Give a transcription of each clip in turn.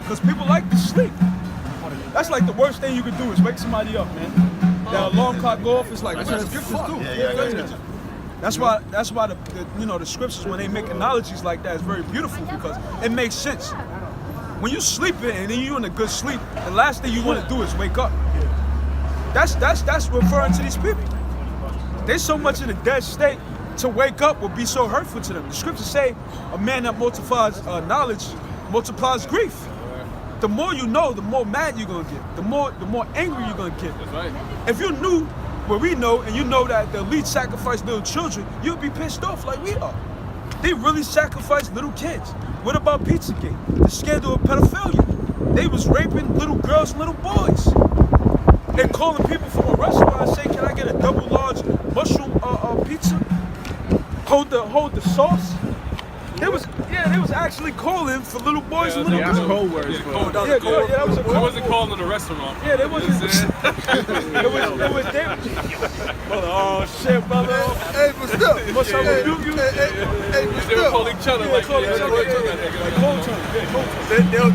Because people like to sleep. That's like the worst thing you could do is wake somebody up, man. That alarm clock go off, it's like, what the fuck? That's why the scriptures, when they make analogies like that, it's very beautiful because it makes sense. When you sleeping and then you in a good sleep, the last thing you want to do is wake up. That's referring to these people. They're so much in a dead state, to wake up would be so hurtful to them. The scriptures say a man that multiplies knowledge multiplies grief. The more you know, the more mad you're gonna get. The more angry you're gonna get. That's right. If you knew what we know, and you know that the elite sacrifice little children, you'd be pissed off like we are. They really sacrifice little kids. What about Pizzagate? The scandal of pedophilia. They was raping little girls and little boys. They're calling people from a restaurant and saying, "Can I get a double large mushroom pizza? Hold the sauce." They was actually calling for little boys and little girls. That's code words. That was a that was a It code. wasn't called in a restaurant. Yeah, they wasn't. You know what I'm saying? It was them. Brother, oh shit, brother. Hey, but still. Must I rebuke you? Hey, but They would call still. each other like, Call each other. like, Cold turn. Yeah, cold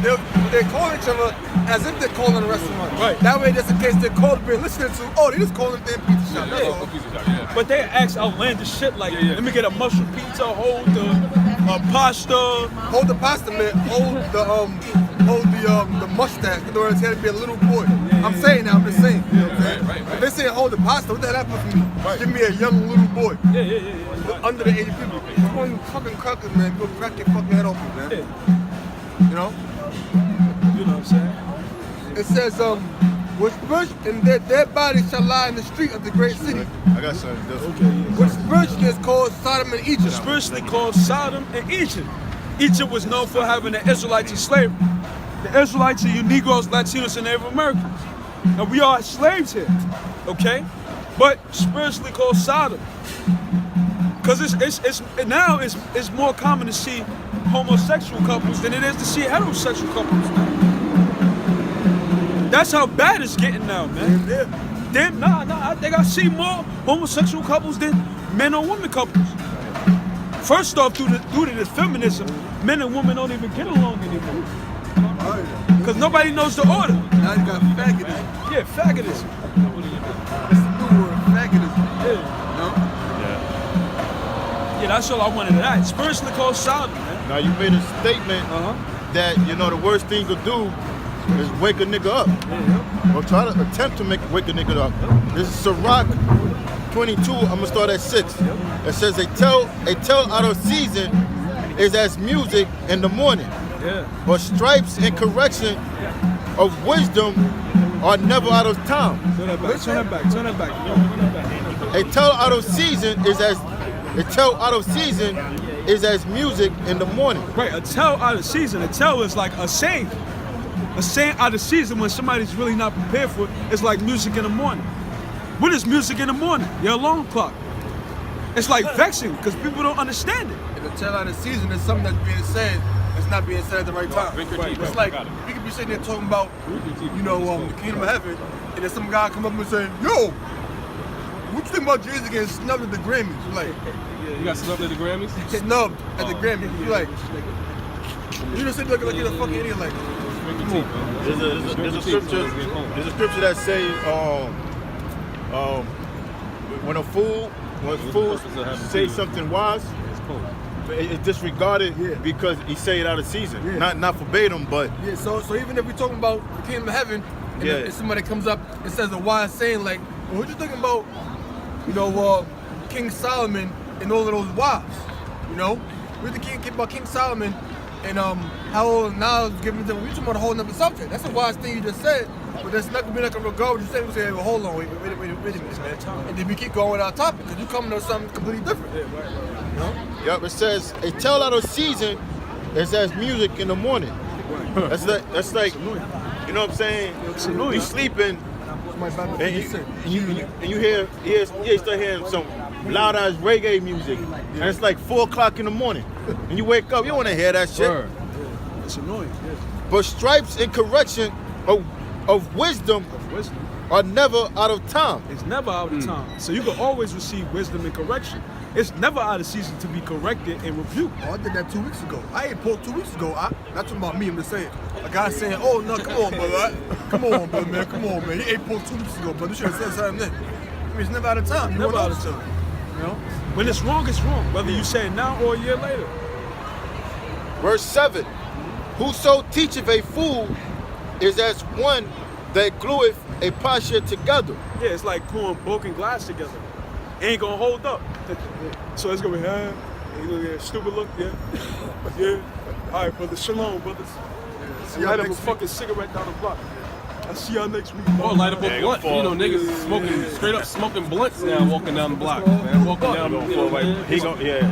turn. They call each other as if they're calling a restaurant. Right. That way, just in case they're called being listening to, oh, they just calling their pizza shop. That's all. Yeah. But they ask outlandish shit like, Yeah. let me get a mushroom pizza, hold the pasta. Hold the pasta, man. Hold the mustache. In order to be a little boy. I'm saying that. I'm just saying. You know what I'm saying? Right. If they say hold the pasta, what the hell that supposed to mean? Give me a young little boy. Yeah. Under the age of people. Come on, you fucking crackers, man. Go crack your fucking head open, man. Yeah. You know? You know what I'm saying? It says, which bush and their dead bodies shall lie in the street of the great city. I got something different. Which bush is called Sodom and Egypt. Spiritually called Sodom and Egypt. Egypt was known for having the Israelites in slavery. The Israelites are you Negroes, Latinos, and Native Americans. And we are slaves here, okay? But spiritually called Sodom. Because it's more common to see homosexual couples than it is to see heterosexual couples now. That's how bad it's getting now, man. Damn, nah, I think I see more homosexual couples than men or women couples. First off, due to this feminism, men and women don't even get along anymore. Because nobody knows the order. Now you got faggotism. Yeah, faggotism. That's the new word, faggotism. Yeah. No? Yeah, that's all I wanted to add. Spiritually called Sodom, man. Now you made a statement that the worst thing you could do is wake a nigga up. Or try to attempt to wake a nigga up. This is Sirach 22. I'm gonna start at 6. It says a tell out of season is as music in the morning. Yeah. But stripes and correction of wisdom are never out of time. Turn that back. A tell out of season is as music in the morning. Right, a tell out of season. A tell is like a saying. A saying out of season when somebody's really not prepared for it, it's like music in the morning. What is music in the morning? Your alarm clock. It's like vexing because people don't understand it. If a tell out of season is something that's being said, it's not being said at the right time. It's like, we could be sitting there talking about, the kingdom of heaven, and then some guy come up and say, yo, what you think about Jay-Z getting snubbed at the Grammys? You're like, You got snubbed at the Grammys? snubbed at the Grammys. You're like, you just sit there like you're a fucking idiot. Like, There's a scripture that say when fools say something wise, it's disregarded because he say it out of season. Not verbatim, but so even if we're talking about the kingdom of heaven, and if somebody comes up and says a wise saying like, well, what you thinking about, King Solomon and all of those wives? We're thinking about King Solomon and how all knowledge is given to them. We're talking about a whole nother subject. That's a wise thing you just said, but that's not gonna regard what you said. We say, well, hold on, wait a minute, man. And then we keep going with our topic because you coming to something completely different. Yep, it says a tell out of season is as music in the morning. That's like you know what I'm saying? You sleeping and you start hearing some loud ass reggae music, and it's like 4 o'clock in the morning, and you wake up, you don't want to hear that shit. It's annoying. But stripes and correction of of wisdom Wisdom. are never out of time. It's never out of time. So you can always receive wisdom and correction. It's never out of season to be corrected and rebuked. Oh, I did that 2 weeks ago. I ate pork 2 weeks ago. Not talking about me, I'm just saying. A guy saying, oh, no, come on, brother. Come on, brother, man. Come on, man. He ate pork 2 weeks ago, brother. You should have said something then. I mean, it's never out of time. You Never won't out of know. time. You know? When it's wrong, whether you say it now or a year later. Verse 7. Whoso teacheth a fool is as one that glueth a potsherd together. Yeah, it's like gluing broken glass together. Ain't gonna hold up. So it's gonna be, you gonna get a stupid look, yeah. Yeah. All right, brother. Shalom, brothers. See y'all Light up a next week. fucking cigarette down the block. I'll see y'all next week. Or light up a blunt. You know, niggas smoking, straight up smoking blunts now, walking down the block, man. Walking down the block.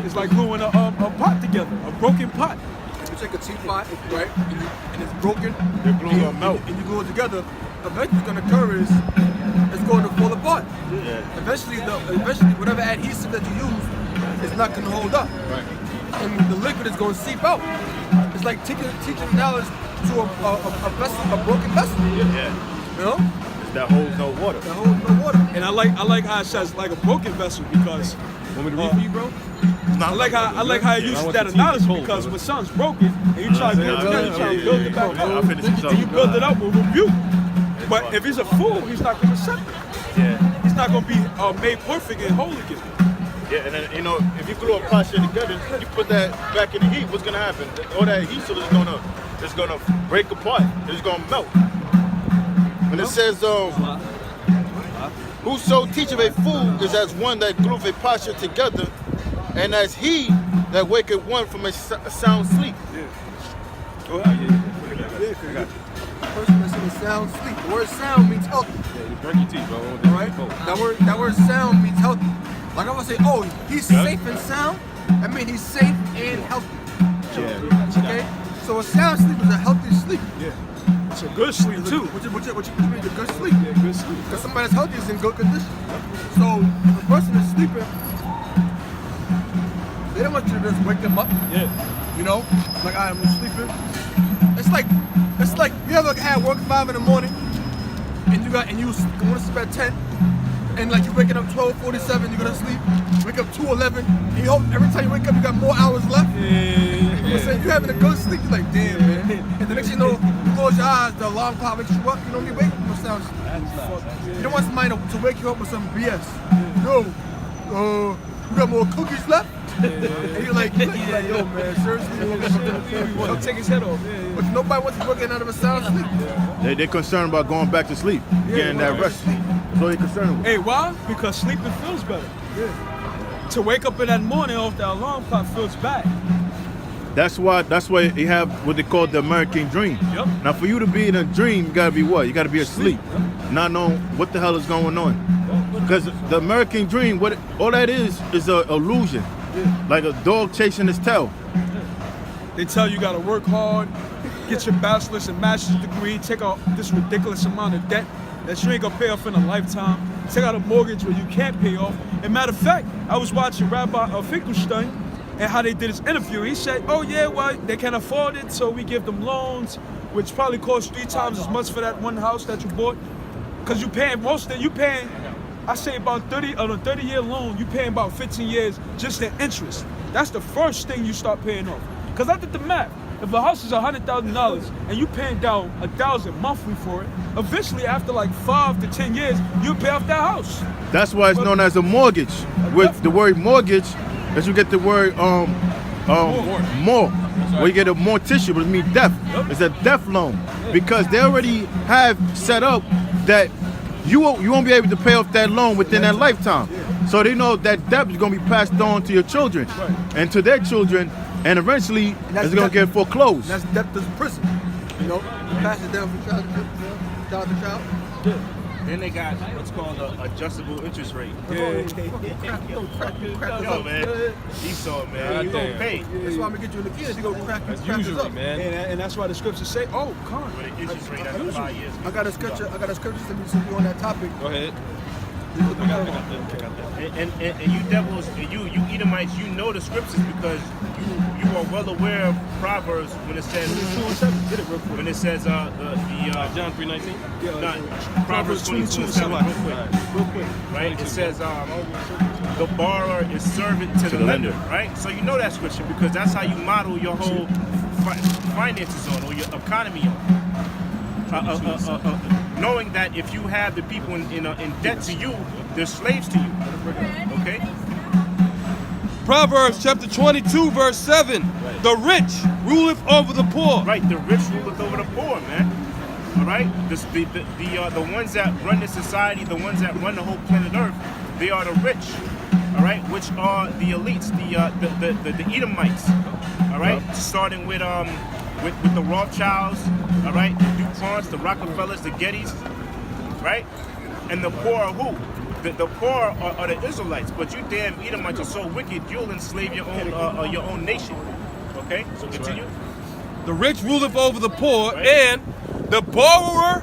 It's like gluing a pot together, a broken pot. If you take a teapot, right, and it's broken, Your glue and gonna melt. and you glue it together, eventually what's going to occur is it's going to fall apart. Yeah. Eventually, whatever adhesive that you use is not going to hold up. Right. And the liquid is going to seep out. It's like teaching knowledge to a vessel, a broken vessel. Yeah. You know? That holds no water. That holds no water. And I like how it says like a broken vessel because Want me to read for you, bro? I like how it uses that analogy because when something's broken and you try to build it together, you try to build it back I'll up, finish this up. and you build it up with rebuke. But if he's a fool, he's not going to accept it. Yeah. He's not going to be made perfect and whole again. Yeah, and then, you know, if you glue a potsherd together, you put that back in the heat, what's gonna happen? All that heat is gonna break apart. It's gonna melt. And it says, whoso teacheth a fool is as one that glueth a potsherd together, and as he that waketh one from a sound sleep. Go ahead. Person that's in a sound sleep. The word sound means healthy. Yeah, you drink your tea, bro. All right? That word sound means healthy. Like I would say, oh, he's safe and sound. I mean, he's safe and healthy. Yeah. Okay? So a sound sleep is a healthy sleep. Yeah. It's a good sleep too. What you mean, a good sleep? Yeah, good sleep. Because somebody that's healthy is in good condition. So if a person is sleeping, they don't want you to just wake them up. Yeah. You know, like I'm sleeping. It's like you ever had work 5 in the morning, and you want to sleep at 10, and like you're waking up 12:47, you're gonna sleep. Wake up 2:11, and you hope every time you wake up you got more hours left. You're saying you're having a good sleep. You're like, damn, man. And the next thing you know, you close your eyes, the alarm clock wakes you up. You don't be waking up with sound. You don't want somebody to wake you up with some BS. Yo, you got more cookies left? And you're like, yo, man, seriously? Don't take his head off. But nobody wants to working out of a sound sleep. They're concerned about going back to sleep, getting that rest. That's all they're concerned with. Hey, why? Because sleeping feels better. To wake up in that morning off the alarm clock feels bad. That's why you have what they call the American dream. Yep. Now, for you to be in a dream, you gotta be what? You gotta be asleep, not knowing what the hell is going on. Because the American dream, all that is an illusion, like a dog chasing his tail. They tell you gotta work hard, get your bachelor's and master's degree, take out this ridiculous amount of debt that you ain't gonna pay off in a lifetime, take out a mortgage where you can't pay off. And matter of fact, I was watching Rabbi Finkelstein and how they did his interview. He said, oh yeah, well, they can afford it, so we give them loans, which probably costs 3 times as much for that one house that you bought. Cause you paying I say about 30 on a 30-year loan, you paying about 15 years just in interest. That's the first thing you start paying off. Cause I did the math. If a house is $100,000 and you paying down $1,000 monthly for it, eventually after like 5 to 10 years, you'll pay off that house. That's why it's known as a mortgage. With the word mortgage, as you get the word more, where you get a more tissue, but it means death. It's a death loan because they already have set up that you won't be able to pay off that loan within that lifetime. So they know that debt is going to be passed on to your children and to their children, and eventually it's going to get foreclosed. That's debt to prison. You know, you pass it down from child to child. Then they got what's called an adjustable interest rate. Crack Yo, man, Esau, man, you gonna pay. That's why I'm gonna get you in the kids. You gonna crack Usually, this up. man. And that's why the scriptures say, oh, come on. With an interest rate after 5 years. I got a scripture to be on that topic. Go ahead. And you devils, and you Edomites, you know the scriptures because you are well aware of Proverbs when it says John 3:19. Proverbs 22:7 real quick, right? It says the borrower is servant to the lender, right? So you know that scripture because that's how you model your whole finances on or your economy on. Knowing that if you have the people in debt to you, they're slaves to you. Okay? Proverbs chapter 22, verse 7. Right. The rich ruleth over the poor. Right, the rich ruleth over the poor, man. All right? The ones that run the society, the ones that run the whole planet Earth, they are the rich. All right, which are the elites, the Edomites. All right, starting with the Rothschilds, all right, the DuPonts, the Rockefellers, the Gettys, right? And the poor are who? The poor are the Israelites, but you damn Edomites are so wicked, you'll enslave your own nation. Okay, so continue. The rich ruleth over the poor, right. And the borrower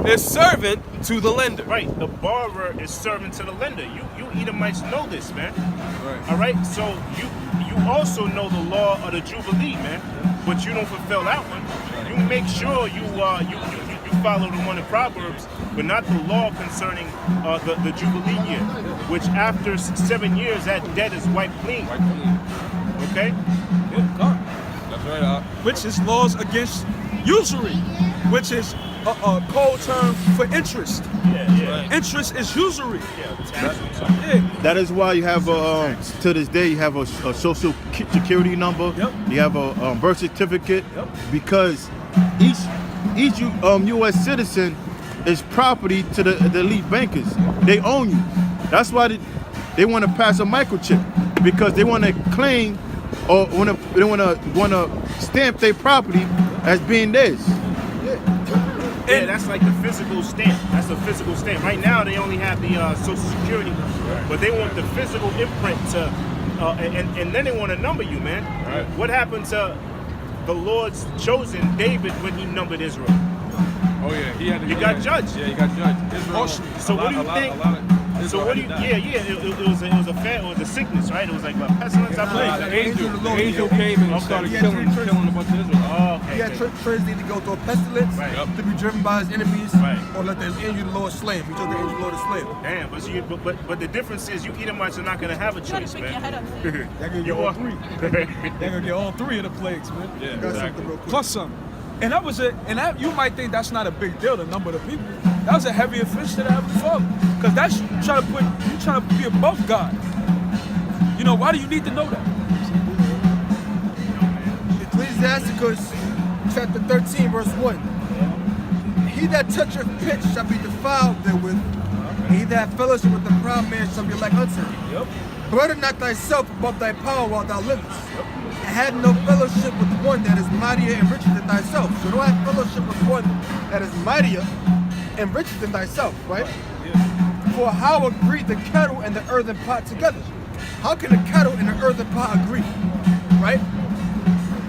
is servant to the lender. Right, the borrower is servant to the lender. You Edomites know this, man. Right. All right, so you also know the law of the Jubilee, man. But you don't fulfill that one. You make sure you follow the one in Proverbs, but not the law concerning the Jubilee year, which after 7 years that debt is wiped clean. Okay? That's right. Which is laws against usury, which is a code term for interest. Yeah. Interest is usury. That is why you have to this day you have a social security number. Yep. You have a birth certificate. Yep. Because each U.S. citizen is property to the elite bankers. They own you. That's why they want to pass a microchip because they want to claim or they want to stamp their property as being theirs. Yeah, that's like the physical stamp. That's the physical stamp. Right now, they only have the Social Security, but they want the physical imprint to, and then they want to number you, man. Right. What happened to the Lord's chosen David when he numbered Israel? Oh yeah, he had to. You got judged. Yeah, you got judged. Israel. So what do you think? So what do you? Yeah. It was a sickness, right? It was like a pestilence, I believe. The angel came and started killing a bunch of Israel. Oh, okay. Yeah, Trent needed to go through a pestilence to be driven by his enemies, or let the angel of the Lord slay him. He told the angel of the Lord to slay him. Damn, but the difference is you Edomites are not going to have a choice, man. They're gonna get all three. They're gonna get all three of the plagues, man. Yeah, Exactly. Plus some. And that was it. And that, you might think that's not a big deal, the number of the people. That was a heavy offense to the Heavenly Father. Because that's you trying to be above God. You know, why do you need to know that? Ecclesiasticus chapter 13, verse 1. He that toucheth pitch shall be defiled therewith, and he that hath fellowship with the proud man shall be like unto him. Yep. Burden not thyself above thy power while thou livest, and have no fellowship with one that is mightier and richer than thyself. So don't have fellowship with one that is mightier and richer than thyself, right? For how agree the kettle and the earthen pot together? How can the kettle and the earthen pot agree, right?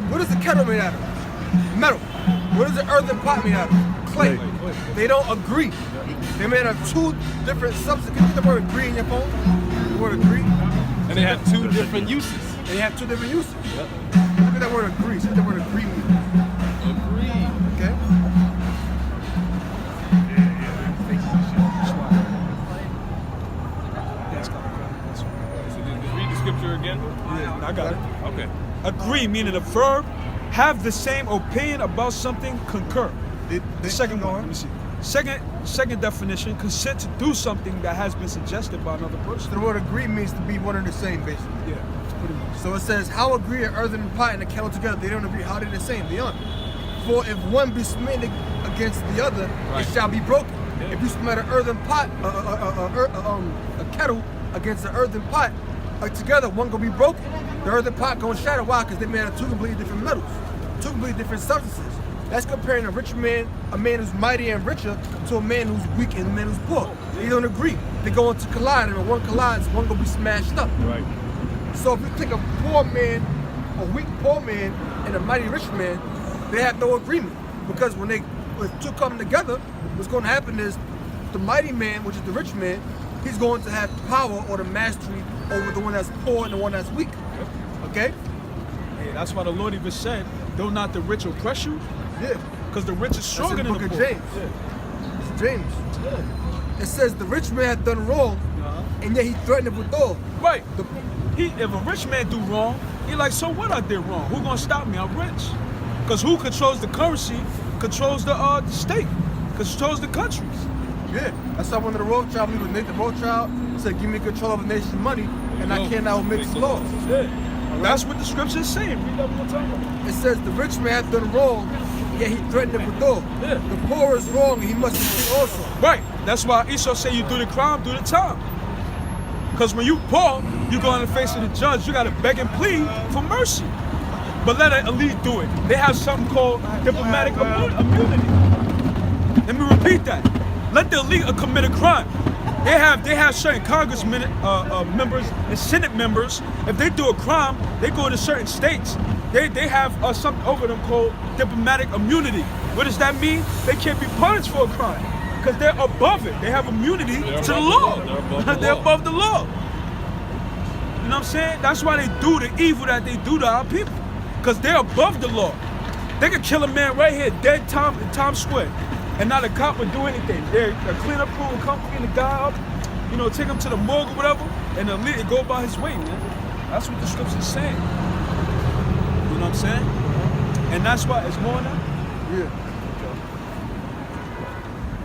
What is the kettle made out of? Metal. What is the earthen pot made out of? Clay. They don't agree. They're made of two different substances. Can you put the word agree in your phone? The word agree? And they have two different uses. They have two different uses. Yep. Look at that word agree. See what that word agree means. Agree. Okay? Read the scripture again. Yeah, I got it. Okay. Agree, meaning a verb, have the same opinion about something, concur. The second one, let me see. Second definition, consent to do something that has been suggested by another person. So the word agree means to be one and the same, basically. Yeah, pretty much. So it says, how agree an earthen pot and a kettle together? They don't agree. How they the same? They aren't. For if one be smitten against the other, it shall be broken. Yeah. If you smite an earthen pot, a kettle against an earthen pot, together, one gonna be broken. The earthen pot gonna shatter. Why? Because they made of two completely different metals, two completely different substances. That's comparing a rich man, a man who's mighty and richer, to a man who's weak and a man who's poor. They don't agree. They're going to collide, and when one collides, one gonna be smashed up. Right. So if you take a poor man, a weak poor man, and a mighty rich man, they have no agreement. Because when two come together, what's gonna happen is the mighty man, which is the rich man, he's going to have power or the mastery over the one that's poor and the one that's weak. Okay? Hey, that's why the Lord even said, "Don't not the rich oppress you," Yeah. because the rich is stronger That's in than the the book of poor. James. It's James. Yeah. It says the rich man hath done wrong, and yet he threatened with all. Right. If a rich man do wrong, he like, so what I did wrong? Who gonna stop me? I'm rich. Because who controls the currency controls the state, controls the countries. Yeah. That's why one of the Rothschild, we was Nathan Rothschild, said, give me control of the nation's money, and I cannot make laws. Yeah. That's what the scripture is saying. Read that one time. It says the rich man hath done wrong, yet he threatened it with all. Yeah. The poor is wrong, and he must be free also. Right. That's why Esau say you do the crime, do the time. Because when you poor, you go in the face of the judge, you got to beg and plead for mercy. But let an elite do it. They have something called diplomatic immunity. Let me repeat that. Let the elite commit a crime. They have certain congressmen, members and Senate members. If they do a crime, they go to certain states. They have something over them called diplomatic immunity. What does that mean? They can't be punished for a crime because they're above it. They have immunity to the law. They're above the law. You know what I'm saying? That's why they do the evil that they do to our people, because they're above the law. They could kill a man right here, dead in Times Square, and not a cop would do anything. They're a cleanup crew will come clean the guy up, you know, take him to the morgue or whatever, and they'll let it go by his way, man. That's what the scripture's saying. You know what I'm saying? And that's why it's more now. Yeah.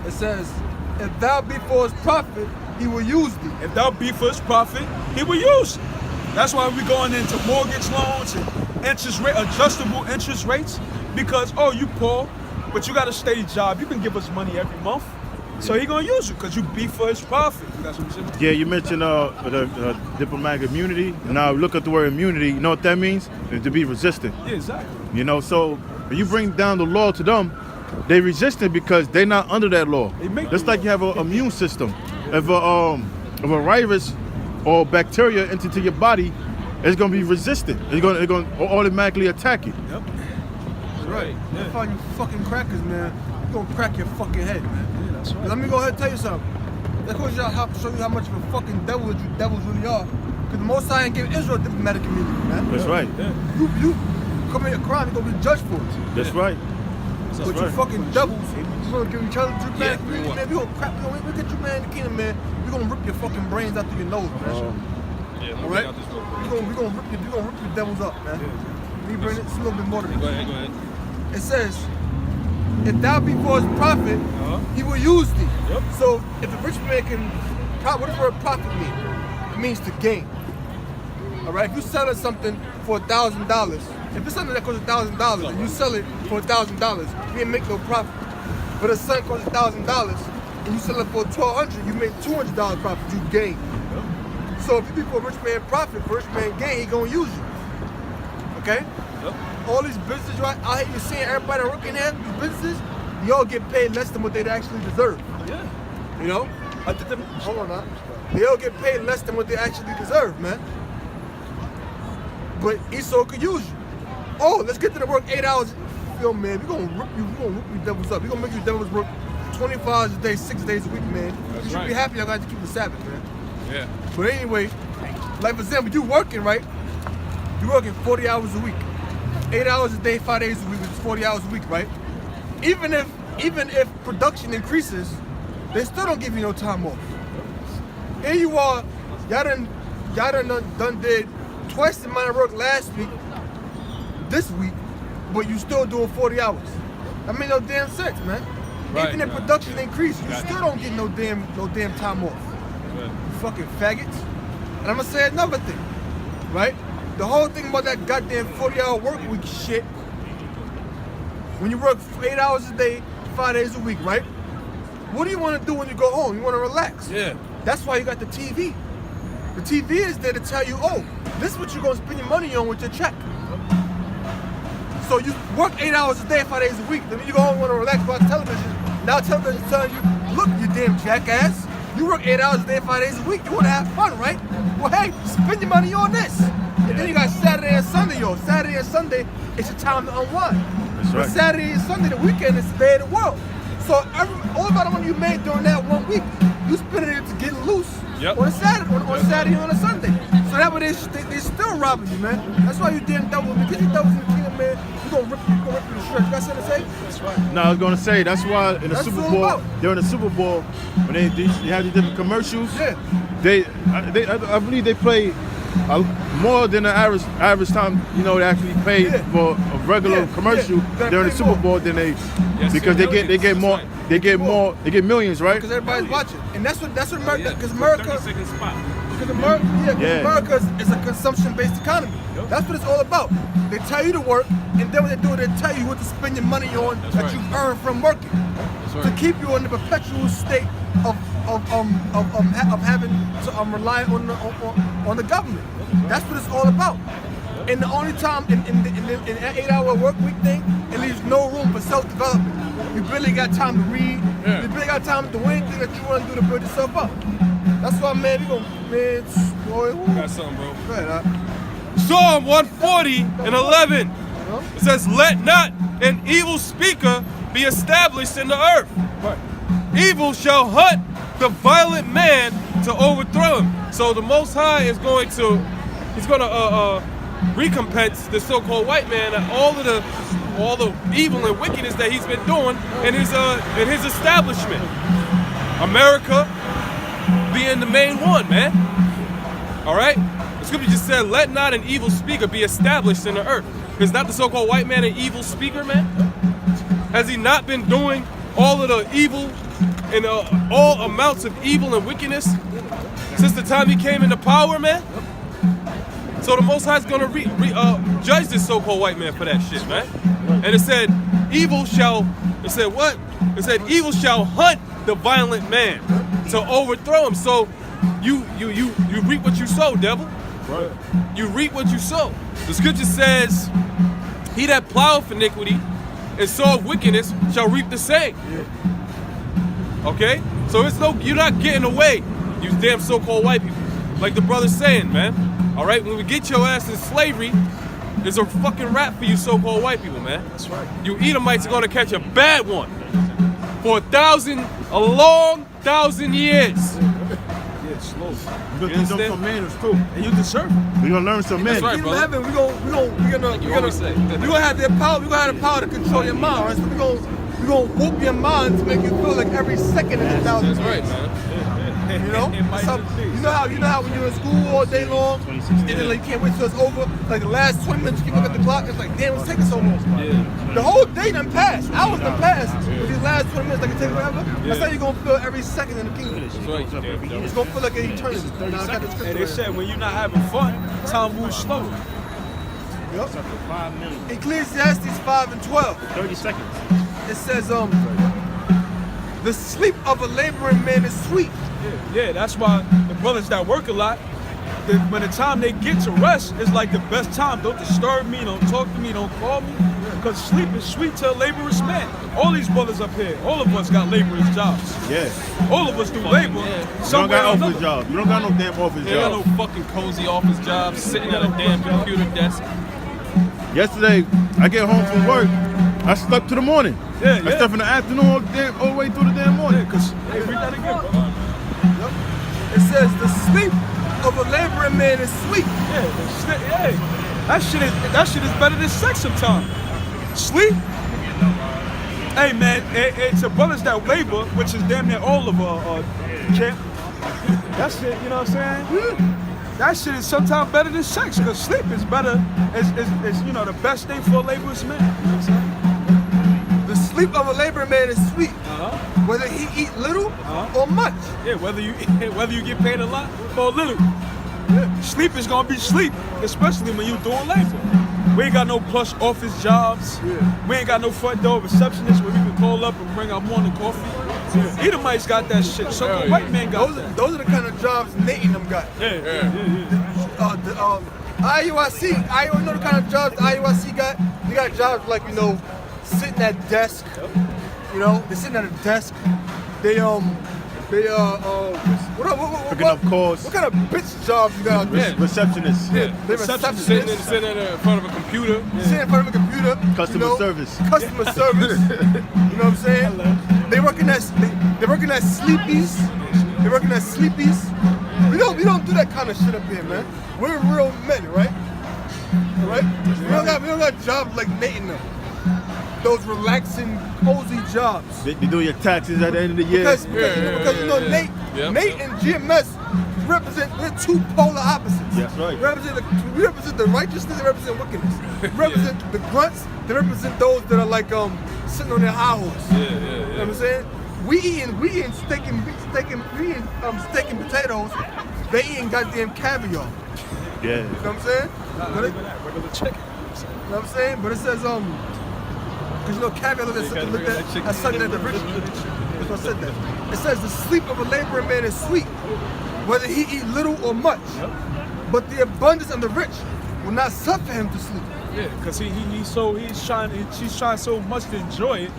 It says, if thou be for his profit, he will use thee. If thou be for his profit, he will use it. That's why we're going into mortgage loans and interest rate, adjustable interest rates, because, oh, you poor, but you got a steady job. You can give us money every month. So he gonna use you because you be for his profit. That's what I'm saying. Yeah, you mentioned the diplomatic immunity. Now look at the word immunity. You know what that means? It's to be resistant. Yeah, exactly. You know, so when you bring down the law to them, they resist it because they're not under that law. Just like you have an immune system. If a virus or bacteria into your body, it's gonna be resistant. It's gonna automatically attack you. Yep. That's right. I find you fucking crackers, man. You gonna crack your fucking head, man. Yeah, that's right. Let me go ahead and tell you something. That goes to show you how much of a fucking devil you devils really are. Because the Most High ain't give Israel diplomatic immunity, man. That's right. Yeah. You commit a crime, you're gonna be judged for it. That's right. But you fucking devils, you gonna give each other diplomatic immunity, man. We gonna crap, we get you, man, in the kingdom, man. We gonna rip your fucking brains out through your nose, man. All right? We gonna rip your devils up, man. Let me bring it. It's a little bit more to me. Go ahead. It says, if thou be for his profit, he will use thee. Yep. So if the rich man can, what does the word profit mean? It means to gain. All right. If you selling something for $1,000, if it's something that costs $1,000 and you sell it for $1,000, you ain't make no profit. But if something costs $1,000 and you sell it for $1,200, you make $200 profit. You gain. So if you be for a rich man profit, for a rich man gain, he gonna use you. Okay? Yep. All these businesses right out here, you're seeing everybody working at these businesses, y'all get paid less than what they actually deserve. Yeah. You know? Hold on now. They all get paid less than what they actually deserve, man. But Esau could use you. Oh, let's get to the work 8 hours. Yo, man, we're gonna rip you devils up. We're gonna make you devils work 24 hours a day, 6 days a week, man. You should be happy y'all got to keep the Sabbath, man. Yeah. But anyway, like for example, you working, right? You working 40 hours a week. 8 hours a day, 5 days a week, which is 40 hours a week, right? Even if production increases, they still don't give you no time off. Here you are, y'all done did twice the amount of work last week, this week, but you still doing 40 hours. That makes no damn sense, man. Right. Even if production increases, you still don't get no damn time off. Good. You fucking faggots. And I'm gonna say another thing, right? The whole thing about that goddamn 40-hour work week shit, when you work 8 hours a day, 5 days a week, right? What do you want to do when you go home? You want to relax. Yeah. That's why you got the TV. The TV is there to tell you, oh, this is what you're going to spend your money on with your check. So you work 8 hours a day, 5 days a week. Then you go home and want to relax, watch television. Now television's telling you, look, you damn jackass. You work 8 hours a day, 5 days a week. You want to have fun, right? Well, hey, spend your money on this. And then you got Saturday and Sunday, yo. Saturday and Sunday, it's your time to unwind. That's right. But Saturday and Sunday, the weekend, is the day of the world. So all about the money you made during that 1 week, you spending it to get loose Yep. on a Saturday, on Saturday and on a Sunday. So that way they still robbing you, man. That's why you damn devil. Because you devils in the kingdom, man. You gonna rip you the shirt. You got something to say? That's right. No, I was gonna say that's why in the That's Super what it's Bowl, about. during the Super Bowl, when they have these different commercials, Yeah. I believe they play more than the average time, you know, they actually pay Yeah. for a regular Yeah, commercial yeah. during the Super More. Bowl than they Yes, because they get millions. more That's right. they get millions, right? Because everybody's watching, and that's what America. Because 30 America, second spot. because America is a consumption-based economy. Yep. That's what it's all about. They tell you to work, and then when they do it, they tell you what to spend your money on That's that right. you've earned from working, That's to right. keep you in the perpetual state of having to rely on the government. That's what it's all about. And the only time in that 8-hour work week thing, it leaves no room for self-development. You barely got time to read. Yeah. You barely got time to do anything that you want to do to build yourself up. That's why, man, we gonna, man, boy, Got something, bro. man, Psalm 140:11. It says, "Let not an evil speaker be established in the earth. Evil shall hunt the violent man to overthrow him." So the Most High is going to, he's going to recompense the so-called white man and all the evil and wickedness that he's been doing in his establishment. America being the main one, man. All right? The scripture just said, "Let not an evil speaker be established in the earth." Is not the so-called white man an evil speaker, man? Has he not been doing all of the evil and all amounts of evil and wickedness since the time he came into power, man? So the Most High is going to judge this so-called white man for that shit, man. And it said, evil shall hunt the violent man to overthrow him. So you reap what you sow, devil. Right. You reap what you sow. The scripture says, "He that ploweth iniquity and soweth wickedness shall reap the same." Okay? So you're not getting away, you damn so-called white people. Like the brother's saying, man. All right? When we get your ass in slavery, there's a fucking rap for you so-called white people, man. That's right. You Edomites are gonna catch a bad one for a long 1,000 years. Yeah, slow. We're gonna teach them some manners too. And you deserve it. We're gonna learn some That's manners. right, in brother. heaven, we're gonna have their power. We're gonna have the power to control your mind, right? So we're gonna whoop your mind to make you feel like every second is 1,000 That's years. right, man. You know? It might So, just be. you know how when you're in school all day long, and then like you can't wait till it's over. Like the last 20 minutes, you look at the clock, it's like, damn, it's taking so long. The whole day done passed. Hours done passed. But these last 20 minutes, like it take forever. That's how you're gonna feel every second in the kingdom. That's right, you damn devil. It's gonna feel like an eternity. Now, I got the scripture And they right said when you're not having fun, time moves slow. here. Yep. For 5 minutes. Ecclesiastes 5:12. 30 seconds. It says, the sleep of a laboring man is sweet. Yeah, that's why the brothers that work a lot, when the time they get to rest, it's like the best time. Don't disturb me, don't talk to me, don't call me. Because sleep is sweet to a laborer's man. All these brothers up here, all of us got laborer's jobs. Yeah. All of us do labor. You don't Somewhere got or office another. jobs. You don't got no damn office They got no jobs. fucking cozy office jobs, sitting at a damn computer desk. Yesterday, I get home from work. I slept to the morning. Yeah, I yeah. slept in the afternoon all the way through the damn morning. Because, hey, read that again, brother. It says, the sleep of a laboring man is sweet. That shit is better than sex sometimes. Sleep. Hey man, it's the brothers that labor, which is damn near all of camp. That shit, you know what I'm saying? That shit is sometimes better than sex, because sleep is better, is you know, the best thing for a laborer's man. You know what I'm saying? The sleep of a laboring man is sweet, whether he eat little or much. Yeah, whether you get paid a lot or a little. Sleep is gonna be sleep, especially when you doing labor. We ain't got no plush office jobs. We ain't got no front door receptionist where we can call up and bring our morning coffee. Edomites got that shit. So the white man got that. Those are the kind of jobs Nate and them got. IUIC, I don't know the kind of jobs the IUIC got. They got jobs like, you know, sitting at desk. You know, they're sitting at a desk. They Picking up calls. What kind of bitch jobs you got out there? Receptionist. They Sitting receptionists. in front of a computer. Sitting in front of a computer. Customer service. Customer service. You know what I'm saying? They working at Sleepy's. They're working at Sleepy's. We don't do that kind of shit up here, man. We're real men, right? Right? We don't got jobs like Nate and them. Those relaxing, cozy jobs. They do your taxes at the end of the year. Because you know, Nate and GMS we're two polar opposites. That's right. We represent the righteousness, they represent wickedness. We represent the grunts, they represent those that are like sitting on their high horse. You know what I'm saying? We eating steak and potatoes, they eating goddamn caviar. Yeah. You know what I'm saying? Regular chicken. You know what I'm saying? But it says because you know caviar that's something that the rich. That's what I said that. It says the sleep of a laboring man is sweet, whether he eat little or much. But the abundance of the rich will not suffer him to sleep. Yeah, because he's trying so much to enjoy it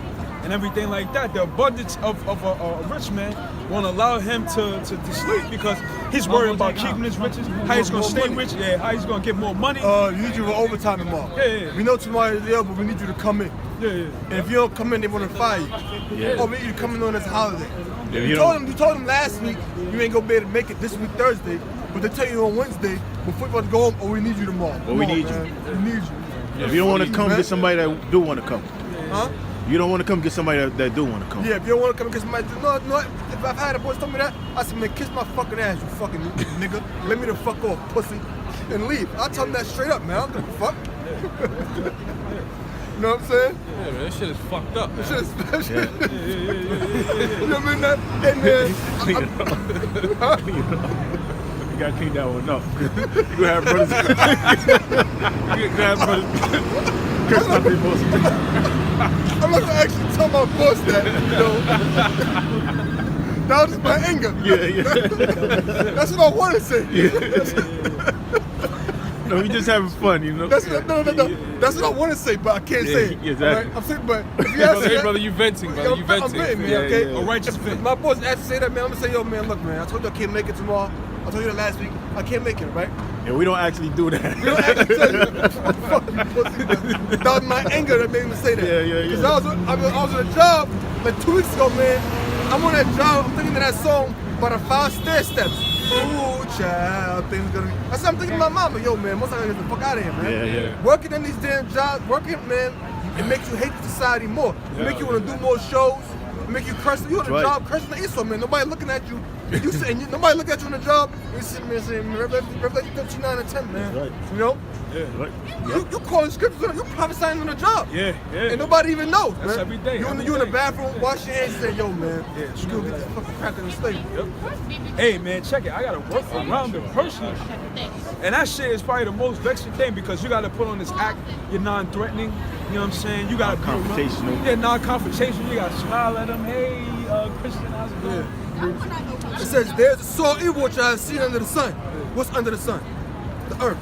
and everything like that. The abundance of a rich man won't allow him to sleep because he's worried about keeping his riches, how he's gonna stay rich, how he's gonna get more money. You need you for overtime tomorrow. Yeah. We know tomorrow is ill, but we need you to come in. Yeah. And if you don't come in, they want to fire you. Yeah. Or we need you to come in on this holiday. Yeah, you told them last week you ain't gonna be able to make it this week Thursday, but they tell you on Wednesday before you about to go home, we need you tomorrow. We need you. We need you. If you don't want to come, get somebody that do want to come. Huh? You don't want to come, get somebody that do want to come. Yeah, if you don't want to come get somebody, no. If I've had a boy tell me that, I said, man, kiss my fucking ass, you fucking nigga. Let me the fuck off, pussy, and leave. I'll tell him that straight up, man. I don't give a fuck. You know what I'm saying? Yeah, man, that shit is fucked up, man. That shit is You know what I mean? And You gotta clean that one up. You gonna have brothers. You gonna have brothers. Curse my people. I'm not gonna actually tell my boss that, you know. That was just my anger. Yeah. That's what I want to say. No, we just having fun, you know. No. That's what I want to say, but I can't say it. Exactly. Right? I'm saying, but if you ask me, Brother, you venting, brother. You venting. I'm venting, man. Okay. A righteous If vent. my boss asked to say that, man, I'm gonna say, yo, man, look, man. I told you I can't make it tomorrow. I told you that last week. I can't make it, right? And we don't actually do that. We don't actually tell you. Fuck you, pussy. That was my anger that made me say that. Yeah. Because I was on a job like 2 weeks ago, man. I'm on that job. I'm thinking of that song by the 5 stair steps. Ooh, child, things gonna be. That's what I'm thinking to my mama. Yo, man, most of I get the fuck out of here, man. Yeah. Working in these damn jobs, man, it makes you hate society more. It make you want to do more shows. It make you curse. You on the job cursing the Esau, man. Nobody looking at you. You sitting, nobody look at you on the job. You sitting there saying, Revelation 59 and 10, man. Right. You know? Yeah. Right. You calling scriptures, you prophesying on the job. Yeah. And nobody even knows, man. That's every day. You in the bathroom, wash your hands, and say, yo, man, you go get that fucking crack in the slave. Hey man, check it. I gotta work around it personally. And that shit is probably the most vexing thing because you gotta put on this act, you're non-threatening, you know what I'm saying? You gotta Non-confrontational. Yeah, non-confrontational. You gotta smile at them. Hey, Christian, how's it going? It says, there's a sore evil which I have seen under the sun. What's under the sun? The earth.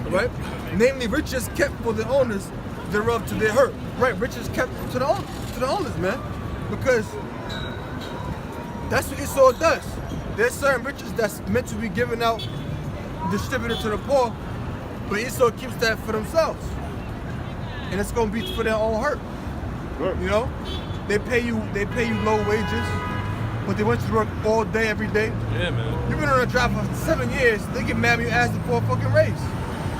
Right? Namely, riches kept for the owners thereof to their hurt. Right? Riches kept to the owners, man. Because that's what Esau does. There's certain riches that's meant to be given out, distributed to the poor, but Esau keeps that for themselves. And it's gonna be for their own hurt. You know? They pay you low wages, but they want you to work all day, every day. Yeah, man. You've been on a job for 7 years, they get mad when you ask them for a fucking raise.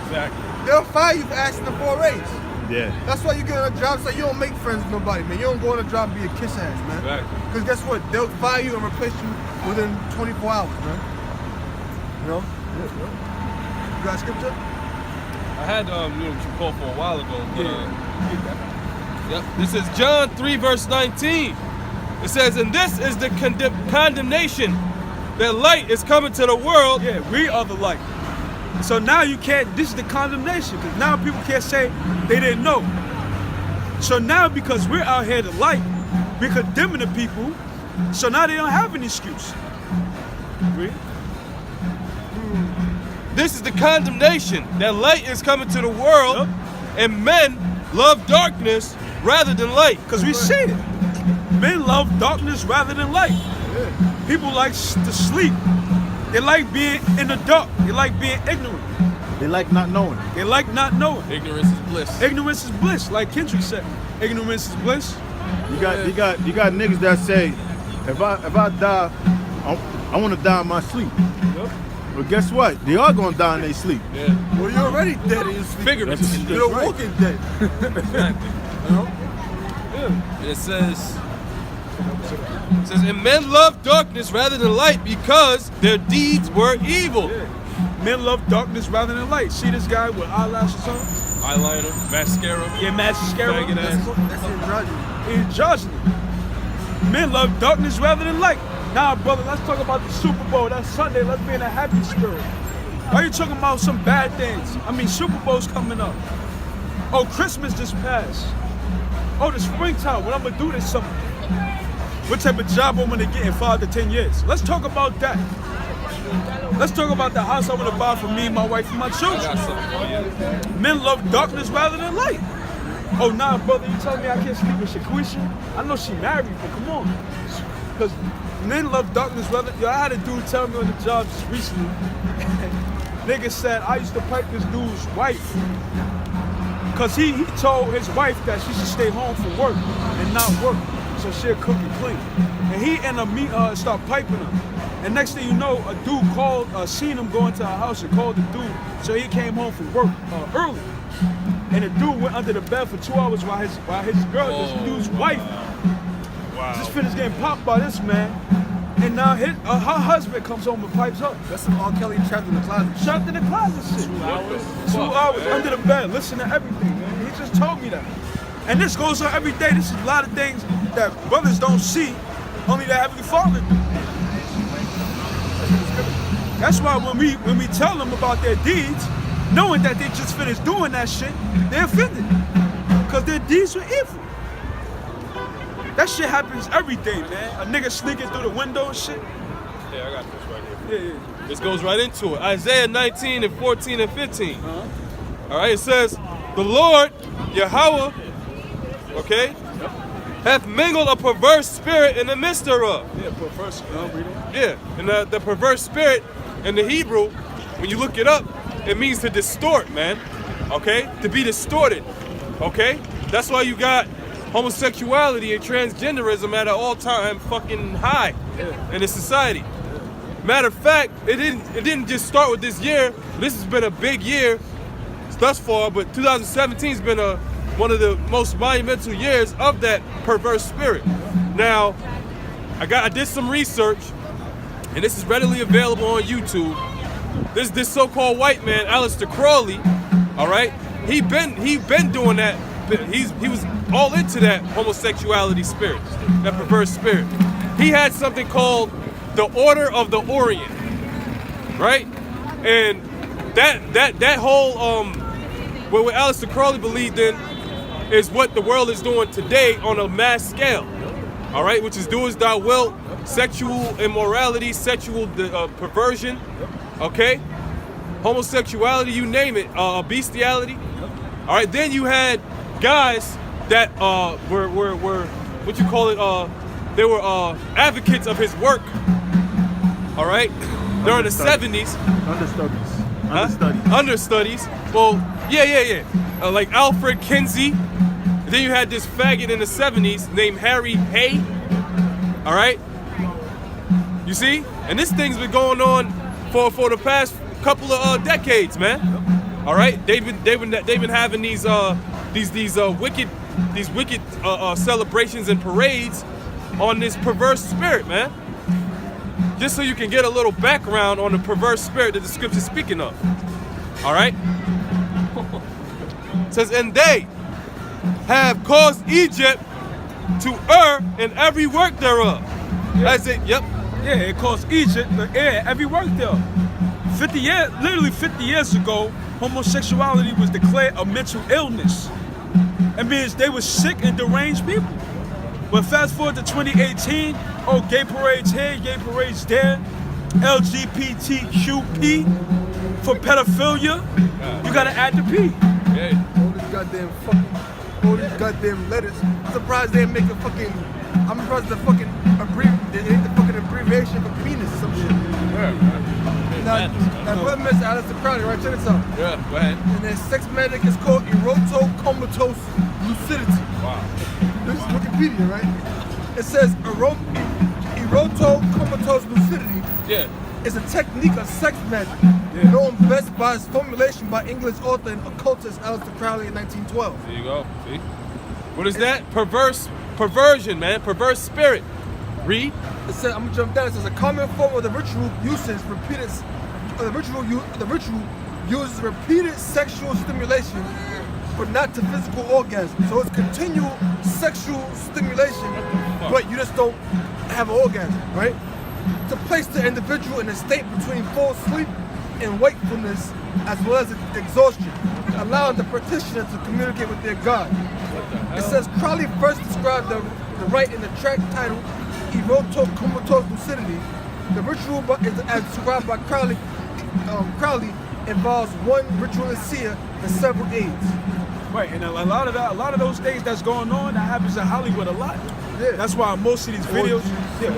Exactly. They'll fire you for asking them for a raise. Yeah. That's why you get on a job, so you don't make friends with nobody, man. You don't go on a job and be a kiss ass, man. Exactly. Because guess what? They'll fire you and replace you within 24 hours, man. You know? You got scripture? I had what you called for a while ago. But, yep. This is John 3, verse 19. It says, and this is the condemnation that light is coming to the world. Yeah, we are the light. So now you can't, this is the condemnation, because now people can't say they didn't know. So now because we're out here the light, we're condemning the people, so now they don't have an excuse. Read. This is the condemnation that light is coming to the world, and men love darkness rather than light. Because we see it. Men love darkness rather than light. People like to sleep. They like being in the dark. They like being ignorant. They like not knowing. They like not knowing. Ignorance is bliss. Ignorance is bliss, like Kendrick said. Ignorance is bliss. You got niggas that say, if I die I want to die in my sleep. But guess what? They are going to die in their sleep. Yeah. Well, you're already dead in your sleep. Figuratively. You're a walking dead. Exactly. You know? And it says, and men love darkness rather than light because their deeds were evil. Yeah. Men love darkness rather than light. See this guy with eyelashes on? Eyeliner, mascara. Yeah, mascara. Faggot ass. That's androgyny. Androgyny. Men love darkness rather than light. Nah, brother, let's talk about the Super Bowl. That's Sunday. Let's be in a happy spirit. Why are you talking about some bad things? I mean, Super Bowl's coming up. Oh, Christmas just passed. Oh, the springtime, what I'm gonna do this summer. What type of job I'm gonna get in 5 to 10 years? Let's talk about that. Let's talk about the house I wanna buy for me, my wife, and my children. Men love darkness rather than light. Oh, nah, brother, you telling me I can't sleep with Shaquisha? I know she married, but come on. Because men love darkness rather. Yo, I had a dude tell me on the job just recently. Nigga said I used to pipe this dude's wife. Cause he told his wife that she should stay home from work and not work, so she'll cook and clean. And he ended up start piping her. And next thing you know, a dude called, seen him go into her house and called the dude, so he came home from work early. And the dude went under the bed for 2 hours while his girl, this dude's wife, just finished getting popped by this man. And now her husband comes home and pipes up. That's some R. Kelly trapped in the closet. Trapped in the closet shit. 2 hours? 2 hours under the bed, listen to everything, man. He just told me that. And this goes on every day. This is a lot of things that brothers don't see, only the Heavenly Father do. That's why when we tell them about their deeds, knowing that they just finished doing that shit, they're offended. Because their deeds were evil. That shit happens every day, man. A nigga sneaking through the window and shit. Yeah, I got this right here. Yeah. This goes right into it. Isaiah 19 and 14 and 15. All right, it says, the Lord, Yahweh, okay, hath mingled a perverse spirit in the midst thereof. Yeah, perverse. Yeah, and the perverse spirit in the Hebrew, when you look it up, it means to distort, man. Okay, to be distorted. Okay, that's why you got homosexuality and transgenderism at an all-time fucking high in this society. Matter of fact, it didn't just start with this year. This has been a big year thus far, but 2017 has been one of the most monumental years of that perverse spirit. Now, I did some research, and this is readily available on YouTube. This so-called white man, Aleister Crowley, all right, he been doing that. He was all into that homosexuality spirit, that perverse spirit. He had something called the Order of the Orient, right? And that whole what Aleister Crowley believed in is what the world is doing today on a mass scale, all right? Which is do as thou wilt, sexual immorality, sexual perversion, okay? Homosexuality, you name it, bestiality. All right, then you had guys that were what you call it, they were advocates of his work, all right, during the 70s. Understudies. Well, yeah. Like Alfred Kinsey. Then you had this faggot in the 70s named Harry Hay, all right? You see? And this thing's been going on for the past couple of decades, man. All right? They've been having these wicked celebrations and parades on this perverse spirit, man. Just so you can get a little background on the perverse spirit that the scripture's speaking of. All right? It says, and they have caused Egypt to err in every work thereof. That's it. Yep. Yeah, it caused Egypt to err every work thereof. 50 years ago, homosexuality was declared a mental illness. It means they were sick and deranged people. But fast forward to 2018, oh, gay parades here, gay parades there, LGBTQP for pedophilia. You gotta add the P. Yeah. All these goddamn letters. I'm surprised they're making fucking. I'm surprised the fucking abbreviation for penis or some shit. Now, brother Mr. Aleister Crowley, right? Check this out. Yeah, go ahead. And their sex magic is called erotocomatose lucidity. Wow. This is Wikipedia, right? It says eroto comatose lucidity Yeah. is a technique of sex magic known best by its formulation by English author and occultist Aleister Crowley in 1912. There you go. See? What is that? Perversion, man. Perverse spirit. Read. It says, I'm gonna jump down. It says a common form of the ritual uses repeated. The ritual uses repeated sexual stimulation, but not to physical orgasm. So it's continual sexual stimulation, but you just don't have an orgasm, right? To place the individual in a state between full sleep and wakefulness, as well as exhaustion, allowing the practitioner to communicate with their God. It says Crowley first described the rite in the track titled Eroto Comatose Lucidity. The ritual, as described by Crowley, involves one ritualist seer and several aides. Right, and a lot of those things that's going on, that happens in Hollywood a lot. Yeah. That's why most of these videos,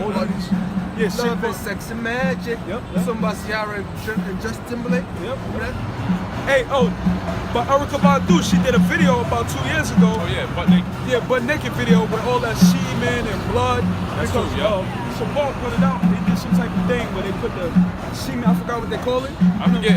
orgies. Yeah, shit, Love and Sex and Magic. Yep. Something about Ciara and Justin Timberlake. Yep. Remember that? Hey, but Erykah Badu, she did a video about 2 years ago. Oh yeah, butt naked. Yeah, butt naked video with all that semen and blood. That's because true, yeah. some ball put it out. They did some type of thing where they put the semen. I forgot what they call it. I forget.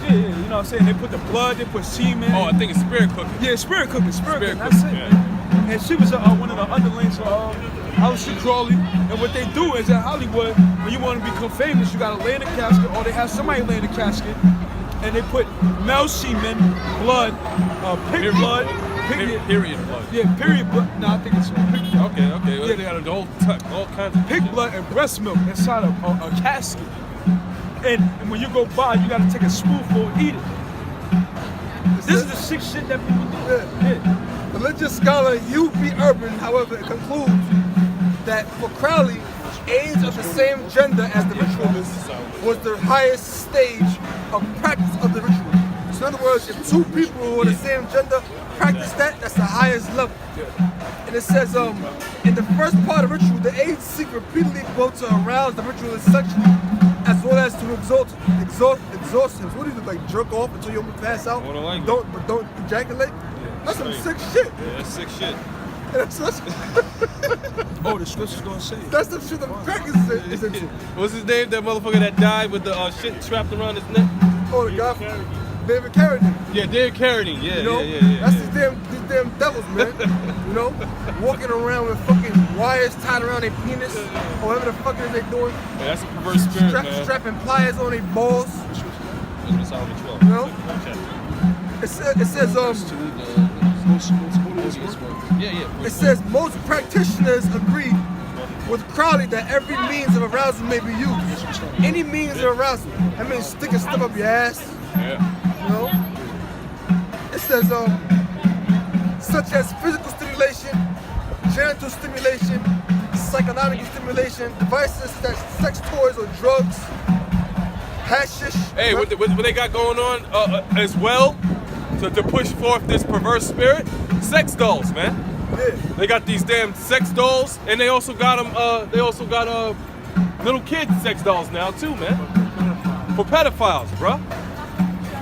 Yeah, you know what I'm saying? They put the blood, they put semen. Oh, I think it's spirit cooking. Yeah, spirit cooking. Spirit That's cooking, it. yeah. And she was one of the underlings of Aleister Crowley. And what they do is in Hollywood, when you want to become famous, you gotta lay in a casket, or they have somebody lay in a casket, and they put male semen, blood, pig blood, Period blood. yeah, period blood. No, I think it's pig blood. Okay. Well, Yeah. they got all kinds of Pig shit. blood and breast milk inside a casket. And when you go by, you gotta take a spoonful and eat it. This is the sick shit that people do. Yeah. Religious scholar Hugh B. Urban, however, concludes that for Crowley, aids of the same gender as the ritualist was the highest stage of practice of the ritual. So in other words, if two people who are the same gender practice that, that's the highest level. And it says, in the first part of the ritual, the aids seek repeatedly both to arouse the ritualist sexually, as well as to exhaust him. So what do you do, like jerk off until you almost pass out? More than likely. Don't ejaculate? That's some sick Straight. shit. Yeah, that's sick shit. That's Oh, the scripture's gonna say it. the shit that crack is into. What's his name? That motherfucker that died with the shit trapped around his neck? Oh, the guy, David Carradine. Yeah, David Carradine. Yeah, You know, yeah. that's these damn devils, man. You know, walking around with fucking wires tied around their penis, or whatever the fuck is they doing. Yeah, that's a perverse spirit, man. Strapping pliers on their balls. Look at Solomon 12. You know? Okay. It says Yeah. it says most practitioners agree with Crowley that every means of arousal may be used. Any means of arousal. That means sticking stuff up your ass. Yeah. You know? It says such as physical stimulation, genital stimulation, psychoanalytic stimulation, devices such as sex toys or drugs, hashish. Hey, what they got going on as well to push forth this perverse spirit? Sex dolls, man. Yeah. They got these damn sex dolls, and they also got them. They also got little kids sex dolls now too, man. For pedophiles, bruh.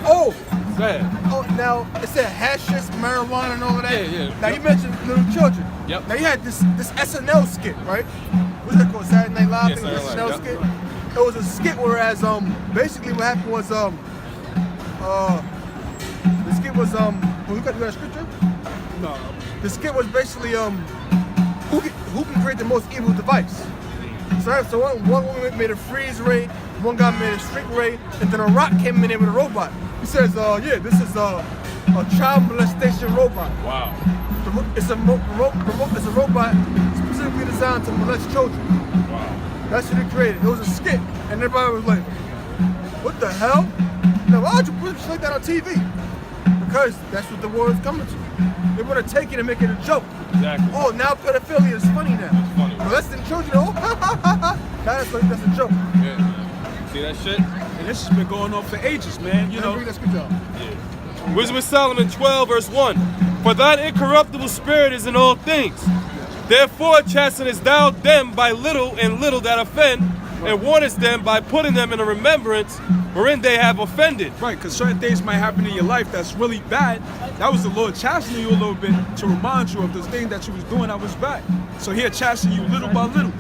Oh, Go ahead. oh, now it said hashish, marijuana, and all of that. Yeah. Now you mentioned little children. Yep. Now you had this SNL skit, right? What's that called? Saturday Night Live. Yeah, I think it was Saturday Night SNL Live, skit. It was a skit whereas basically what happened was the skit was well, you got a scripture? No. The skit was basically who can create the most evil device. So one woman made a freeze ray, one guy made a shrink ray, and then a rock came in there with a robot. He says, yeah, this is a child molestation robot. Wow. It's a robot specifically designed to molest children. Wow. That's what he created. It was a skit, and everybody was like, what the hell? Now, why would you put shit like that on TV? Because that's what the world's coming to. They want to take it and make it a joke. Exactly. Oh, now pedophilia is funny now. It's funny. Molesting children, oh, ha ha ha ha. That's a joke. Yeah. See that shit? And this has been going on for ages, man. You know. Read that scripture out. Yeah. Wisdom of Solomon 12, verse 1. For thine incorruptible spirit is in all things. Therefore chastenest thou them by little and little that offend, and warnest them by putting them in a remembrance wherein they have offended. Right, because certain things might happen in your life that's really bad. That was the Lord chastening you a little bit to remind you of those things that you was doing that was bad. So He'll chasten you little by little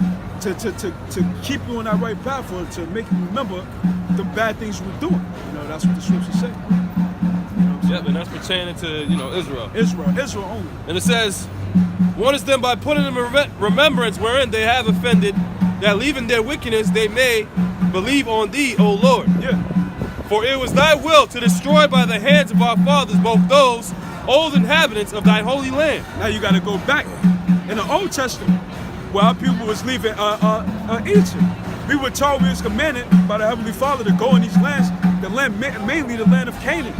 to keep you on that right path, or to make you remember the bad things you were doing. You know, that's what the scriptures say. Yep, and that's pertaining to, Israel. Israel only. And it says, warnest them by putting in remembrance wherein they have offended, that leaving their wickedness they may believe on thee, O Lord. Yeah. For it was thy will to destroy by the hands of our fathers both those old inhabitants of thy holy land. Now you got to go back in the Old Testament, where our people was leaving Egypt. We were told, we was commanded by the Heavenly Father to go in these lands, the land, mainly the land of Canaan,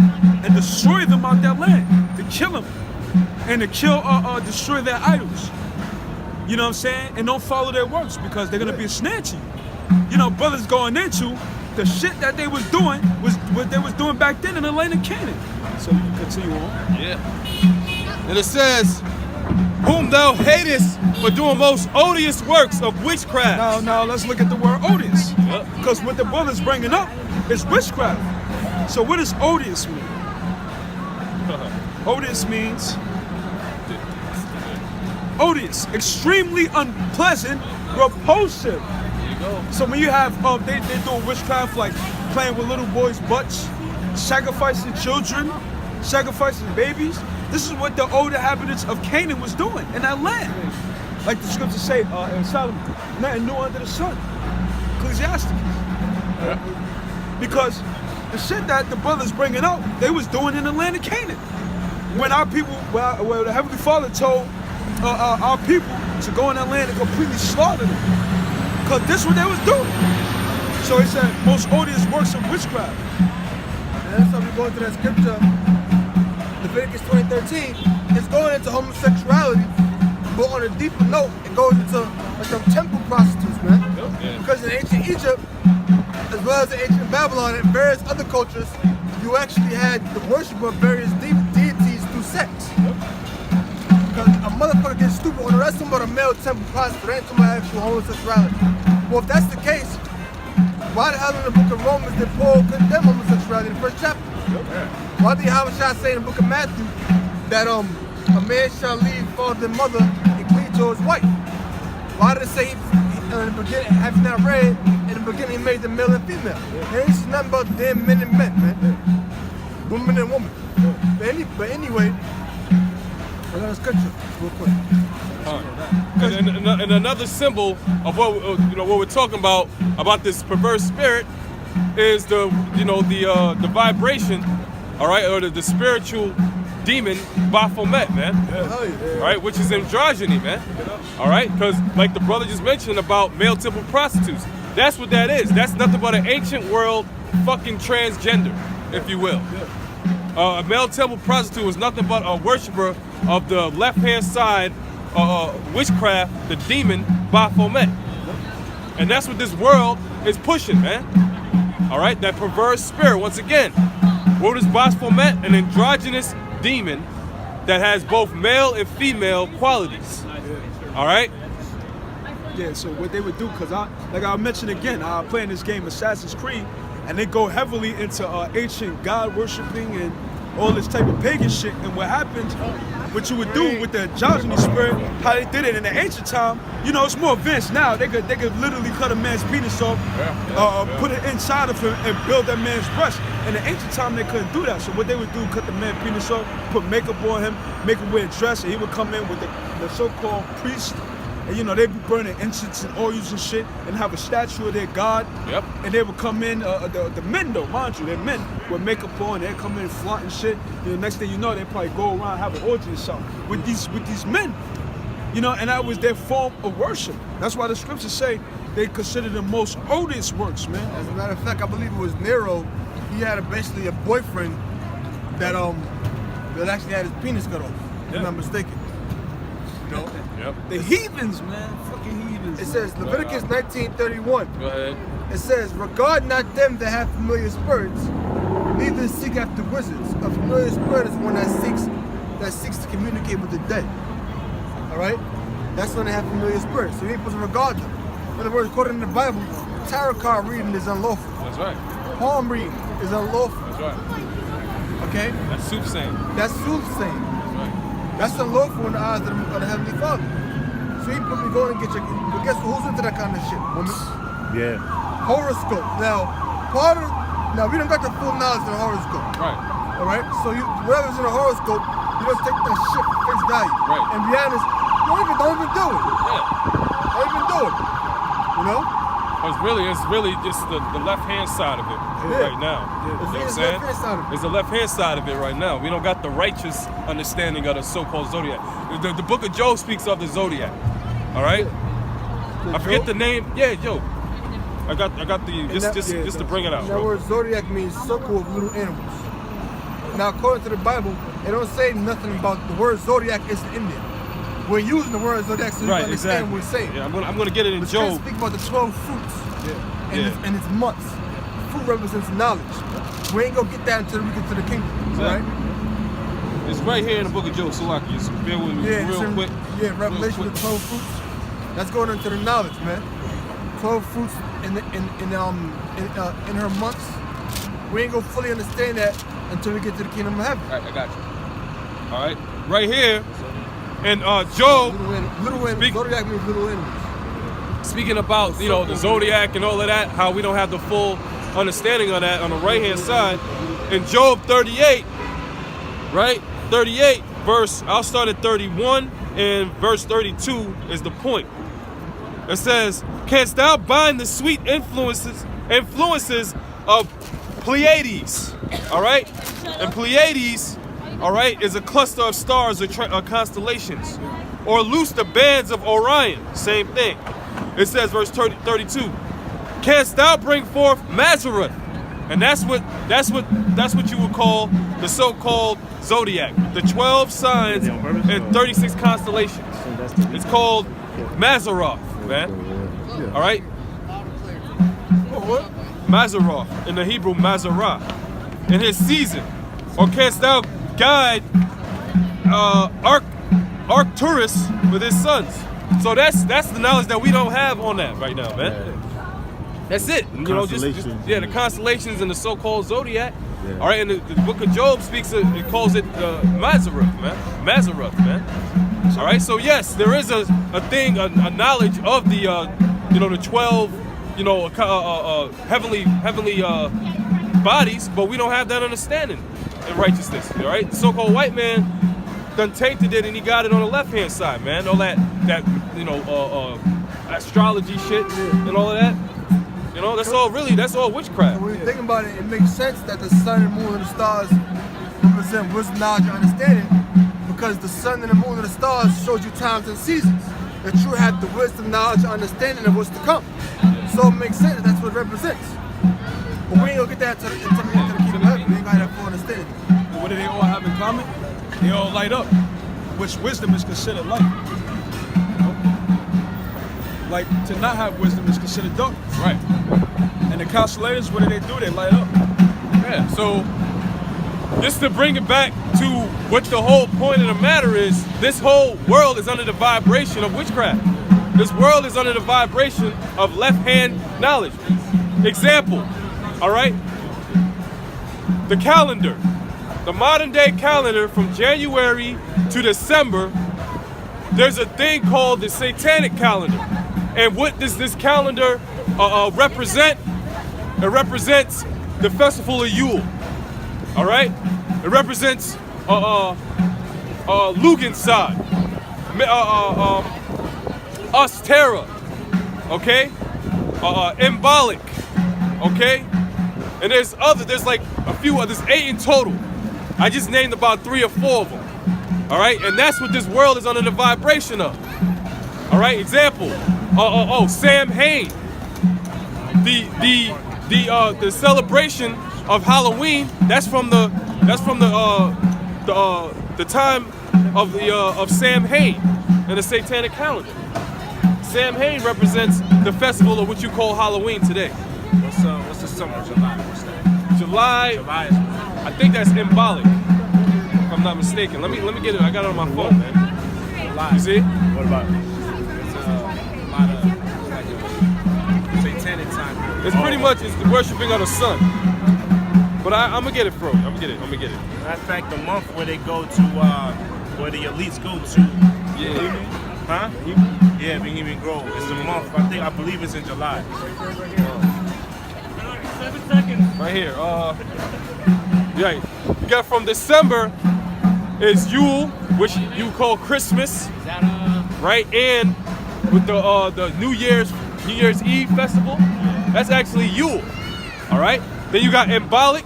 and destroy them out that land, to kill them, and to destroy their idols. You know what I'm saying? And don't follow their works, because they're gonna be a snare to you. Brothers going into the shit that they was doing was what they was doing back then in the land of Canaan. So you can continue on. Yeah. And it says, whom thou hatest for doing most odious works of witchcraft. Now let's look at the word odious. Because what the brother's bringing up is witchcraft. So what does odious mean? Odious means odious, extremely unpleasant, repulsive. So when you have they doing witchcraft, like playing with little boys' butts, sacrificing children, sacrificing babies. This is what the old inhabitants of Canaan was doing in that land. Like the scriptures say in Solomon, nothing new under the sun. Ecclesiastes. Because the shit that the brothers bringing up, they was doing in the land of Canaan. When our people, well, the Heavenly Father told our people to go in that land and completely slaughter them. Because this is what they was doing. So he said, most odious works of witchcraft. And that's how we go into that scripture. Leviticus 20:13 is going into homosexuality, but on a deeper note, it goes into like some temple prostitutes, man. Yeah. Because in ancient Egypt, as well as in ancient Babylon and various other cultures, you actually had the worship of various deities through sex. Because a motherfucker gets stupid when that's about a male temple prostitute, ain't talking about actual homosexuality. Well, if that's the case, why the hell in the book of Romans did Paul condemn homosexuality in the first chapter? Why did Yahweh say in the book of Matthew that a man shall leave father and mother and cleave to his wife? Why did it say in the beginning, have you not read, in the beginning he made them male and female? And this is nothing about damn men and men, man. Woman and woman. But anyway, I got a scripture real quick. And another symbol of what what we're talking about this perverse spirit is the vibration, all right, or the spiritual demon Baphomet, man. Yeah. Right, which is androgyny, man. All right, because like the brother just mentioned about male temple prostitutes, that's what that is. That's nothing but an ancient world fucking transgender, if you will. A male temple prostitute is nothing but a worshiper of the left-hand side witchcraft, the demon Baphomet. And that's what this world is pushing, man. All right, that perverse spirit. Once again, what is Baphomet? An androgynous demon that has both male and female qualities. All right? Yeah, so what they would do, because like I mentioned again, I play in this game Assassin's Creed, and they go heavily into ancient god worshiping and all this type of pagan shit. And what happens, what you would do with the androgyny spirit, how they did it in the ancient time, it's more advanced now. They could literally cut a man's penis off, put it inside of him, and build that man's breast. In the ancient time, they couldn't do that. So what they would do, cut the man's penis off, put makeup on him, make him wear a dress, and he would come in with the so-called priest. And they'd be burning incense and oils and shit, and have a statue of their god. Yep. And they would come in, the men though, mind you, they're men with makeup on. They'd come in flaunting shit. Next thing you know, they'd probably go around have an orgy or something with these men. And that was their form of worship. That's why the scriptures say they consider the most odious works, man. As a matter of fact, I believe it was Nero. He had basically a boyfriend that actually had his penis cut off. If I'm not mistaken. Yep. The heathens, man. Fucking heathens. It says Leviticus 19:31. Go ahead. It says, regard not them that have familiar spirits, neither seek after wizards. A familiar spirit is one that seeks to communicate with the dead. Alright? That's when they have familiar spirits. So you're supposed to regard them. In other words, according to the Bible, tarot card reading is unlawful. That's right. palm reading is unlawful. That's right. Okay? That's soothsaying. That's soothsaying. That's right. That's unlawful in the eyes of the Heavenly Father. So he put me going and get your. But guess who's into that kind of shit? Women. Yeah. Horoscope. Now we don't got the full knowledge of the horoscope. Right. All right. So whatever's in the horoscope, you don't take that shit for face value. Right. And be honest, don't even do it. Yeah. Don't even do it. You know? It's really just the left-hand side of it right now. You know what I'm saying? It's the left-hand side of it right now. We don't got the righteous understanding of the so-called zodiac. The book of Job speaks of the zodiac. All right? I forget the name. Yeah, Job. I got the just to bring it out. That Bro. word zodiac means circle of little animals. Now, according to the Bible, it don't say nothing about the word zodiac isn't in there. We're using the word zodiac so you can understand what we're saying. Yeah, I'm gonna get it in But Job. you speak about the 12 fruits and its months. Fruit represents knowledge. We ain't gonna get that until we get to the kingdom. Exactly. Right? It's right here in the book of Job. Salaki, just bear with me real quick. Yeah, Revelation of 12 fruits. That's going into the knowledge, man. 12 fruits in her months. We ain't gonna fully understand that until we get to the kingdom of heaven. All right, I got you. All right, right here, and Job. Little animals. Zodiac means little animals. Speaking about the zodiac and all of that, how we don't have the full understanding of that on the right hand side. In Job 38, right? 38 verse. I'll start at 31 and verse 32 is the point. It says, "Canst thou bind the sweet influences of Pleiades?" All right, and Pleiades, all right, is a cluster of stars or constellations, or loose the bands of Orion. Same thing. It says, verse 32, "Canst thou bring forth Mazareth?" And that's what you would call the so-called zodiac, the 12 signs and 36 constellations. It's called Mazzaroth, man. All right. What? Mazzaroth, in the Hebrew Mazzarah, in his season. Or canst thou guide Arcturus with his sons? So that's the knowledge that we don't have on that right now, man. That's it. The constellations and the so-called zodiac. Yeah. All right, and the book of Job it calls it Mazzaroth, man. All right, so yes, there is a thing, a knowledge of the the 12 heavenly bodies, but we don't have that understanding in righteousness. All right, the so-called white man done tainted it, and he got it on the left-hand side, man. All that astrology shit and all of that. That's all witchcraft. When you think about it, it makes sense that the sun and moon and the stars represent wisdom, knowledge, and understanding, because the sun and the moon and the stars shows you times and seasons. That you have the wisdom, knowledge, and understanding of what's to come. So it makes sense that that's what it represents. But we ain't gonna get that until we get to the kingdom of heaven. We ain't got that full understanding. What do they all have in common? They all light up, which wisdom is considered light. Like, to not have wisdom is considered darkness. Right. And the constellations, what do? They light up. Yeah, so just to bring it back to what the whole point of the matter is, this whole world is under the vibration of witchcraft. This world is under the vibration of left-hand knowledge. Example, all right? The calendar. The modern-day calendar from January to December, there's a thing called the satanic calendar. And what does this calendar represent? It represents the festival of Yule. All right? It represents Lughenside, Ostera, okay? Embolic, okay? And there's like a few others, 8 in total. I just named about 3 or 4 of them. All right? And that's what this world is under the vibration of. All right? Example. Samhain. The celebration of Halloween. That's from the time of Samhain and the satanic calendar. Samhain represents the festival of what you call Halloween today. What's the summer? July. What's that? July is. I think that's embolic, if I'm not mistaken. Let me get it. I got it on my phone, man. July. You see? What about it? It's a lot of satanic time. It's pretty much it's the worshiping of the sun. But I'm gonna get it, bro. I'm gonna get it. Matter of fact, the month where they go to, where the elites go to. Yeah. Huh? Yeah, Bohemian Grove. It's a month. I believe it's in July. 7 seconds. Right here. Right. You got from December is Yule, which you call Christmas, right? And with the New Year's Eve festival, that's actually Yule. All right. Then you got Embolic,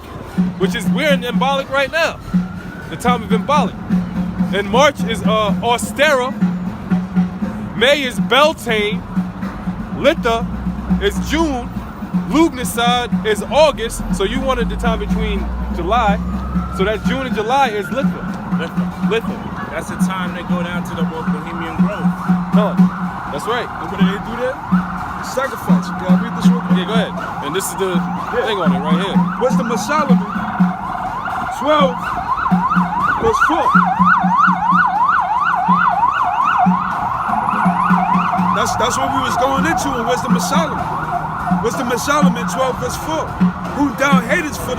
which is we're in Embolic right now, the time of Embolic. And March is Austera. May is Beltane. Litha is June. Lugnasad is August. So you wanted the time between July. So that's June and July is Litha. That's the time they go down to the Bohemian Grove. That's right. And what do they do there? Sacrifice. You gotta read this real quick. Yeah, go ahead. And this is the thing on it right here. What's the Masalami? 12 verse 4. That's what we was going into, and where's the Masalami? What's the Masalami in 12 verse 4? Whom thou hatest for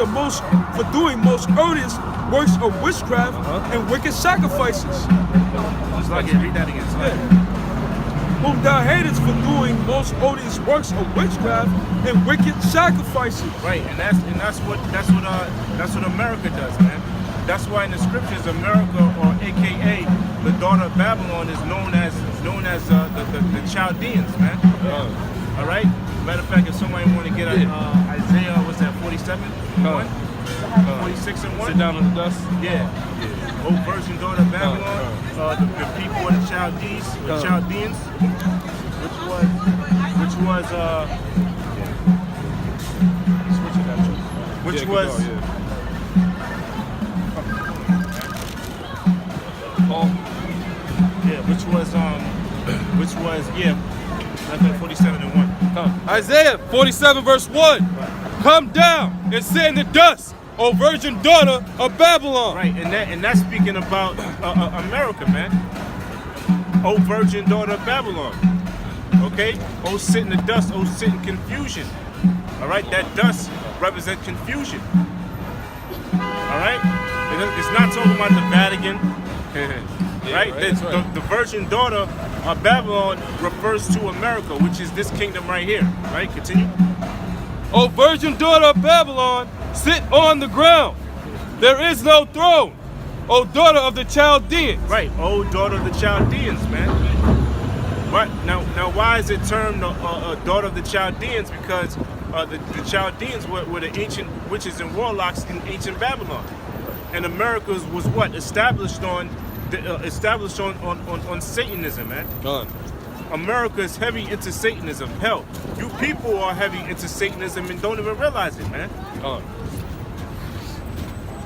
doing most odious works of witchcraft and wicked sacrifices. Just like read that again. Whom thou hatest for doing most odious works of witchcraft and wicked sacrifices. Right, and that's what America does, man. That's why in the scriptures, America, or AKA the daughter of Babylon, is known as the Chaldeans, man. All right. Matter of fact, if somebody want to get Isaiah, what's that? 47, 1, 46 and 1. Sit down on the dust. Yeah. Old Virgin daughter of Babylon, the people of the Chaldeans, which was 47 and 1. Isaiah 47 verse 1. Come down and sit in the dust, O virgin daughter of Babylon. Right, and that's speaking about America, man. O virgin daughter of Babylon. Okay? O sit in the dust, O sit in confusion. All right? That dust represents confusion. All right? It's not talking about the Vatican. Right? The virgin daughter of Babylon refers to America, which is this kingdom right here. Right? Continue. O virgin daughter of Babylon, sit on the ground. There is no throne. O daughter of the Chaldeans. Right. O daughter of the Chaldeans, man. Right. Now why is it termed daughter of the Chaldeans? Because the Chaldeans were the ancient witches and warlocks in ancient Babylon. And America was what? Established on Satanism, man. America is heavy into Satanism. Hell, you people are heavy into Satanism and don't even realize it, man.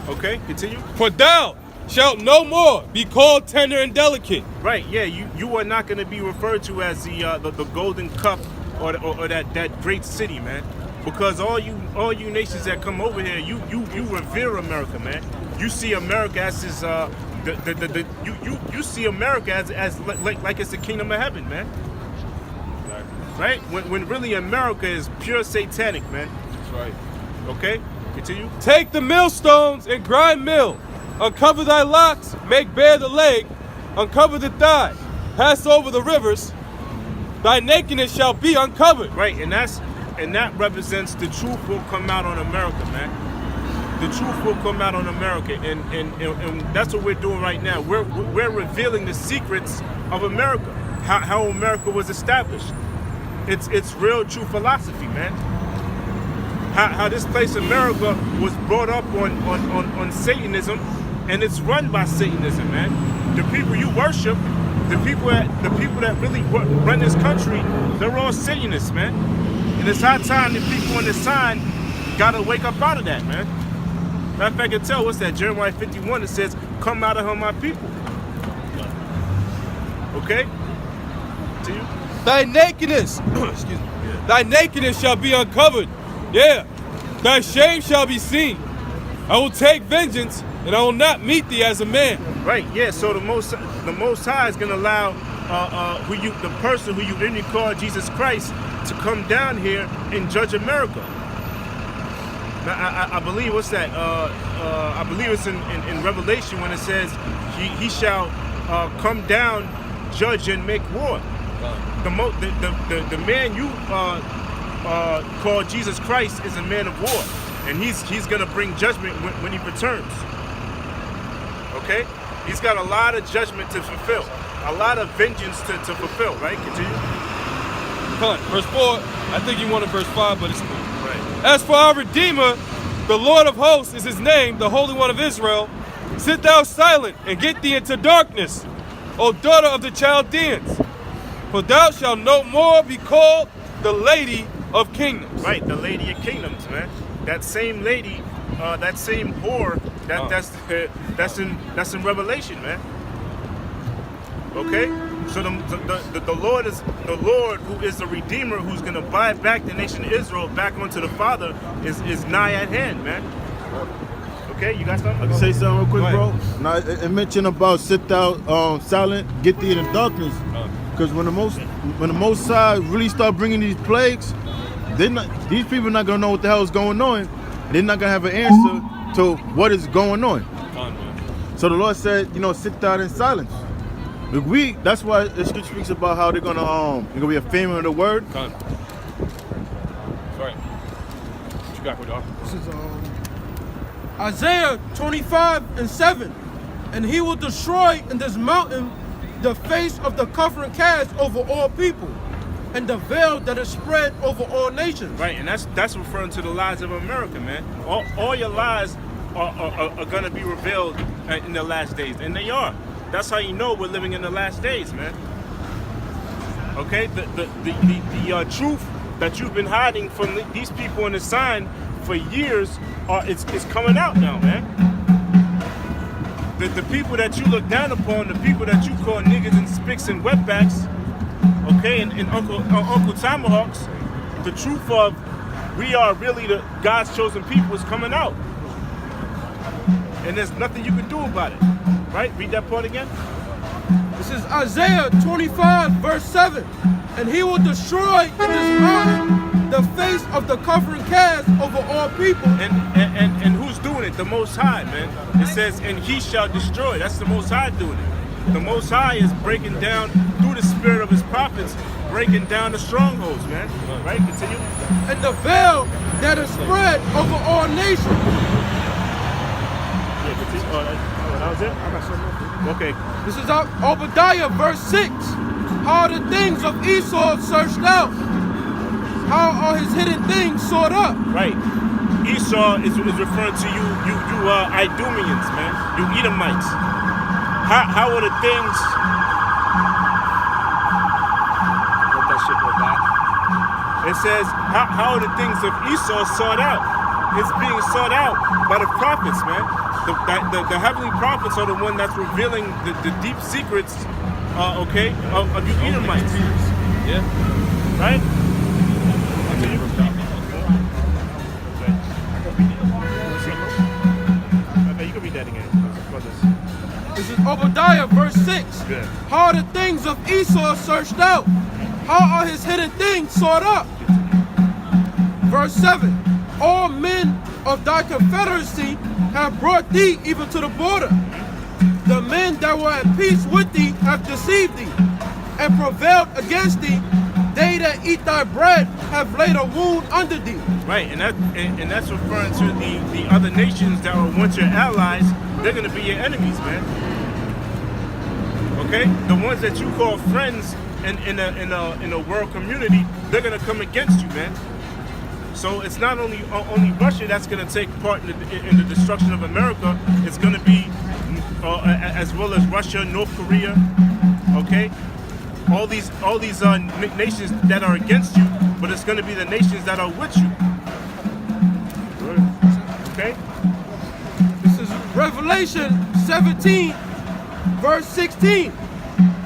Okay, continue. For thou shalt no more be called tender and delicate. Right, yeah, you are not going to be referred to as the golden cup or that great city, man. Because all you nations that come over here, you revere America, man. You see America as this you see America as like it's the kingdom of heaven, man. Right? When really America is pure satanic, man. That's right. Okay? Continue. Take the millstones and grind mill. Uncover thy locks, make bare the leg, uncover the thigh, pass over the rivers. Thy nakedness shall be uncovered. Right, and that represents the truth will come out on America, man. The truth will come out on America, and that's what we're doing right now. We're revealing the secrets of America, how America was established. It's real true philosophy, man. How this place America was brought up on Satanism, and it's run by Satanism, man. The people you worship, the people that really run this country, they're all Satanists, man. And it's high time the people on this side gotta wake up out of that, man. Matter of fact, I can tell, what's that? Jeremiah 51, it says, come out of her, my people. Okay? To you? Thy nakedness, excuse me, thy nakedness shall be uncovered. Yeah, thy shame shall be seen. I will take vengeance, and I will not meet thee as a man. Right, yeah, so the Most High is going to allow the person who you really call Jesus Christ to come down here and judge America. Now, I believe, what's that? I believe it's in Revelation when it says he shall come down, judge and make war. The man you call Jesus Christ is a man of war, and he's gonna bring judgment when he returns. Okay, he's got a lot of judgment to fulfill, a lot of vengeance to fulfill. Right? Continue. Verse 4. I think you wanted verse 5, but it's cool. Right. As for our Redeemer, the Lord of hosts is his name, the Holy One of Israel. Sit thou silent and get thee into darkness, O daughter of the Chaldeans. For thou shalt no more be called the Lady of Kingdoms. Right, the Lady of Kingdoms, man. That same lady, that same whore, that's in Revelation, man. Okay, so the Lord is the Lord who is the Redeemer, who's gonna buy back the nation of Israel back onto the Father is nigh at hand, man. Okay, you got something? I can say something real quick, bro. Now, it mentioned about sit thou silent, get thee in the darkness. Because when the Most High really start bringing these plagues, these people not gonna know what the hell is going on. They're not gonna have an answer to what is going on. So the Lord said, sit thou in silence. That's why the scripture speaks about how they're gonna be a famine of the word. Sorry. What you got, Kodar? This is Isaiah 25:7. And he will destroy in this mountain the face of the covering cast over all people, and the veil that is spread over all nations. Right, and that's referring to the lies of America, man. All your lies are gonna be revealed in the last days, and they are. That's how you know we're living in the last days, man. Okay, the truth that you've been hiding from these people in the sign for years it's coming out now, man. The people that you look down upon, the people that you call niggas and spicks and wetbacks, okay, and Uncle Tomahawks, the truth of we are really the God's chosen people is coming out, and there's nothing you can do about it. Right? Read that part again. This is Isaiah 25:7. And he will destroy in this mountain the face of the covering cast over all people. And who's doing it? The Most High, man. It says, and he shall destroy. That's the Most High doing it. The Most High is breaking down, through the spirit of his prophets, breaking down the strongholds, man. Right? Continue. And the veil that is spread over all nations. Yeah, continue. That was it? Okay. This is Obadiah verse 6. How are the things of Esau searched out? How are his hidden things sought up? Right. Esau is referring to you Idumeans, man. You Edomites. How are the things? Let that shit go back. It says, how are the things of Esau sought out? It's being sought out by the prophets, man. The heavenly prophets are the one that's revealing the deep secrets, of you Edomites. Yeah. Right? Okay, you can read that again. This is Obadiah verse 6. Good. How are the things of Esau searched out? How are his hidden things sought up? Verse 7. All men of thy confederacy have brought thee even to the border. The men that were at peace with thee have deceived thee, and prevailed against thee. They that eat thy bread have laid a wound under thee. Right, and that's referring to the other nations that were once your allies. They're gonna be your enemies, man. Okay, the ones that you call friends in a world community, they're gonna come against you, man. So it's not only Russia that's going to take part in the destruction of America. It's going to be as well as Russia, North Korea, okay? All these nations that are against you, but it's going to be the nations that are with you. Okay? This is Revelation 17, verse 16.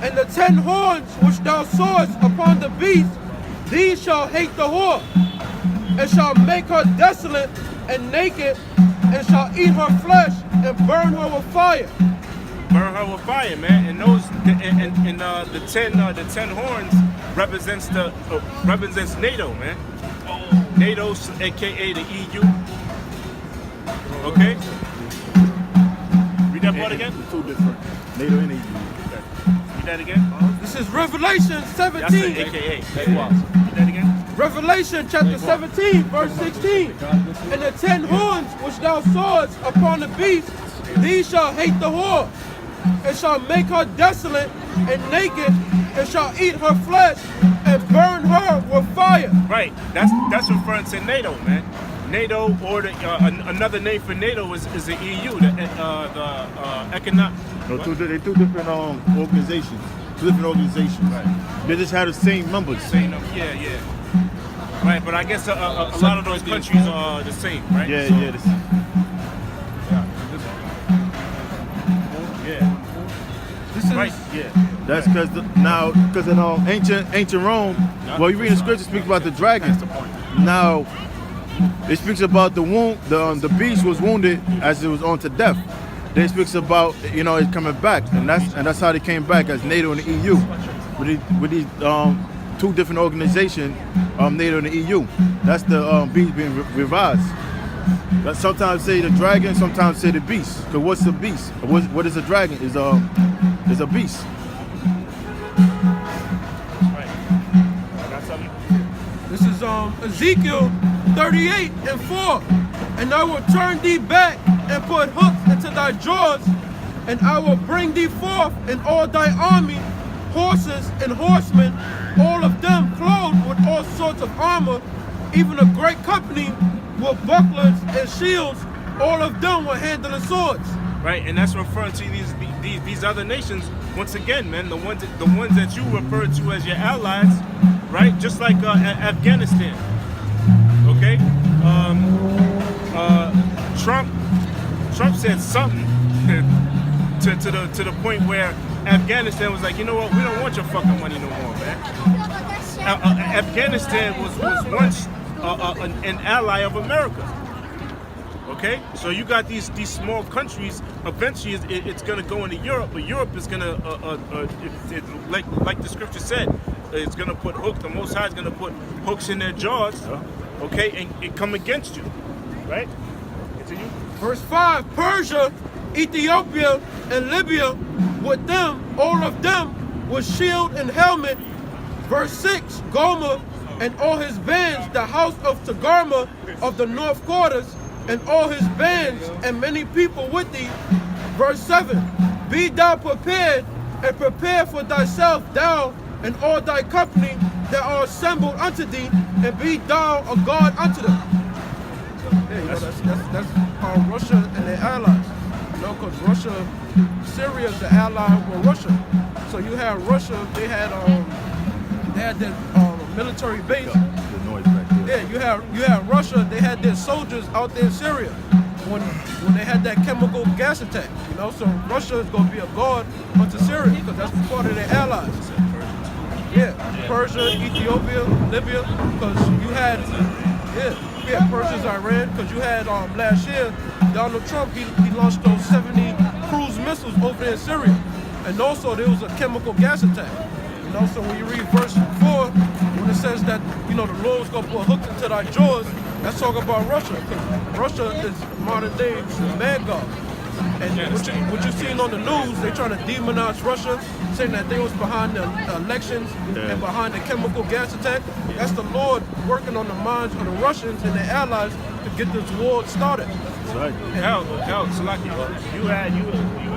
And the 10 horns which thou sawest upon the beast, these shall hate the whore, and shall make her desolate and naked, and shall eat her flesh and burn her with fire. burn her with fire, man. And those the 10 horns represents NATO, man. NATO, aka the EU. Okay. Read that part again. Two different. NATO and EU. Read that again. This is Revelation That's 17. the AKA. Read that again. Revelation chapter 17, verse 16. And the 10 horns which thou sawest upon the beast, these shall hate the whore, and shall make her desolate and naked, and shall eat her flesh, and burn her with fire. Right. That's referring to NATO, man. NATO, or another name for NATO is the EU, the economic. No, they're two different organizations. Two different organizations. Right. They just have the same numbers. Same number. Yeah. Right, but I guess a lot of those countries are the same, right? Yeah, So- yeah. Yeah. This is Right. Yeah. That's because in ancient Rome, well, you read the scripture speaks about the dragon. Now, it speaks about the beast was wounded as it was on to death. Then it speaks about it coming back, and that's how they came back as NATO and the EU, with these two different organizations, NATO and the EU. That's the beast being revised. But sometimes say the dragon, sometimes say the beast. Because what's the beast? What is a dragon? Is a beast. Right. I got something. This is Ezekiel 38 and 4. And I will turn thee back and put hooks into thy jaws, and I will bring thee forth in all thy army, horses and horsemen, all of them clothed with all sorts of armor, even a great company with bucklers and shields, all of them were handling swords. Right, and that's referring to these other nations. Once again, man, the ones that you refer to as your allies, right? Just like Afghanistan. Okay, Trump said something to the point where Afghanistan was like, you know what, we don't want your fucking money no more, man. Afghanistan was once an ally of America. Okay, so you got these small countries. Eventually, it's gonna go into Europe, but Europe is gonna, like the scripture said, it's gonna put hooks. The Most High is gonna put hooks in their jaws, okay, and come against you, right? Continue. Verse 5, Persia, Ethiopia, and Libya, with them, all of them, with shield and helmet. Verse 6, Gomer and all his bands, the house of Tagarma of the north quarters, and all his bands, and many people with thee. Verse 7, be thou prepared, and prepare for thyself, thou and all thy company that are assembled unto thee, and be thou a guard unto them. Yeah, that's how Russia and their allies. Because Russia, Syria is the ally with Russia. So you have Russia, they had their military base. The noise back there. Yeah, you have Russia, they had their soldiers out there in Syria when they had that chemical gas attack. So Russia is going to be a guard unto Syria because that's part of their allies. Yeah, Persia, Ethiopia, Libya, because you had Persia's Iran, because you had last year, Donald Trump, he launched those 70 cruise missiles over there in Syria. And also there was a chemical gas attack. So when you read verse 4, when it says that, the Lord's going to put hooks into thy jaws, that's talking about Russia, because Russia is modern day mad god. And what you're seeing on the news, they're trying to demonize Russia, saying that they was behind the elections and behind the chemical gas attack. That's the Lord working on the minds of the Russians and their allies to get this war started. Right. Hell, Salaki, you were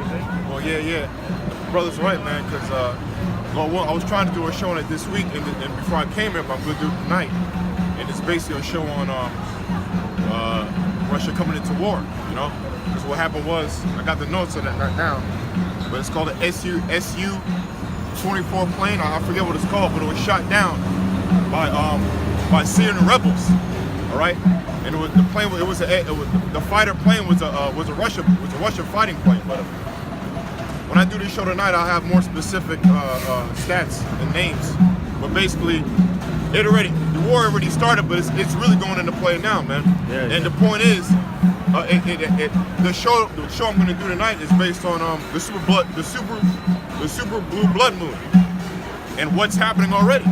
saying? Well, yeah. Brother's right, man, because I was trying to do a show on it this week, and before I came here, but I'm going to do it tonight. And it's basically a show on Russia coming into war, Because what happened was, I got the notes on it right now, but it's called the Su-24 plane. I forget what it's called, but it was shot down by Syrian rebels. All right, and it was the plane. The fighter plane was a Russian fighting plane. But when I do this show tonight, I'll have more specific stats and names. But basically, the war already started, but it's really going into play now, man. Yeah. And the point is, the show I'm gonna do tonight is based on the super blue blood moon and what's happening already.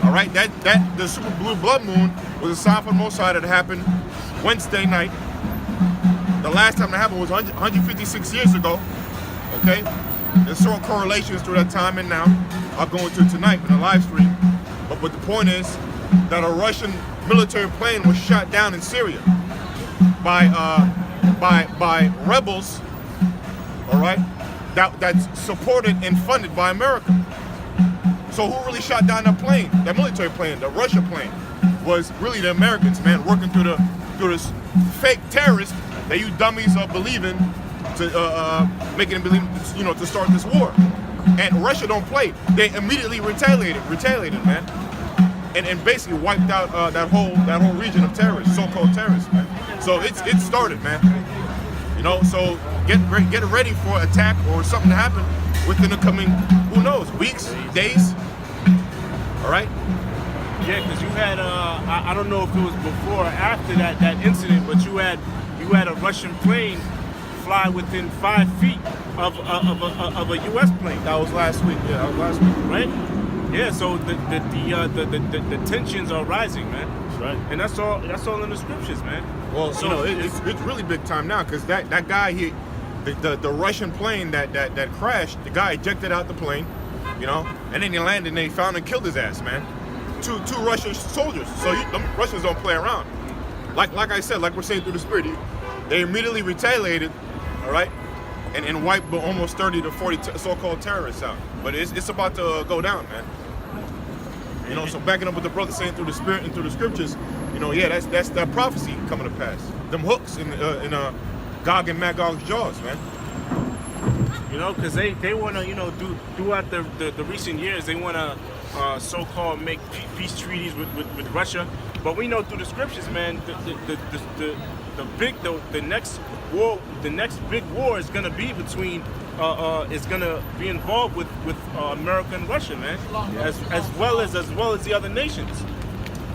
All right, that the super blue blood moon was a sign from the Most High that happened Wednesday night. The last time that happened was 156 years ago. Okay, there's certain correlations through that time and now. I'll go into it tonight in a live stream. But the point is that a Russian military plane was shot down in Syria by rebels. All right, that's supported and funded by America. So who really shot down that plane? That military plane, the Russia plane, was really the Americans, man, working through this fake terrorists that you dummies are believing to making them believe, to start this war. And Russia don't play. They immediately retaliated, man, and basically wiped out that whole region of terrorists, so-called terrorists, man. So it started, man. So get ready for attack or something to happen within the coming, who knows, weeks, days. All right. Yeah, because you had I don't know if it was before or after that incident, but you had a Russian plane fly within 5 feet of a U.S. plane. That was last week. Yeah, that was last week. Right? Yeah. So the tensions are rising, man. That's right. And that's all in the scriptures, man. Well, so it's really big time now because that guy the Russian plane that crashed, the guy ejected out the plane, and then he landed and they found and killed his ass, man. Two Russian soldiers. So the Russians don't play around. Like I said, like we're saying through the spirit, they immediately retaliated, all right, and wiped almost 30 to 40 so-called terrorists out. But it's about to go down, man. So backing up what the brother saying through the spirit and through the scriptures, that's that prophecy coming to pass. Them hooks in Gog and Magog's jaws, man. Because they want to, do throughout the recent years, they want to so-called make peace treaties with Russia. But we know through the scriptures, man, the next big war is gonna be between is gonna be involved with America and Russia, man, as well as the other nations.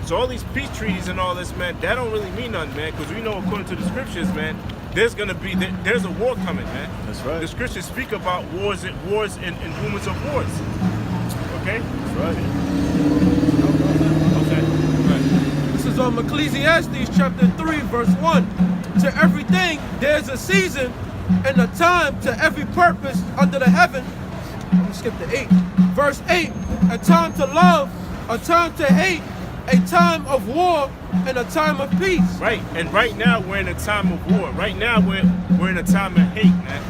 So all these peace treaties and all this, man, that don't really mean nothing, man, because we know according to the scriptures, man, there's a war coming, man. That's right. The scriptures speak about wars and rumors of wars. Okay. That's right. This is Ecclesiastes chapter 3, verse 1. To everything there's a season and a time to every purpose under the heaven. I'm gonna skip to 8. Verse 8, a time to love, a time to hate, a time of war, and a time of peace. Right, and right now we're in a time of war. Right now we're in a time of hate, man.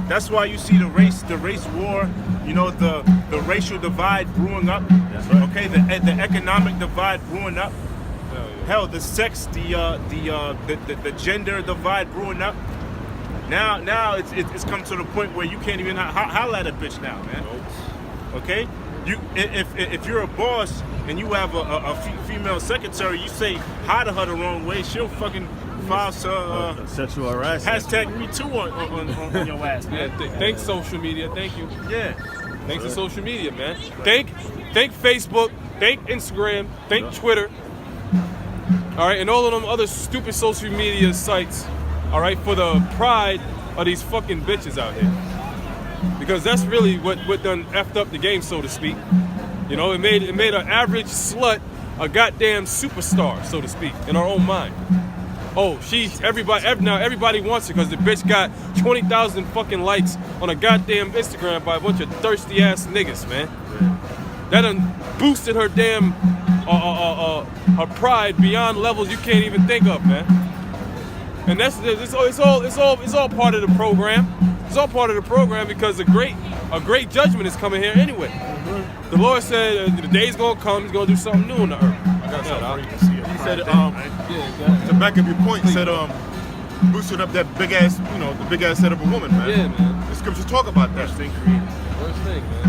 That's why you see the race war, the racial divide brewing up. That's right. Okay, the economic divide brewing up. Hell, the sex, the gender divide brewing up. Now it's come to the point where you can't even holler at a bitch now, man. Okay, if you're a boss and you have a female secretary, you say hi to her the wrong way, she'll fucking file sexual harassment. #MeToo on your ass, man. Thanks, social media. Thank you. Yeah. Thanks to social media, man. Thank Facebook. Thank Instagram. Thank Twitter. All right, and all of them other stupid social media sites. All right, for the pride of these fucking bitches out here. Because that's really what done effed up the game, so to speak. It made an average slut a goddamn superstar, so to speak, in our own mind. Oh, everybody wants her because the bitch got 20,000 fucking likes on a goddamn Instagram by a bunch of thirsty ass niggas, man. That done boosted her damn her pride beyond levels you can't even think of, man. And it's all part of the program. It's all part of the program because a great judgment is coming here anyway. The Lord said the day's gonna come, he's gonna do something new on the earth. I got something where you can see it. He said, to back up your point, he said, boosted up that big ass, the big ass head of a woman, man. Yeah, man. The scriptures talk about that. First thing, man.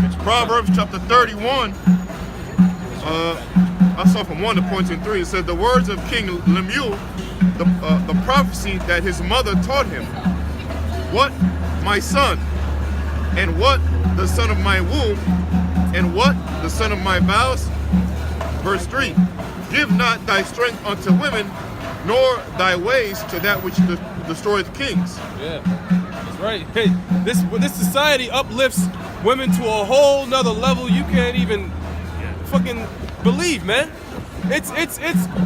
It's Proverbs chapter 31. I saw from 1 to point in 3. It said, the words of King Lemuel, the prophecy that his mother taught him. What, my son? And what, the son of my womb? And what, the son of my vows? Verse 3, give not thy strength unto women, nor thy ways to that which destroyeth kings. Yeah, that's right. Hey, this society uplifts women to a whole nother level you can't even fucking believe, man. It's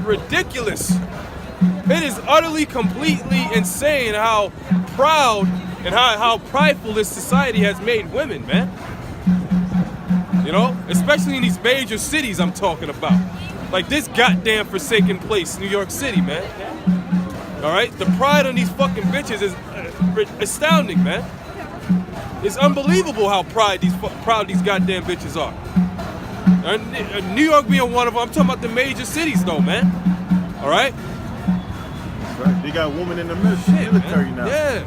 ridiculous. It is utterly, completely insane how proud and how prideful this society has made women, man. You know, especially in these major cities I'm talking about. Like this goddamn forsaken place, New York City, man. All right, the pride on these fucking bitches is astounding, man. It's unbelievable how proud these goddamn bitches are. New York being one of them. I'm talking about the major cities, though, man. All right. Right. They got women in the military now. Yeah.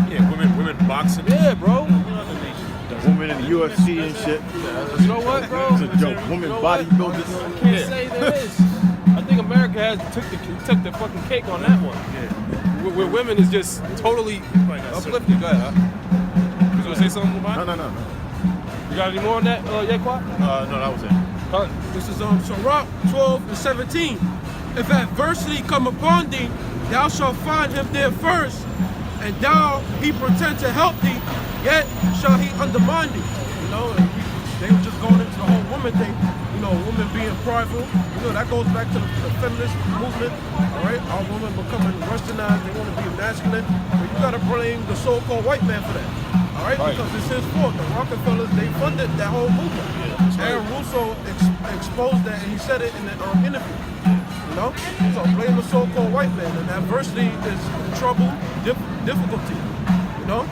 Yeah, women boxing. Yeah, bro. Women in the UFC and shit. You know what, bro? It's a joke. Women bodybuilders. I can't say there is. I think America took the fucking cake on that one. Yeah. Where women is just totally uplifted. Go ahead, huh? You want to say something about it? No. You got any more on that, Yaquat? No, that was it. This is Sirach 12 and 17. If adversity come upon thee, thou shalt find him there first, and thou he pretend to help thee, yet shall he undermine thee. You know, and they were just going into the whole woman thing. You know, women being prideful. You know, that goes back to the feminist movement. All right, our women becoming westernized. They want to be masculine, but you got to blame the so-called white man for that. All right, because it's his fault. The Rockefellers, they funded that whole movement. Aaron Russo exposed that, and he said it in the interview. You know, so blame the so-called white man, and adversity is trouble, difficulty. You know.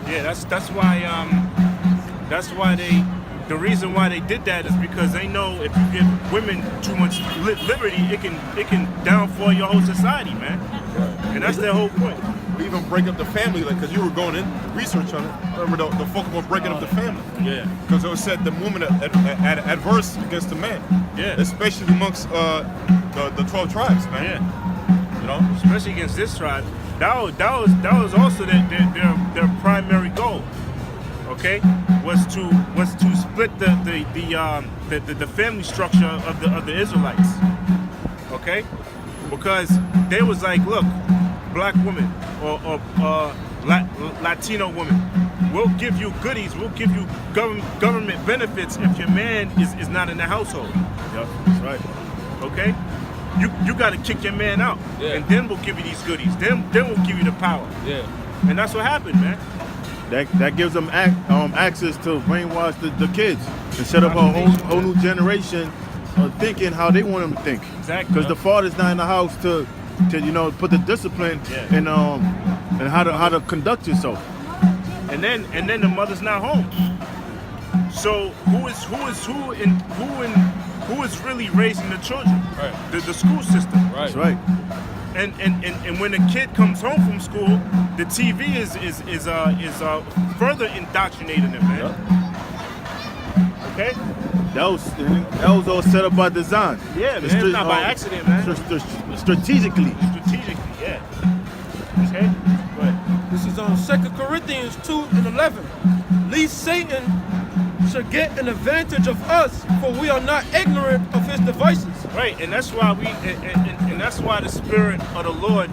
Yeah, that's why the reason why they did that is because they know if you give women too much liberty, it can downfall your whole society, man. And that's their whole point. We even break up the family, like, because you were going in research on it. Remember the focus on breaking up the family. Yeah. Because it was said the woman adverse against the man. Yeah. Especially amongst the 12 tribes, man. Yeah. You know. Especially against this tribe. That was also their primary goal. Okay, was to split the family structure of the Israelites. Okay, because they was like, look, black women or Latino women, we'll give you goodies, we'll give you government benefits if your man is not in the household. Yep, that's right. Okay, you got to kick your man out, and then we'll give you these goodies. Then we'll give you the power. Yeah, and that's what happened, man. That gives them access to brainwash the kids and set up a whole new generation of thinking how they want them to think. Exactly. Because the father's not in the house to put the discipline and how to conduct yourself. And then the mother's not home. So who is really raising the children? Right. The school system. Right. That's right. And when the kid comes home from school, the TV is further indoctrinating him, man. Yep. Okay. That was all set up by design. Yeah, man. It's not by accident, man. Strategically. Strategically, yeah. Okay. But This is on 2 Corinthians 2 and 11. Lest Satan should get an advantage of us, for we are not ignorant of his devices. right, and that's why and that's why the Spirit of the Lord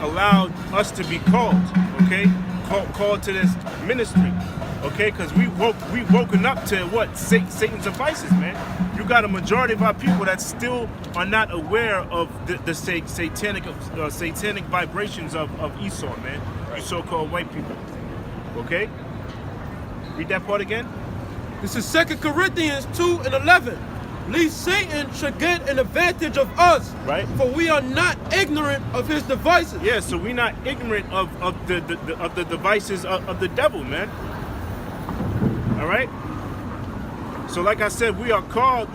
allowed us to be called. Okay, called to this ministry. Okay, because we woken up to what Satan's devices, man. You got a majority of our people that still are not aware of the satanic vibrations of Esau, man. You so-called white people. Okay, read that part again. This is 2 Corinthians 2 and 11. Lest Satan should get an advantage of us, Right. for we are not ignorant of his devices. Yeah, so we're not ignorant of the devices of the devil, man. All right. So, like I said, we were called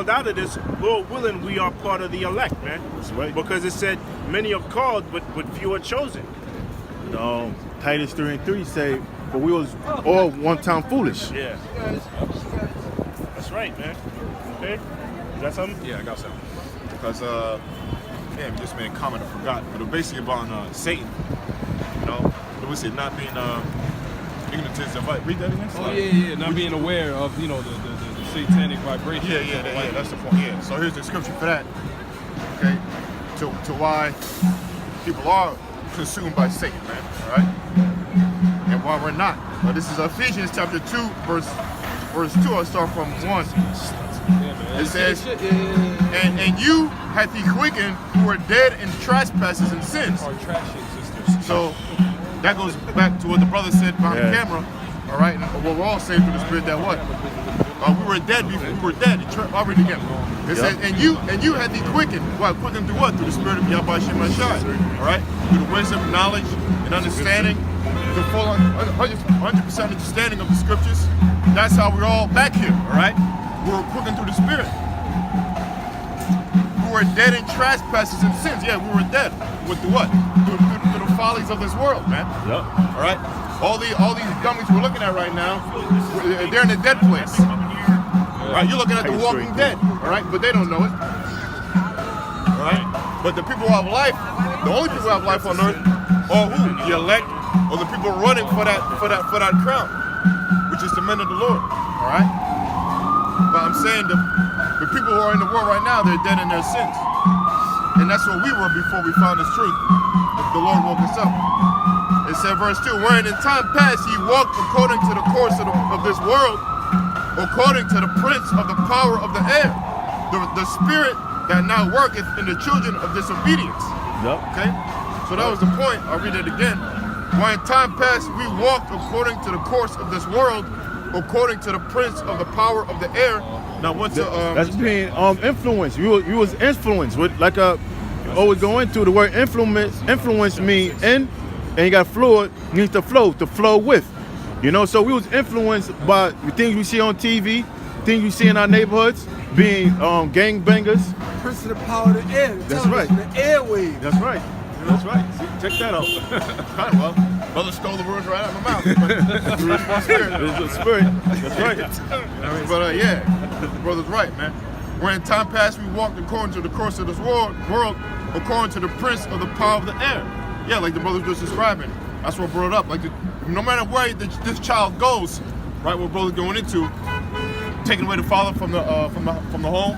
out of this. Lord willing, we are part of the elect, man. That's right. Because it said many are called, but few are chosen. Titus 3 and 3 say, but we was all one time foolish. Yeah. That's right, man. Okay. You got something? Yeah, I got something. Because, damn, this man commented, I forgot. But it was basically about Satan. You know, it was it not being ignorant to his device. Read that again. Oh yeah, not being aware of the satanic vibration. Yeah, that's the point. Yeah. So here's the scripture for that. Okay. To why people are consumed by Satan, man. All right. And why we're not. But this is Ephesians chapter 2, verse 2. I'll start from 1. It says, and you hath he quickened who were dead in trespasses and sins. Our trashing sisters. So that goes back to what the brother said behind the camera. All right, and what we're all saying through the Spirit that what? We were dead before we were dead. I'll read it again. It says, and you hath he quickened. Well, quickened through what? Through the Spirit of Yahweh Shemashai. All right, through the wisdom, knowledge, and understanding, the full 100% understanding of the Scriptures. That's how we're all back here. All right, we're quickened through the Spirit. We were dead in trespasses and sins. Yeah, we were dead. With the what? Through the follies of this world, man. Yep. All right. All these dummies we're looking at right now, they're in a dead place. All right. You're looking at the Walking Dead. All right. But they don't know it. All right. But the people who have life, the only people who have life on earth, are who? The elect, or the people running for that crown, which is the men of the Lord. All right. But I'm saying the people who are in the world right now, they're dead in their sins. And that's what we were before we found this truth. The Lord woke us up. It said, verse 2, wherein in time past ye walked according to the course of this world, according to the prince of the power of the air, the spirit that now worketh in the children of disobedience. Yep. Okay? So that was the point. I'll read it again. Where in time past we walked according to the course of this world, according to the prince of the power of the air. Now what's that's being influenced. You was influenced with like always go into the word influence mean in, and you got fluid means to flow with. You know, so we was influenced by the things we see on TV, things we see in our neighborhoods, being gangbangers. Prince of the power of the air. That's right. The airwaves. That's right. That's right. See, check that out. well, brother stole the words right out of my mouth. It's my spirit. It's the spirit. That's right. But yeah, the brother's right, man. Where in time past we walked according to the course of this world, according to the prince of the power of the air. Yeah, like the brother was just describing. That's what brought it up. Like no matter where this child goes, right, what brother's going into, taking away the father from the home,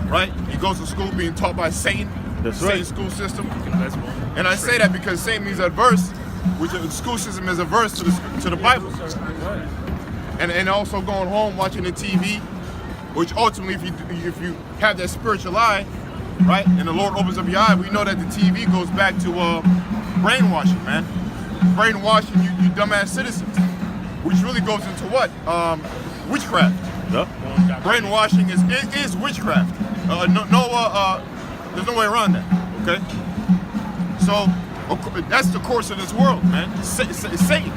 right? He goes to school being taught by Satan. That's Satan right. school system. And I say that because Satan means adverse, which the school system is averse to the Bible. And also going home watching the TV, which ultimately, if you have that spiritual eye, right, and the Lord opens up your eye, we know that the TV goes back to brainwashing, man. Brainwashing you dumbass citizens, which really goes into what? Witchcraft. Yep. Brainwashing is witchcraft. There's no way around that. Okay. So that's the course of this world, man. Satan,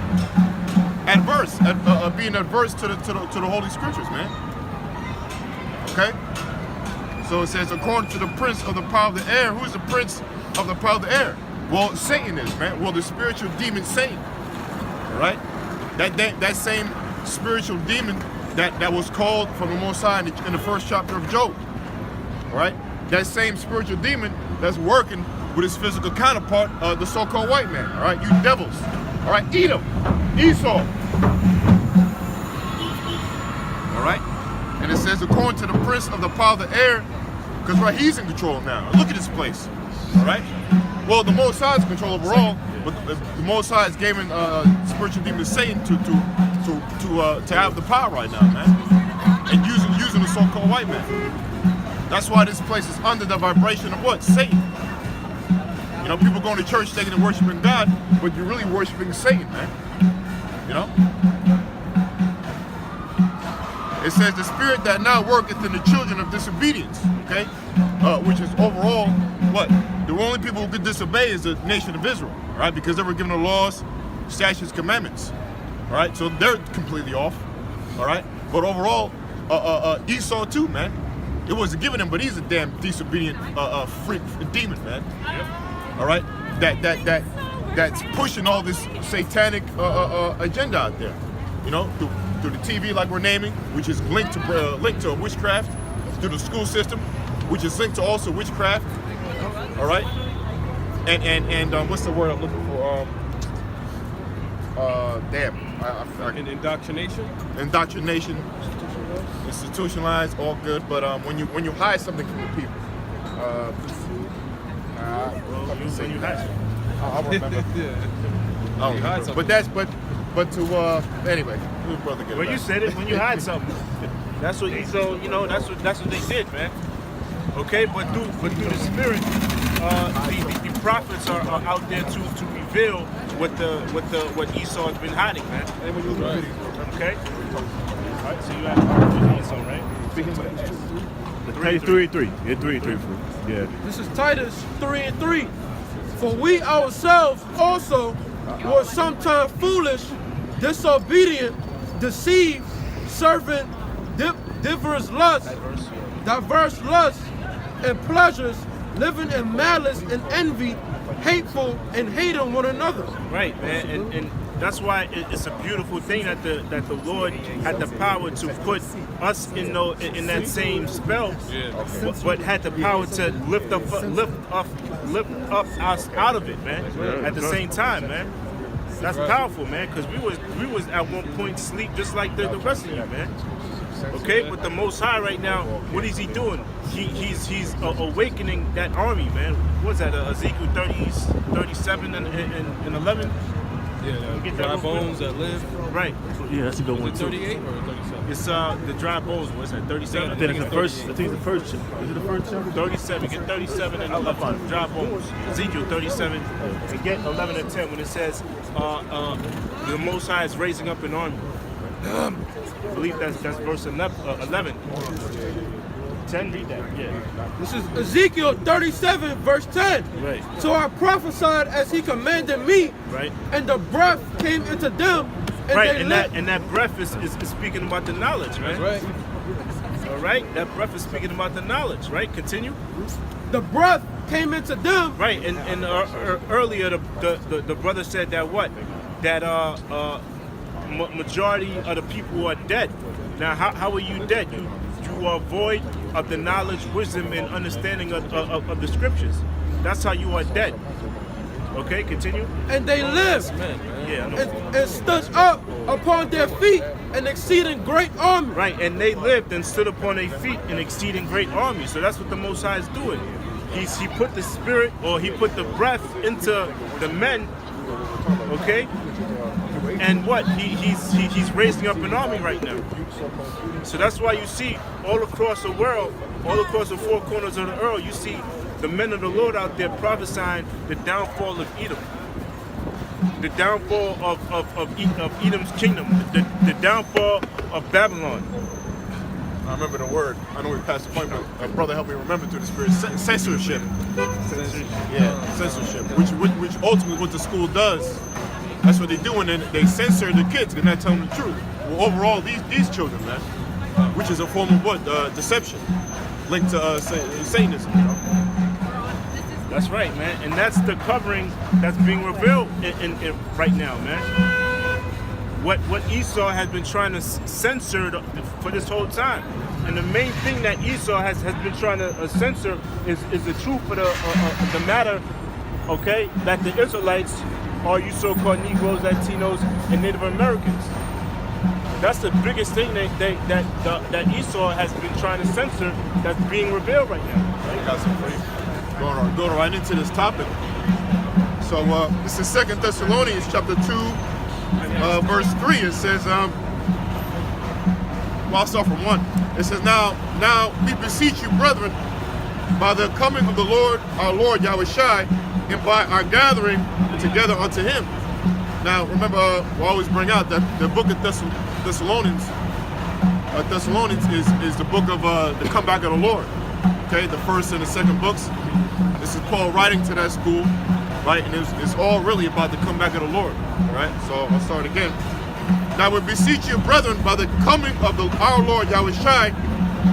being adverse to the Holy Scriptures, man. Okay. So it says, according to the prince of the power of the air. Who is the prince of the power of the air? Well, Satan is, man. Well, the spiritual demon Satan. All right. That same spiritual demon that was called from the Most High in the first chapter of Job. All right. That same spiritual demon that's working with his physical counterpart, the so-called white man. All right, you devils. All right, eat him. Esau. All right. And it says, according to the prince of the power of the air, because right, he's in control now. Look at this place. All right. Well, the Most High is in control overall, but the Most High is giving spiritual demon Satan to have the power right now, man, and using the so-called white man. That's why this place is under the vibration of what? Satan. You know, people going to church thinking they're worshiping God, but you're really worshiping Satan, man. You know? It says the spirit that now worketh in the children of disobedience, okay? Which is overall what? The only people who could disobey is the nation of Israel, right? Because they were given the laws, statutes, commandments, right? So they're completely off, all right? But overall, Esau too, man. It wasn't given him, but he's a damn disobedient freak, demon, man. Yep. All right, that's pushing all this satanic agenda out there. You know, through the TV, like we're naming, which is linked to witchcraft, through the school system, which is linked to also witchcraft. All right, and what's the word I'm looking for? Indoctrination. Indoctrination. institutionalized, all good. But when you hide something from the people, When you hide. I don't remember. I don't remember. But to anyway, brother, get it Well, back. you said it when you hide something. That's what Esau, that's what they did, man. Okay, but through the spirit, the prophets are out there to reveal what Esau has been hiding, man. Okay. All right, so you have Esau, right? Three. Yeah, 3-3. Yeah. This is Titus 3:3. For we ourselves also were sometimes foolish, disobedient, deceived, serving diverse lusts, and pleasures, living in malice and envy, hateful and hating one another. Right, man, and that's why it's a beautiful thing that the Lord had the power to put us in that same spell, but had the power to lift up us out of it, man. At the same time, man. That's powerful, man, because we was at one point asleep just like the rest of you, man. Okay, but the Most High right now, what is he doing? He's awakening that army, man. What's that? Ezekiel 37 and 11. Yeah, Get that dry real quick. bones that live. Right. Yeah, that's a good one Was it too. 38 or 37? It's the dry bones. What's that? 37. I think it's the first. I think it's the first. Is it the first chapter? 37. Get 37 and 11. Dry bones. Ezekiel 37 and get 11 and 10 when it says the Most High is raising up an army. I believe that's verse 11. 10, read that. Yeah. This is Ezekiel 37, verse 10. Right. So I prophesied as he commanded me, Right. and the breath came into them, and Right. they And lived. that breath is speaking about the knowledge, right? Right. All right. That breath is speaking about the knowledge, right? Continue. The breath came into them. Right. And earlier the brother said that what? That majority of the people are dead. Now, how are you dead? You are void of the knowledge, wisdom, and understanding of the scriptures. That's how you are dead. Okay, continue. And they lived, Yeah, I know. and stood up upon their feet, an exceeding great army. Right, and they lived and stood upon their feet, an exceeding great army. So that's what the Most High is doing. He put the spirit, or he put the breath into the men. Okay. And what? He's raising up an army right now. So that's why you see all across the world, all across the four corners of the earth, you see the men of the Lord out there prophesying the downfall of Edom, the downfall of Edom's kingdom, the downfall of Babylon. I remember the word. I know we passed the point, but a brother helped me remember through the spirit. Censorship. Yeah, censorship. Which ultimately what the school does. That's what they do, and then they censor the kids. They're not telling the truth. Well, overall, these children, man, which is a form of what? Deception, linked to Satanism. You know? That's right, man, and that's the covering that's being revealed in right now, man. What Esau has been trying to censor for this whole time, and the main thing that Esau has been trying to censor is the truth of the matter. Okay, that the Israelites are you so-called Negroes, Latinos, and Native Americans. That's the biggest thing that Esau has been trying to censor that's being revealed right now. I got some for you. Going right into this topic. So this is 2 Thessalonians chapter 2, verse 3. It says, well, I'll start from 1. It says, now we beseech you, brethren, by the coming of the Lord, our Lord Yahushua, and by our gathering together unto him. Now, remember, we always bring out that the book of Thessalonians is the book of the comeback of the Lord. Okay, the first and the second books. This is Paul writing to that school, right? And it's all really about the comeback of the Lord. All right, so I'll start again. Now we beseech you, brethren, by the coming of our Lord Yahushua,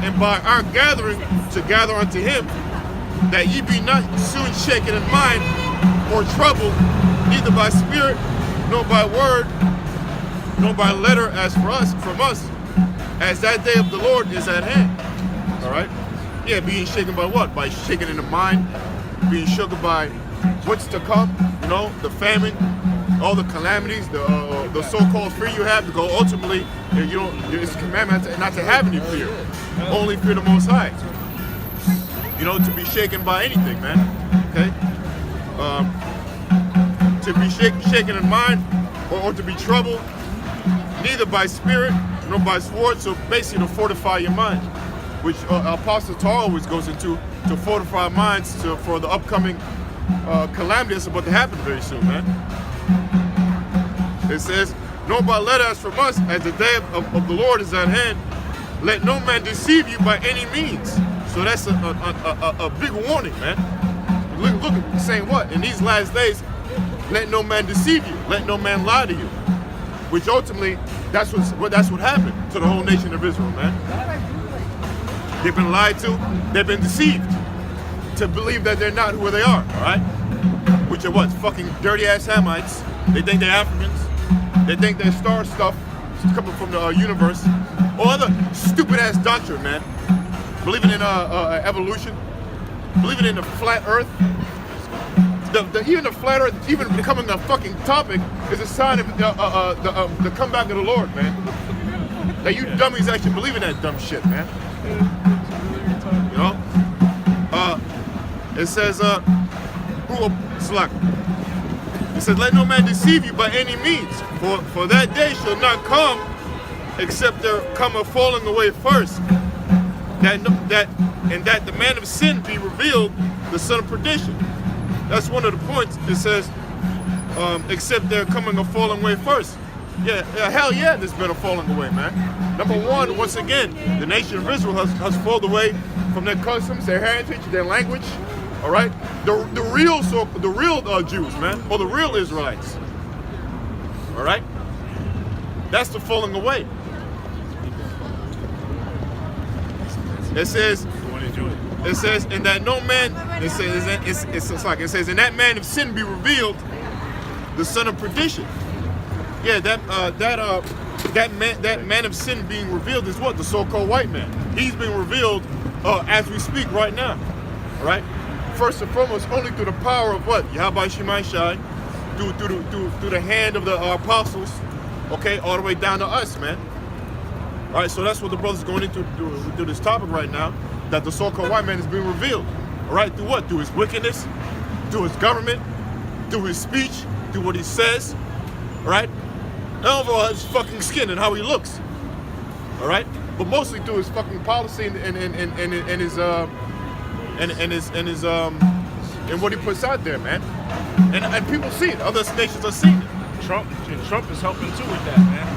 and by our gathering to gather unto him, that ye be not soon shaken in mind or troubled, neither by spirit, nor by word, nor by letter from us, as that day of the Lord is at hand. All right? Yeah, being shaken by what? By shaken in the mind, being shook by what's to come, you know, the famine, all the calamities, the so-called fear you have, because ultimately, you don't. It's a commandment not to have any fear, only fear the Most High. You know, to be shaken by anything, man. Okay. To be shaken in mind, or to be troubled, neither by spirit nor by sword. So basically, to fortify your mind, which Apostle Tar always goes into, to fortify minds for the upcoming calamity that's about to happen very soon, man. It says, "Nor by letters from us, as the day of the Lord is at hand. Let no man deceive you by any means." So that's a big warning, man. Look, saying what? In these last days, let no man deceive you. Let no man lie to you. Which ultimately, that's what happened to the whole nation of Israel, man. They've been lied to. They've been deceived to believe that they're not who they are, all right? Which are what? Fucking dirty-ass Hamites. They think they're Africans. They think they're star stuff coming from the universe. Or other stupid-ass doctrine, man. Believing in evolution. Believing in the flat earth. Even the flat earth, even becoming a fucking topic, is a sign of the comeback of the Lord, man. That you dummies actually believe in that dumb shit, man. You know? It says, it says, let no man deceive you by any means, for that day shall not come except there come a falling away first, that the man of sin be revealed, the son of perdition. That's one of the points. It says, except they're coming a falling away first. Yeah, hell yeah, there's been a falling away, man. Number one, once again, the nation of Israel has fallen away from their customs, their heritage, their language. All right, the real Jews, man, or the real Israelites. All right, that's the falling away. It says, in that no man, it says, in that man of sin be revealed, the son of perdition. Yeah, that man of sin being revealed is what? The so-called white man. He's being revealed as we speak right now. All right. First and foremost, only through the power of what? Yahweh Shemai Shai, through the hand of the apostles. Okay, all the way down to us, man. All right, so that's what the brother's going into through this topic right now, that the so-called white man is being revealed. All right, through what? Through his wickedness, through his government, through his speech, through what he says. All right, and overall his fucking skin and how he looks. All right, but mostly through his fucking policy and what he puts out there, man. And people see it. Other nations are seeing it. Trump is helping too with that, man.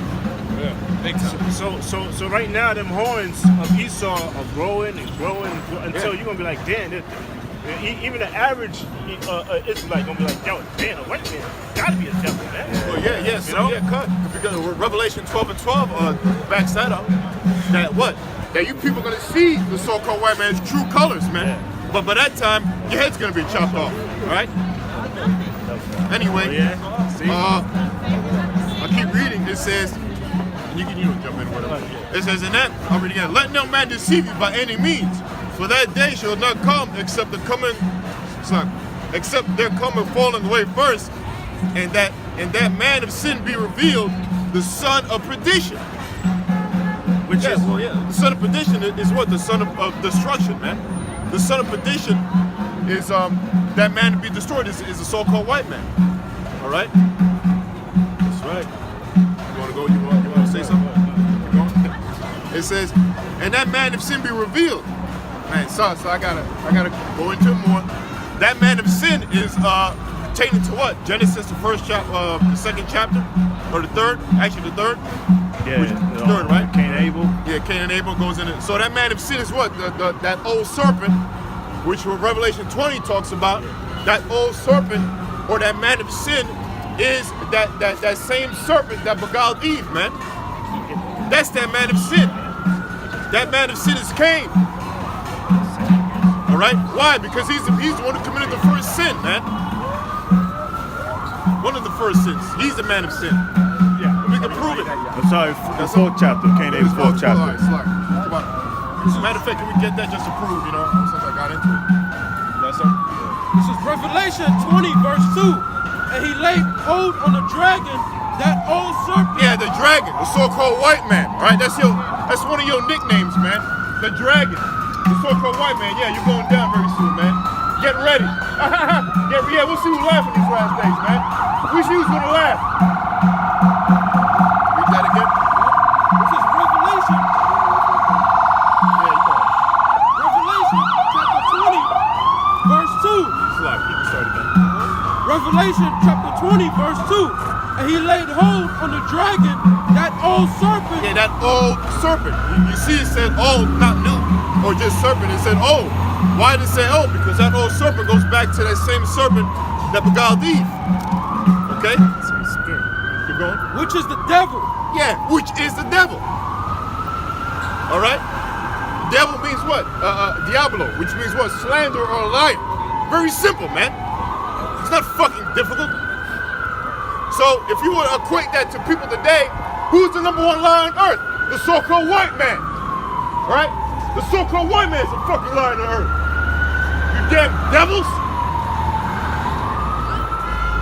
Yeah, big time. So right now, them horns of Esau are growing and growing until you're gonna be like, damn. Even the average Israelite gonna be like, yo, damn, a white man gotta be a devil, man. Well, yeah. So because Revelation 12:12 backs that up. That you people gonna see the so-called white man's true colors, man. Yeah. But by that time, your head's gonna be chopped off. All right. Anyway, I keep reading. It says, and you can jump in whatever. It says, in that, I'll read again. Let no man deceive you by any means, for that day shall not come except there come a falling away first, and that man of sin be revealed, the son of perdition. Which is, the son of perdition is what? The son of destruction, man. The son of perdition is that man to be destroyed is the so-called white man. All right? That's right. You want to go? You want to say something? Keep going. It says, and that man of sin be revealed. Man, so I gotta go into it more. That man of sin is taken to what? Genesis, the first chapter, the second chapter, or the third? Actually, the third. Yeah, the third, right? Cain and Abel. Yeah, Cain and Abel goes in it. So that man of sin is what? That old serpent, which Revelation 20 talks about. That old serpent, or that man of sin, is that same serpent that beguiled Eve, man. That's that man of sin. That man of sin is Cain. All right? Why? Because he's the one who committed the first sin, man. One of the first sins. He's the man of sin. We can prove it. I'm sorry, the fourth chapter. Cain and Abel's fourth chapter. Come on. As a matter of fact, can we get that just to prove, since I got into it? Yes, sir? This is Revelation 20, verse 2. and he laid hold on the dragon, that old serpent. Yeah, the dragon, the so-called white man, right? That's one of your nicknames, man. The dragon, the so-called white man. Yeah, you're going down very soon, man. Get ready. Yeah, we'll see who's laughing these last days, man. We see who's gonna laugh. Read that again. This is Revelation. Yeah, you got it. Revelation chapter 20, verse 2. Slide, you can start again. Revelation chapter 20, verse 2. And he laid hold on the dragon, that old serpent. Yeah, that old serpent. You see it said old, not new, or just serpent. It said old. Why did it say old? Because that old serpent goes back to that same serpent that beguiled Eve. Okay? Keep going. Which is the devil. Yeah, which is the devil. All right? Devil means what? Diablo, which means what? Slander or liar. Very simple, man. It's not fucking difficult. So if you would equate that to people today, who's the number one liar on earth? The so-called white man. Right? The so-called white man is a fucking liar on earth. You damn devils.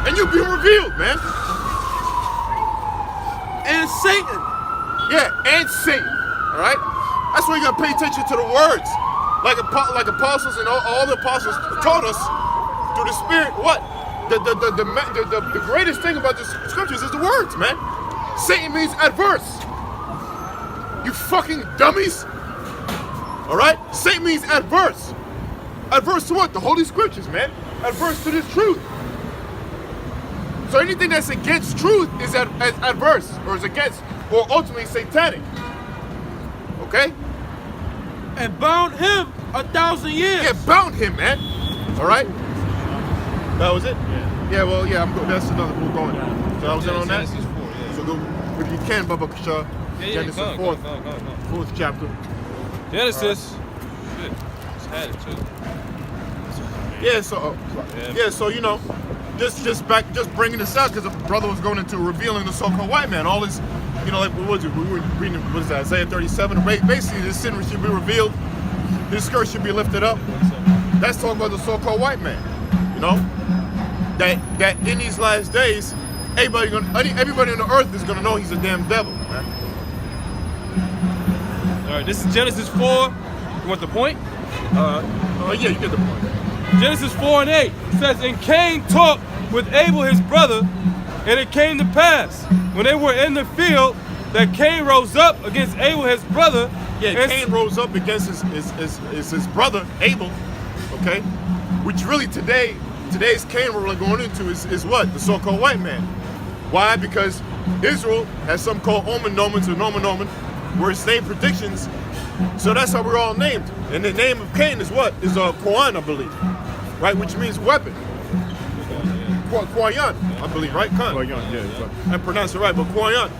And you be revealed, man. And Satan. Yeah, and Satan. All right? That's why you gotta pay attention to the words. Like apostles and all the apostles taught us through the Spirit. What? The greatest thing about the scriptures is the words, man. Satan means adverse. You fucking dummies. All right? Satan means adverse. Adverse to what? The Holy Scriptures, man. Adverse to this truth. So anything that's against truth is adverse, or is against, or ultimately satanic. Okay? And bound him 1,000 years. Yeah, bound him, man. All right? That was it? Yeah, well, yeah, I'm good. That's another book going. So I was in on that? Genesis 4, yeah. So go, if you can, Baba Kasha, Genesis 4th, go. 4th chapter. Genesis. Shit. Just had it too. Yeah, so you know, just bringing this out because the brother was going into revealing the so-called white man. All this, you know, like what was it? We were reading, what is that? Isaiah 37. Basically, this sin should be revealed. This skirt should be lifted up. That's talking about the so-called white man. You know, that in these last days, everybody on the earth is gonna know he's a damn devil, man. All right, this is Genesis 4. You want the point? Yeah, you get the point. Genesis 4 and 8 says, and Cain talked with Abel his brother, and it came to pass when they were in the field that Cain rose up against Abel his brother. Yeah, Cain rose up against his brother Abel. Okay, which really today's Cain we're really going into is what? The so-called white man. Why? Because Israel has something called omen nomens or nomen omen, where it's named predictions. So that's how we're all named. And the name of Cain is what? Is Quran, I believe. Right? Which means weapon. Quayan, I believe, right? Quayan, yeah. I pronounce it right, but Quayan.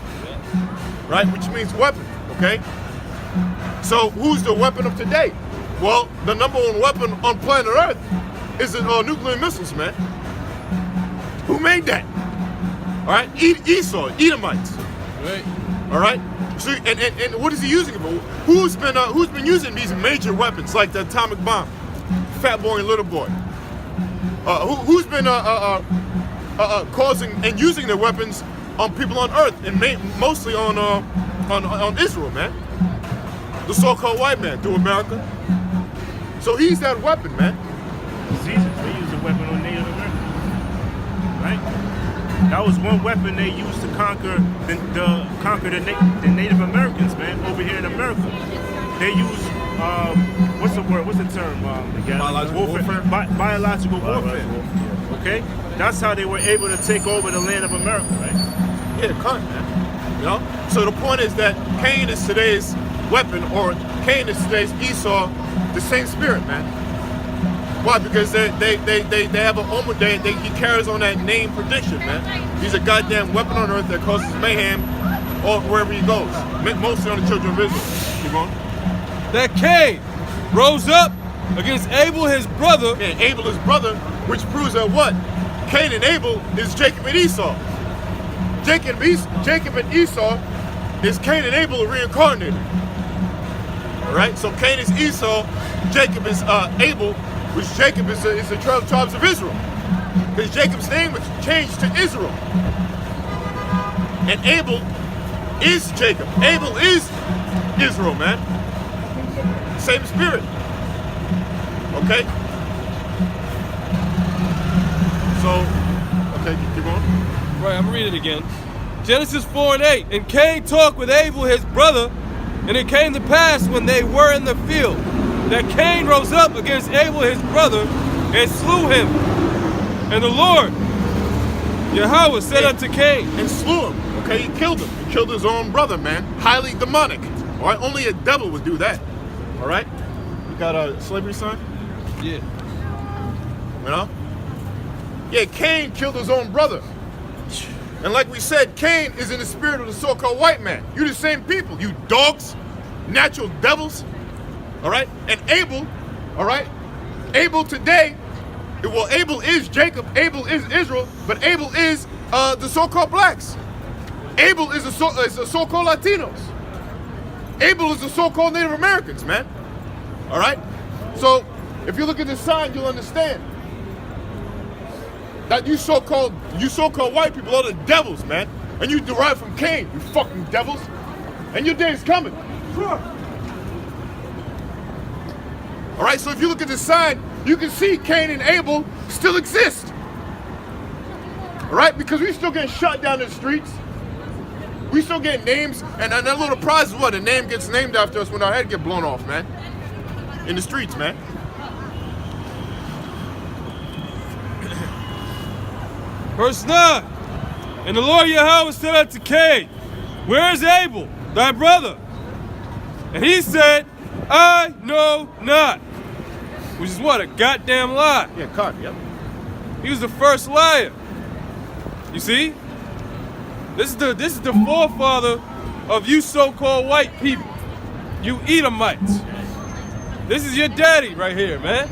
Right? Which means weapon. Okay? So who's the weapon of today? Well, the number one weapon on planet Earth is the nuclear missiles, man. Who made that? All right? Esau, Edomites. Right. All right? So, and what is he using it for? Who's been using these major weapons like the atomic bomb, Fat Boy and Little Boy? Who's been causing and using their weapons on people on Earth and mostly on Israel, man? The so-called white man through America. So he's that weapon, man. Caesars, they used a weapon on Native Americans, right? That was one weapon they used to conquer the Native Americans, man, over here in America. They used what's the word? What's the term? Biological warfare. Biological warfare. Okay, that's how they were able to take over the land of America, right? Yeah, cunt, man. You know. So the point is that Cain is today's weapon, or Cain is today's Esau, the same spirit, man. Why? Because they have an omen. He carries on that name prediction, man. He's a goddamn weapon on earth that causes mayhem or wherever he goes. Mostly on the children of Israel. Keep on. That Cain rose up against Abel his brother. And Abel his brother, which proves that what? Cain and Abel is Jacob and Esau. Jacob and Esau is Cain and Abel reincarnated. All right. So Cain is Esau. Jacob is Abel. Which Jacob is the 12 tribes of Israel. Because Jacob's name was changed to Israel. And Abel is Jacob. Abel is Israel, man. Same spirit. Okay? So, okay, keep going. Right, I'm reading it again. Genesis 4:8. And Cain talked with Abel his brother, and it came to pass when they were in the field that Cain rose up against Abel his brother and slew him. And the Lord, Yahweh, said unto Cain, And slew him. Okay, he killed him. He killed his own brother, man. Highly demonic. All right, only a devil would do that. All right? You got a slavery sign? yeah, You know? Yeah, Cain killed his own brother. And like we said, Cain is in the spirit of the so-called white man. You the same people, you dogs, natural devils. All right? And Abel, all right? Abel today, well, Abel is Jacob, Abel is Israel, but Abel is the so-called blacks. Abel is the so-called Latinos. Abel is the so-called Native Americans, man. All right? So, if you look at the sign, you'll understand that you so-called white people are the devils, man. And you derive from Cain, you fucking devils. And your day is coming. All right, so if you look at the sign, you can see Cain and Abel still exist. All right, because we still getting shot down in the streets. We still get names, and that little prize is what? A name gets named after us when our head get blown off, man. In the streets, man. Verse 9. And the Lord Yahweh said unto Cain, Where is Abel, thy brother? And he said, I know not. Which is what? A goddamn lie. Yeah, cut, yep. He was the first liar. You see? This is the forefather of you so-called white people. You Edomites. This is your daddy right here, man.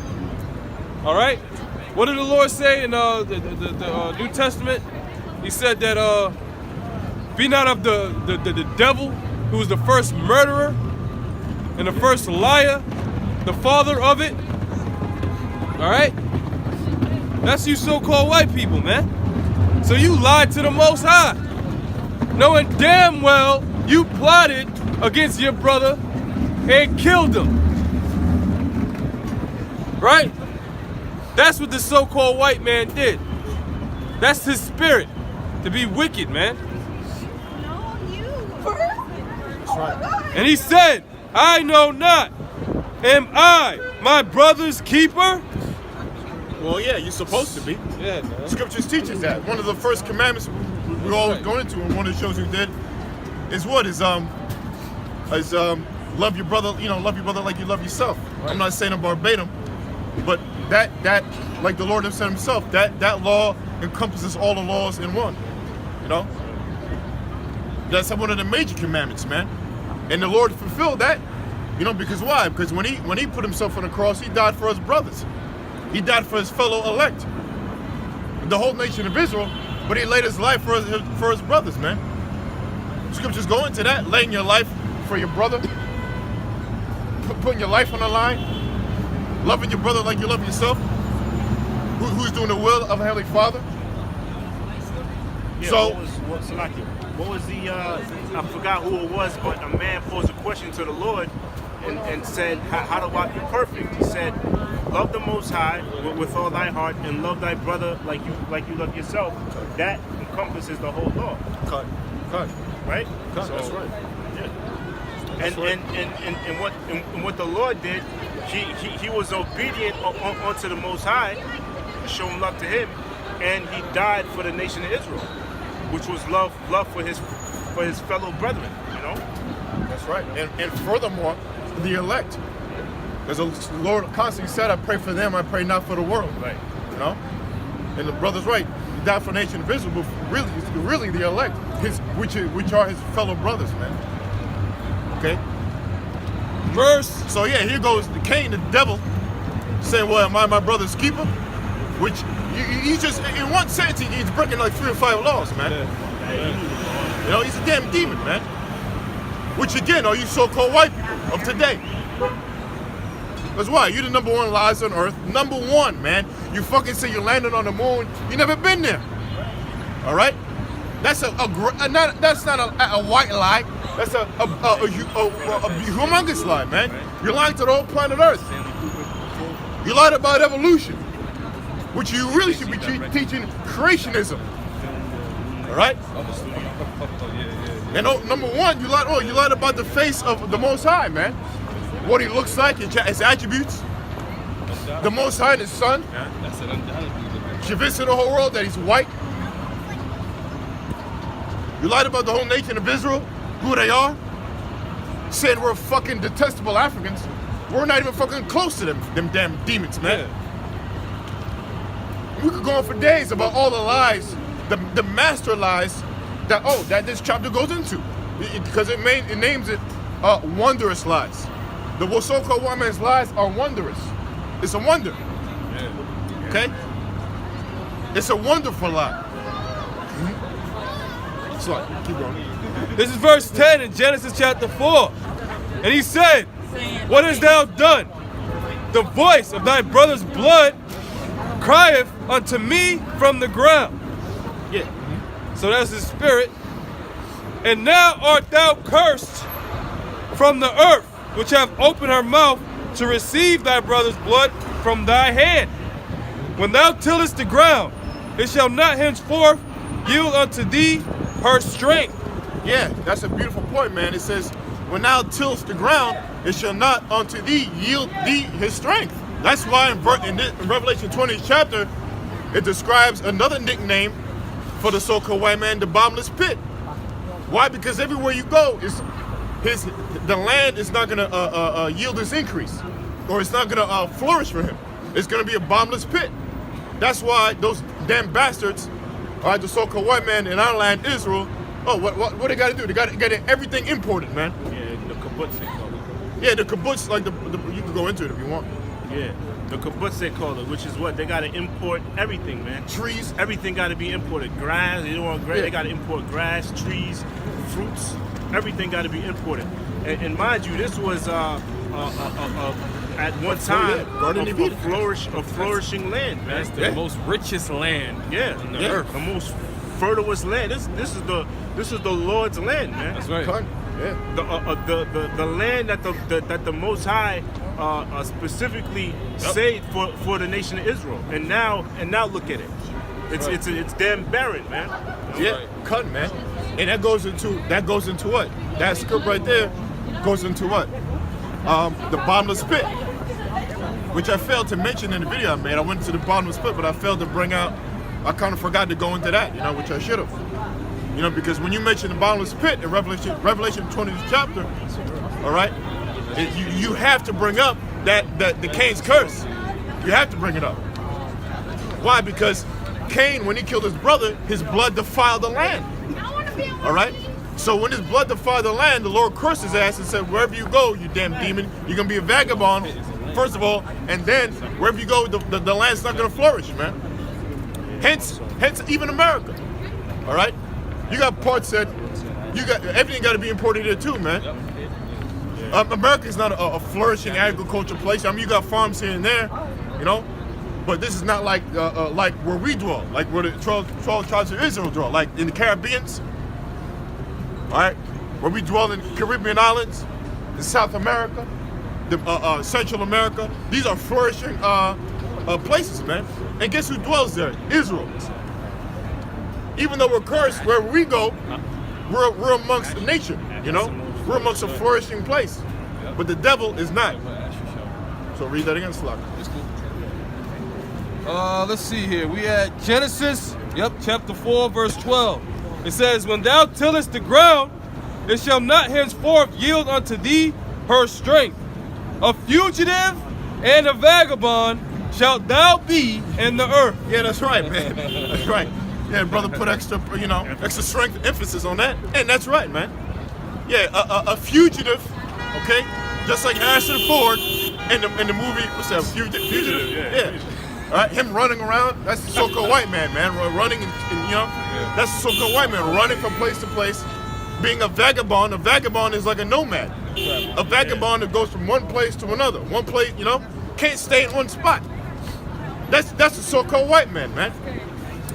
All right? What did the Lord say in the New Testament? He said that be not of the devil, who was the first murderer and the first liar, the father of it. All right? That's you so-called white people, man. So you lied to the Most High, knowing damn well you plotted against your brother and killed him. Right? That's what the so-called white man did. That's his spirit, to be wicked, man. No, you first. Oh my God. And he said, I know not. Am I my brother's keeper? Well, yeah, you're supposed to be. Yeah, man. Scriptures teaches that. One of the first commandments we all go into, and one of the shows we did, is what? Is love your brother, love your brother like you love yourself. Right. I'm not saying it verbatim, but that like the Lord has said himself, that law encompasses all the laws in one. You know? That's one of the major commandments, man. And the Lord fulfilled that, because why? Because when he put himself on the cross, he died for his brothers. He died for his fellow elect, the whole nation of Israel, but he laid his life for his brothers, man. Scriptures go into that, laying your life for your brother, putting your life on the line, loving your brother like you love yourself, who's doing the will of a Heavenly Father. Yeah, So, what was the, I forgot who it was, but a man posed a question to the Lord and said, how do I be perfect? He said, love the Most High with all thy heart and love thy brother like you love yourself. That encompasses the whole law. cut. Right? So, that's right. Yeah. And what the Lord did, he was obedient unto the Most High, showing love to him, and he died for the nation of Israel, which was love for his fellow brethren. That's right. And furthermore, the elect. Because the Lord constantly said, I pray for them, I pray not for the world. Right. And the brother's right. He died for the nation of Israel, but really the elect, which are his fellow brothers, man. Okay? So yeah, here goes the Cain, the devil, saying, well, am I my brother's keeper? Which, he's just, in one sentence, he's breaking like 3 or 5 laws, man. Yeah. He's a damn demon, man. Which again, are you so-called white people of today? That's why you're the number one lies on earth. Number one, man. You fucking say you landed on the moon. You never been there. All right. That's that's not a white lie. That's a humongous lie, man. You're lying to the whole planet Earth. You lied about evolution, which you really should be teaching creationism. All right. And number one, you lied about the face of the Most High, man. What he looks like, his attributes. The Most High, his son. Convinced the whole world that he's white. You lied about the whole nation of Israel, who they are. Said we're fucking detestable Africans. We're not even fucking close to them damn demons, man. Yeah. We could go on for days about all the lies, the master lies that this chapter goes into, because it names it wondrous lies. The so-called white man's lies are wondrous. It's a wonder. Yeah. Okay? It's a wonderful lie. So, keep going. This is verse 10 in Genesis chapter 4. And he said, "What hast thou done? The voice of thy brother's blood crieth unto me from the ground." Yeah. So that's his spirit. "And now art thou cursed from the earth, which hath opened her mouth to receive thy brother's blood from thy hand. When thou tillest the ground, it shall not henceforth yield unto thee her strength." Yeah, that's a beautiful point, man. It says, when thou tillest the ground, it shall not unto thee yield thee his strength. That's why in Revelation 20 chapter, it describes another nickname for the so-called white man, the bottomless pit. Why? Because everywhere you go, the land is not going to yield its increase, or it's not going to flourish for him. It's going to be a bottomless pit. That's why those damn bastards, all right, the so-called white man in our land, Israel, what they got to do? They got to get everything imported, man. Yeah, the kibbutz they call it. Yeah, the kibbutz, like you can go into it if you want. Yeah, the kibbutz they call it, which is what they got to import everything, man. Trees, everything got to be imported. Grass, they don't want grass. Yeah. They got to import grass, trees, fruits. Everything got to be imported. And mind you, this was at one time a flourishing land, man. That's the most richest land in the earth. The most fertilest land. This is the Lord's land, man. That's right. Yeah. The land that the Most High specifically saved for the nation of Israel. And now look at it. It's damn barren, man. Cut, man. And that goes into what? That script right there goes into what? The bottomless pit, which I failed to mention in the video I made. I went to the bottomless pit, but I failed to bring out. I kind of forgot to go into that, which I should have. Because when you mention the bottomless pit in Revelation 20 chapter, all right, you have to bring up that the Cain's curse. You have to bring it up. Why? Because Cain, when he killed his brother, his blood defiled the land. All right. So when his blood defiled the land, the Lord cursed his ass and said, "Wherever you go, you damn demon, you're gonna be a vagabond, first of all, and then wherever you go, the land's not gonna flourish, man." Hence, even America. All right. You got parts that everything got to be imported here too, man. America's not a flourishing agricultural place. I mean, you got farms here and there, but this is not like where we dwell, like where the 12 tribes of Israel dwell, like in the Caribbeans. All right, where we dwell in Caribbean islands, in South America, Central America. These are flourishing places, man. And guess who dwells there? Israel. Even though we're cursed, wherever we go, we're amongst nature, We're amongst a flourishing place. But the devil is not. So read that again, Slack. Let's see here. We at Genesis, chapter 4, verse 12. It says, "When thou tillest the ground, it shall not henceforth yield unto thee her strength. A fugitive and a vagabond shalt thou be in the earth." Yeah, that's right, man. That's right. Yeah, brother put extra strength, emphasis on that. And that's right, man. Yeah, a fugitive, okay? Just like Harrison Ford in the movie, what's that, Fugitive? Yeah. All right, him running around, that's the so-called white man, running, that's the so-called white man, running from place to place, being a vagabond. A vagabond is like a nomad. A vagabond that goes from one place to another. One place, you know, can't stay in one spot. That's the so-called white man, man.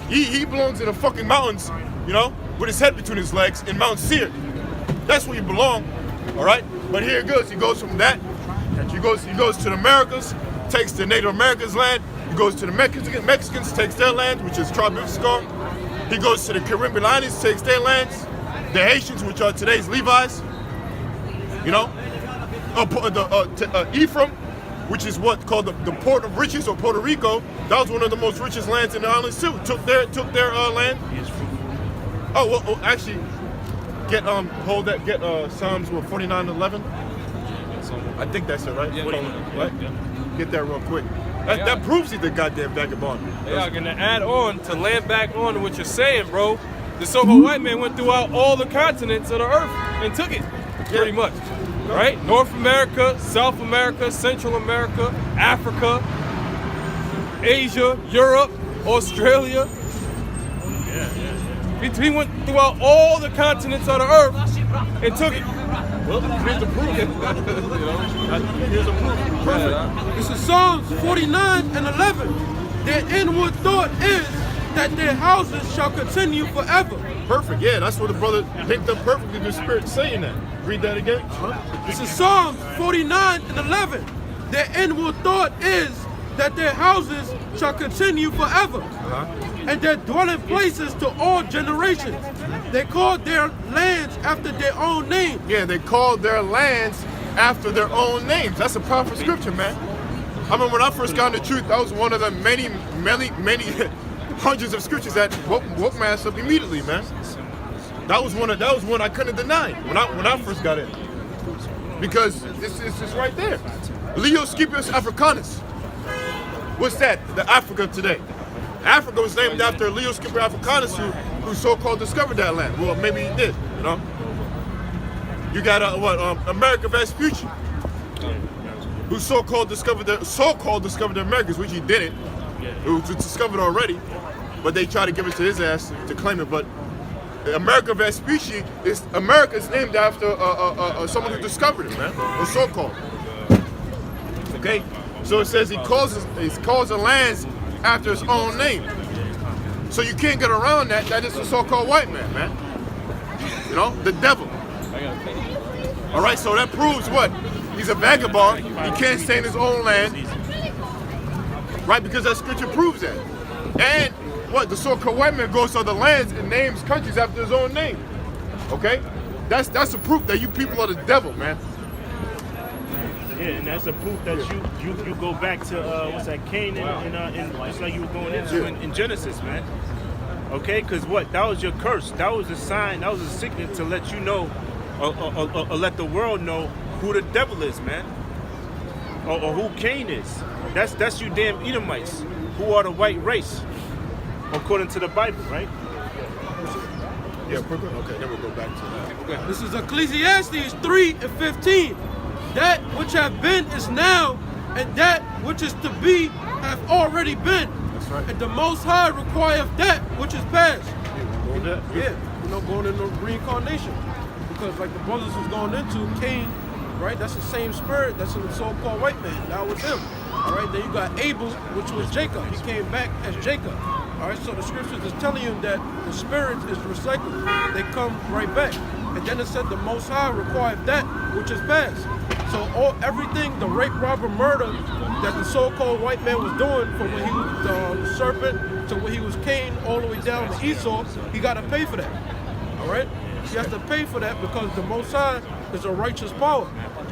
He belongs in the fucking mountains, you know, with his head between his legs in Mount Seir. That's where he belongs, all right? But here it goes. He goes from that. He goes to the Americas, takes the Native Americans' land. He goes to the Mexicans, takes their land, which is Tribe of Issachar. He goes to the Caribbean Islands, takes their lands. The Haitians, which are today's Levi's, you know. Ephraim, which is what called the port of riches, or Puerto Rico. That was one of the most richest lands in the islands too. Took their land. Oh well, actually, get Psalms 49:11. I think that's it, right? Yeah. Right? Get that real quick. That proves he's the goddamn vagabond. Yeah, I'm gonna add on to land back on to what you're saying, bro. The so-called white man went throughout all the continents of the earth and took it, pretty much. Right? North America, South America, Central America, Africa, Asia, Europe, Australia. He went throughout all the continents of the earth and took it. Well, here's the proof. Here's the proof. Perfect. This is Psalms 49:11. Their inward thought is that their houses shall continue forever. Perfect. Yeah, that's what the brother picked up perfectly. The Spirit saying that. Read that again. This is Psalms 49:11. Their inward thought is that their houses shall continue forever, and their dwelling places to all generations. They called their lands after their own name. Yeah, they called their lands after their own names. That's a powerful scripture, man. I remember when I first got into truth, that was one of the many hundreds of scriptures that woke my ass up immediately, man. That was one I couldn't deny when I first got in. Because it's just right there. Leo Scipius Africanus. What's that? The Africa today. Africa was named after Leo Scipius Africanus, who so-called discovered that land. Well, maybe he did, you know. You got America Vespucci, who so-called discovered the Americas, which he didn't. It was discovered already, but they tried to give it to his ass to claim it. But America Vespucci is named after someone who discovered it, man, or so-called. Okay, so it says he calls the lands after his own name. So you can't get around that. That is the so-called white man. You know, the devil. All right, so that proves what? He's a vagabond. He can't stay in his own land. Right, because that scripture proves that. And what? The so-called white man goes to other lands and names countries after his own name. Okay? That's a proof that you people are the devil, man. Yeah, and that's a proof that you go back to what's that, Canaan, and just like you were going into in Genesis, man. Okay, because what? That was your curse. That was a sign. That was a signet to let you know, or let the world know who the devil is, man, or who Cain is. That's you damn Edomites, who are the white race, according to the Bible, right? Yeah, okay, then we'll go back to that. Okay. This is Ecclesiastes 3:15. That which have been is now, and that which is to be have already been. That's right. And the Most High requireth that which is past. Yeah, Going into reincarnation. Because like the brothers was going into, Cain, right? That's the same spirit that's in the so-called white man. That was him. All right, then you got Abel, which was Jacob. He came back as Jacob. All right, so the scriptures is telling you that the spirit is recycled. They come right back. And then it said the Most High required that which is past. So everything, the rape, robber, murder that the so-called white man was doing from when he was the serpent to when he was Cain all the way down to Esau, he got to pay for that. All right? He has to pay for that because the Most High is a righteous power.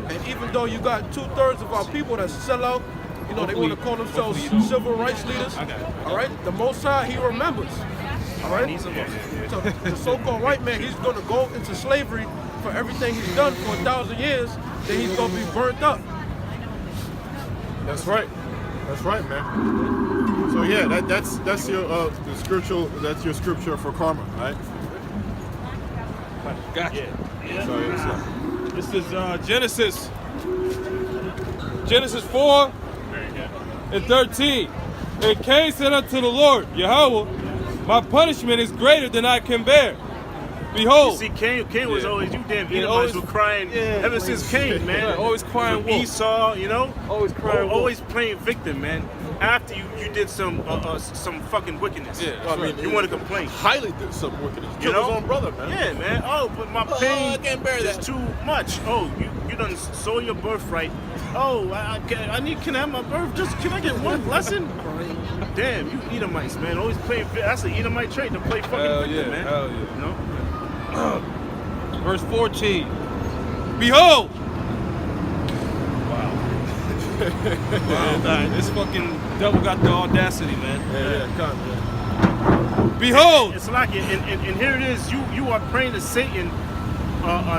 And even though you got 2/3 of our people that sell out, you know, they want to call themselves civil rights leaders. All right? The Most High, he remembers. All right? So the so-called white man, he's going to go into slavery for everything he's done for 1,000 years. Then he's going to be burnt up. That's right. That's right, man. So yeah, that's your the scriptural. That's your scripture for karma, right? Gotcha. Yeah. So This is Genesis 4:13. And Cain said unto the Lord, Yahweh, my punishment is greater than I can bear. Behold. You see, Cain was always, you damn Yeah, Edomites always- were crying ever since Cain, man. Yeah, always crying wolf. Esau, you know? Always crying wolf. Always playing victim, man. After you did some fucking wickedness. Yeah, I mean, you want to complain. Highly did some wickedness. You Killed know? his own brother, man. Yeah, man. Oh, but my pain I can't bear is that. too much. Oh, you done sold your birthright. Oh, can I have my birth? Can I get one blessing? Damn, you Edomites, man. Always playing. That's an Edomite trait to play fucking Hell victim, yeah, man. hell yeah. You know? Verse 14. Behold. Wow, this fucking devil got the audacity, man. Yeah, come, man. Behold. It's like it, and here it is. You are praying to Satan,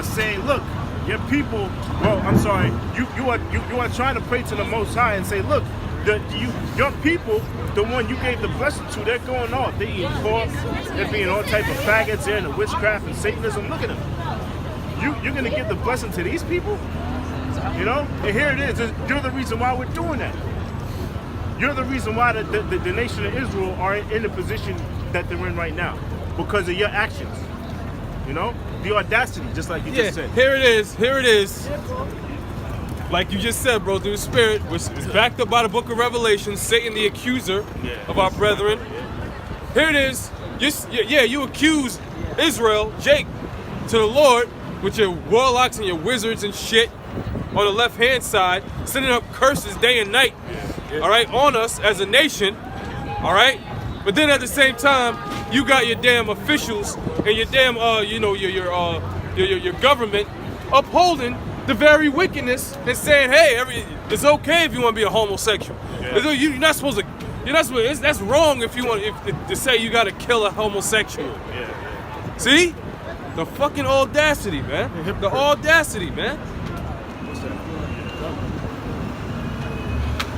saying, look, your people. Well, I'm sorry. You are trying to pray to the Most High and say, look, your people, the one you gave the blessing to, they're going off. They eat pork. They're being all type of faggots. They're into witchcraft and Satanism. Look at them. You're gonna give the blessing to these people? You know? And here it is. You're the reason why we're doing that. You're the reason why the nation of Israel are in the position that they're in right now. Because of your actions. You know? The audacity, just like you just said. Here it is. Here it is. Like you just said, bro, through the Spirit, which is backed up by the book of Revelation, Satan the accuser of our brethren. Here it is. You accuse Israel, Jake, to the Lord with your warlocks and your wizards and shit on the left-hand side, sending up curses day and night, all right, on us as a nation, all right? But then at the same time, you got your damn officials and your damn, your government upholding the very wickedness and saying, hey, it's okay if you want to be a homosexual. You're not supposed to. That's wrong if you want to say you got to kill a homosexual. See, the fucking audacity, man. The audacity, man.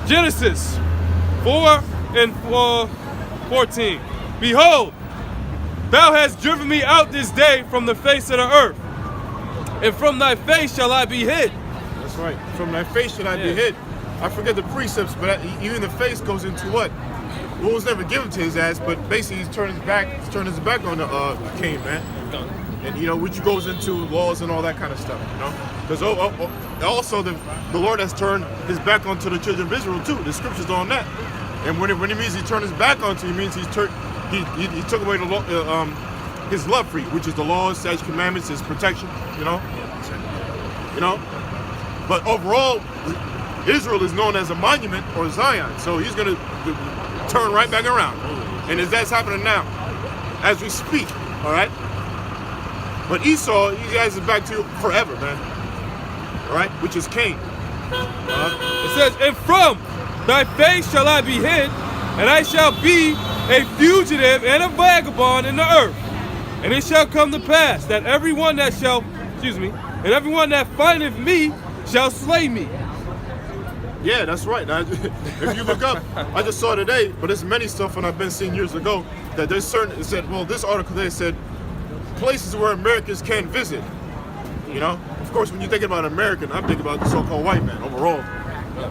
Genesis 4 and 14. Behold, thou hast driven me out this day from the face of the earth, and from thy face shall I be hid. That's right. From thy face should I be hid. I forget the precepts, but even the face goes into what? What was never given to his ass, but basically he's turned his back on the Cain, man. And you know, which goes into laws and all that kind of stuff, you know? Because also the Lord has turned his back onto the children of Israel too. The scriptures on that. And when he means he turned his back onto you, it means he took away the law, his love for you, which is the laws, statutes, commandments, his protection, you know? But overall, Israel is known as a monument or Zion, so he's gonna turn right back around. And that's happening now, as we speak, all right? But Esau, he has his back to you forever, man. All right, which is Cain. It says, and from thy face shall I be hid, and I shall be a fugitive and a vagabond in the earth. And it shall come to pass that everyone that findeth me shall slay me. Yeah, that's right. Now, if you look up, I just saw today, but there's many stuff and I've been seeing years ago that there's certain. It said, well, this article today said places where Americans can't visit. You know, of course, when you think about American, I'm thinking about the so-called white man overall.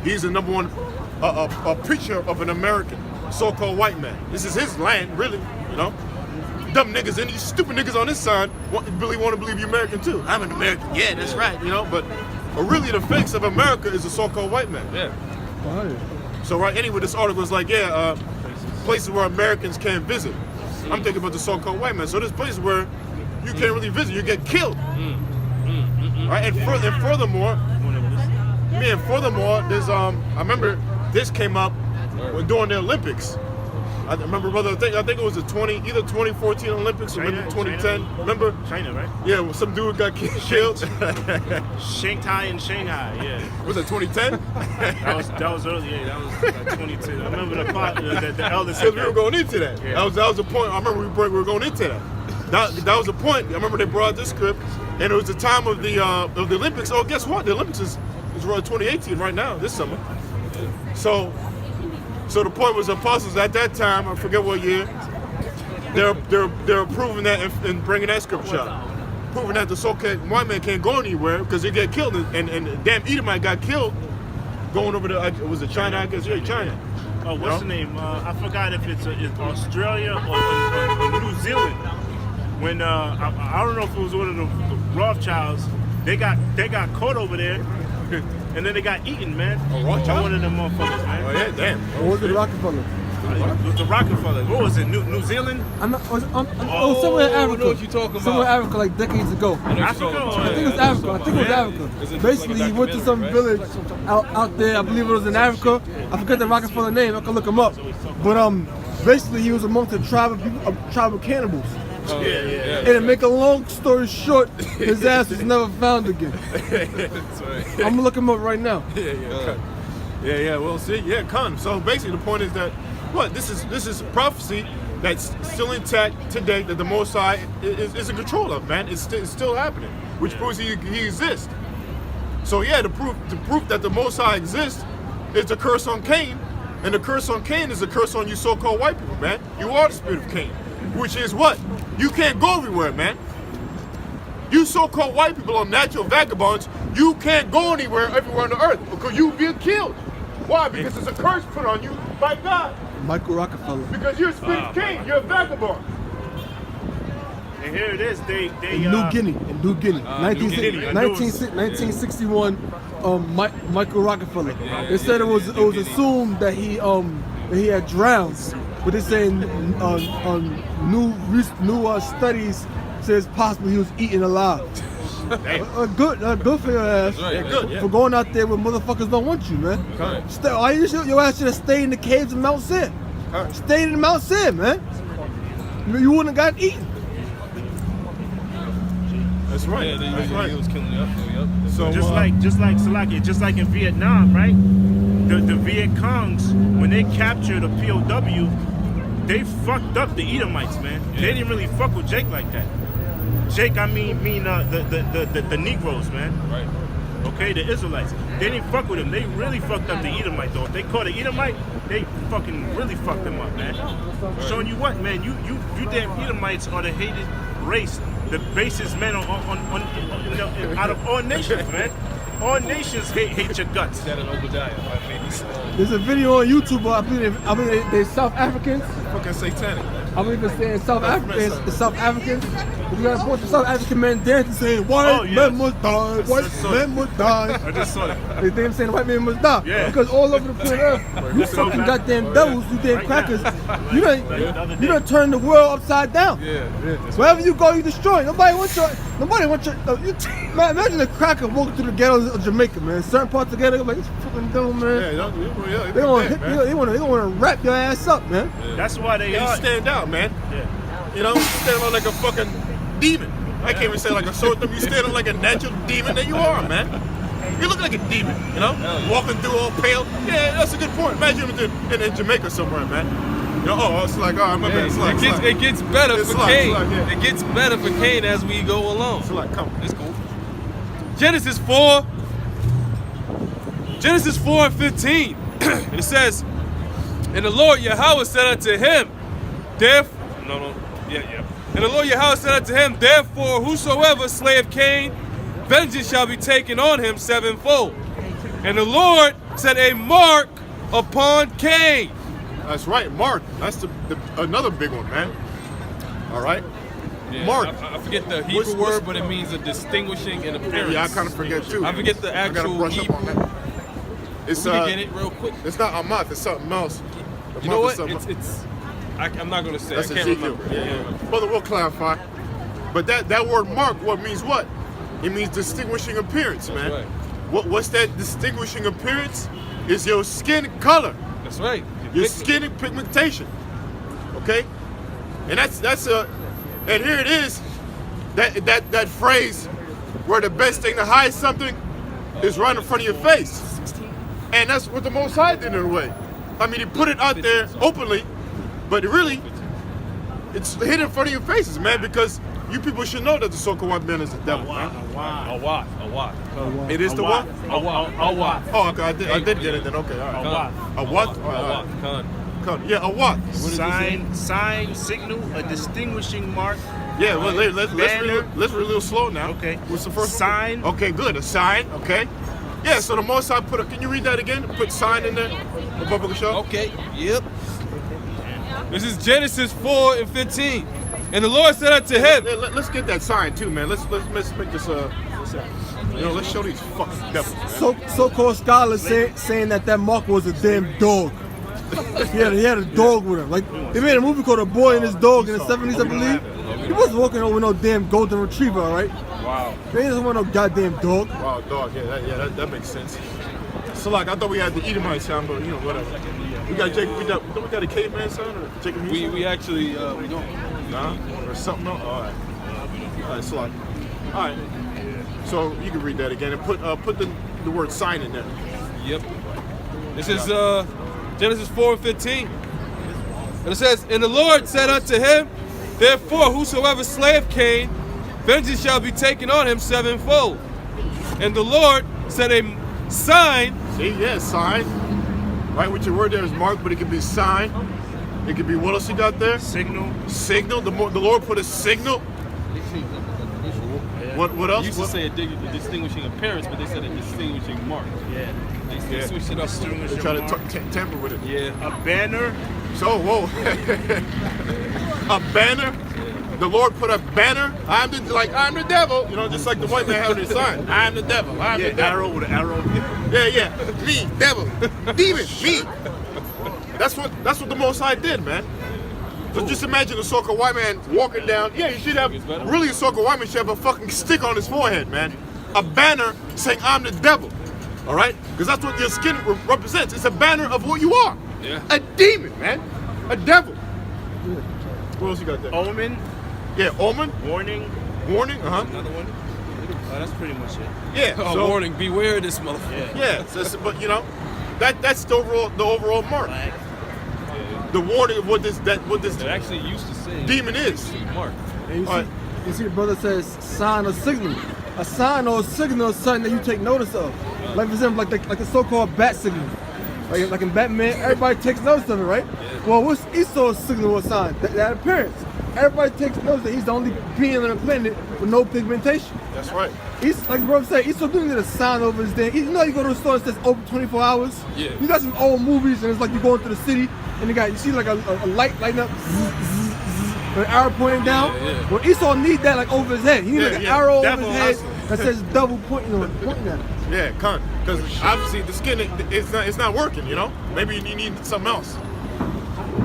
He's the number one a preacher of an American, so-called white man. This is his land, really. You know, dumb niggas and these stupid niggas on this side really want to believe you're American too. I'm an American. Yeah, that's right. You know, but really the face of America is the so-called white man. Yeah. So right anyway, this article is like, places where Americans can't visit. I'm thinking about the so-called white man. So there's places where you can't really visit. You get killed. Right, and furthermore, there's I remember this came up when during the Olympics. I remember, brother. I think it was either 2014 Olympics or maybe 2010. Remember? China, right? Yeah, well, some dude got killed. Shanghai and Shanghai, yeah. Was it 2010? That was early, yeah. That was like 22. I remember the eldest. Because we were going into that. Yeah. That was the point. I remember we were going into that. That was the point. I remember they brought this script, and it was the time of the Olympics. Oh, guess what? The Olympics is running 2018 right now, this summer. So the point was, apostles at that time, I forget what year, they're approving that and bringing that scripture out, proving that the so-called white man can't go anywhere because they get killed, and damn Edomite got killed going over to was it China? I guess China. Oh, what's the name? I forgot if it's Australia or New Zealand. when I don't know if it was one of the Rothschilds, they got caught over there, and then they got eaten, man. Rothschild? One of them motherfuckers, man. Oh yeah, damn. Or was it Rockefeller? The Rockefeller. What was it? New Zealand? Somewhere in I Africa. know what you're talking about. Somewhere in Africa, like decades ago. Africa? I think it was Africa. I think it was Africa. Basically, he went to some village out there. I believe it was in Africa. I forget the Rockefeller name. I can look him up. But basically, he was amongst a tribe of people, tribe of cannibals. Yeah. And to make a long story short, his ass was never found again. That's right. I'm gonna look him up right now. Yeah. Well, see, yeah, come. So basically, the point is that this is prophecy that's still intact today. That the Most High is in control of, man. It's still happening, which proves he exists. So yeah, the proof that the Most High exists is the curse on Cain, and the curse on Cain is the curse on you so-called white people, man. You are the spirit of Cain, which is what? You can't go everywhere, man. You so-called white people are natural vagabonds. You can't go anywhere, everywhere on the earth, because you'll be killed. Why? Because it's a curse put on you by God. Michael Rockefeller. Because you're a spirit of Cain. You're a vagabond. And here it is. They In New Guinea. 1961. Michael Rockefeller. They said it was assumed that he had drowned, but they're saying new studies says possibly he was eaten alive. Good for your ass. Yeah, good, yeah. For going out there where motherfuckers don't want you, man. Your ass should have stayed in the caves of Mount Sin. Stayed in Mount Sin, man. You wouldn't have gotten eaten. That's right. Yeah, That's right. He was killing you up. So just like Salaki, just like in Vietnam, right? The Viet Congs, when they captured a POW, they fucked up the Edomites, man. Yeah. They didn't really fuck with Jake like that. Jake, I mean the Negroes, man. Right. Okay, the Israelites. They didn't fuck with them. They really fucked up the Edomite, though. If they caught an Edomite, they fucking really fucked them up, man. Showing you what, man? You damn Edomites are the hated race, the basest men out of all nations, man. All nations hate your guts. There's a video on YouTube. I believe they're South Africans. fucking satanic. I believe it's saying South Africans. South Africans. You got a bunch of South African men dancing saying white men must die. White men must die. I just saw that. They think saying white men must die. Yeah. Because all over the planet Earth, you fucking goddamn devils, you damn crackers. You done turn the world upside down. Yeah. Wherever you go, you destroy. Nobody wants your. Man, imagine a cracker walking through the ghettos of Jamaica, man. Certain parts of the ghetto, they're like, it's fucking dumb, man. They want to wrap your ass up, man. That's why they You are. stand out, man. Yeah. You know, you stand out like a fucking demon. I can't even say like a sword thumb. You stand out like a natural demon that you are, man. You look like a demon, you know? Walking through all pale. Yeah, that's a good point. Imagine him in Jamaica somewhere, man. You know, it's like, oh, my bad. It gets better It's for like, Cain. yeah. It gets better for Cain as we go along. It's like, come on. It's cool. Genesis 4 and 15. And it says, and the Lord Yahweh said unto him, And the Lord Yahweh said unto him, therefore whosoever slayeth Cain, vengeance shall be taken on him sevenfold. And the Lord set a mark upon Cain. That's right, Mark. That's another big one, man. All right? Yeah, Mark. I forget the Hebrew word, but it means a distinguishing in appearance. Yeah, I kind of forget too. I forget the actual I gotta brush Hebrew. up on that. It's, We can get it real quick. It's not Amath, it's something else. You know what? It's I'm not going to say. That's I can't Ezekiel. remember. Yeah. Brother, we'll clarify. But that word mark, what means what? It means distinguishing appearance, man. right. What's that distinguishing appearance? Is your skin color. That's right. Your skin pigmentation. Okay? And that's and here it is, that phrase where the best thing to hide something is right in front of your face. And that's what the Most High did in a way. I mean, he put it out there openly, but really, it's hidden in front of your faces, man, because you people should know that the so-called white man is the devil, man. A what? It is the what? A what? Oh, okay, I did get it then, okay, all right. A what? Yeah, a what? Sign, signal, a distinguishing mark. Yeah, well, let's read a little slow now. Okay. What's the first sign? one? Okay, good. A sign. Okay. Yeah. So the Most High put. Can you read that again? Put sign in there. Okay. Yep. This is Genesis 4 and 15. And the Lord said unto him, Let's get that sign too, man. Let's make this let's show these fucking devils, man. So-called scholars saying that mark was a damn dog. He had a dog with him. Like, they made a movie called A Boy and His Dog in the 70s, I believe. He wasn't walking over no damn golden retriever, all right? Wow. They didn't want no goddamn dog. Wow, dog. Yeah, that makes sense. So like, I thought we had the Edomite sound, but you know, whatever. We got Jacob. We got a caveman sound or Jacob music? we actually we don't. Nah, or something else. All right. So like, all right. So you can read that again and put the word sign in there. Yep. This is Genesis 4:15. And it says, and the Lord said unto him, therefore whosoever slayeth Cain, vengeance shall be taken on him sevenfold. And the Lord said a sign. See, yeah, sign. Right, with your word there is mark, but it can be sign. It could be, what else you got there? Signal. Signal. The Lord put a signal. What else? Used to say a distinguishing appearance, but they said a distinguishing mark. Yeah. They switched it up. They try to tamper with it. Yeah. A banner. So, whoa. A banner? The Lord put a banner. I'm the devil. You know, just like the white man had his sign. I'm the devil. I'm the devil. Arrow with an arrow. Yeah. Me, devil, demon, me. That's what the Most High did, man. So just imagine a so-called white man walking down. Yeah, you should have, really a so-called white man should have a fucking stick on his forehead, man. A banner saying, I'm the devil. All right? Because that's what your skin represents. It's a banner of who you are. Yeah. A demon, man. A devil. What else you got there? Omen. Yeah, omen. Warning. Warning, Another one. Oh, that's pretty much it. Yeah. Oh, warning, beware of this motherfucker. Yeah, but you know, that's the overall mark. Flag. The warning of what this It actually used to say demon is. mark. And All right. you see the brother says sign or signal. A sign or a signal is something that you take notice of. Like for example, like the so-called bat signal. Like in Batman, everybody takes notice of it, right? Yeah. Well, what's Esau's signal or sign? That appearance. Everybody takes notice that he's the only being on the planet with no pigmentation. That's right. Like the brother said, Esau didn't get a sign over his day. You know, you go to a store that says open 24 hours. Yeah. You got some old movies, and it's like you go into the city, and you see like a light lighting up, zzz, zzz, zzz, with an arrow pointing down. Yeah. Well, Esau need that like over his head. He need like an arrow over Devil his head that says double pointing at him. Yeah, because obviously the skin it's not working. You know, maybe you need something else.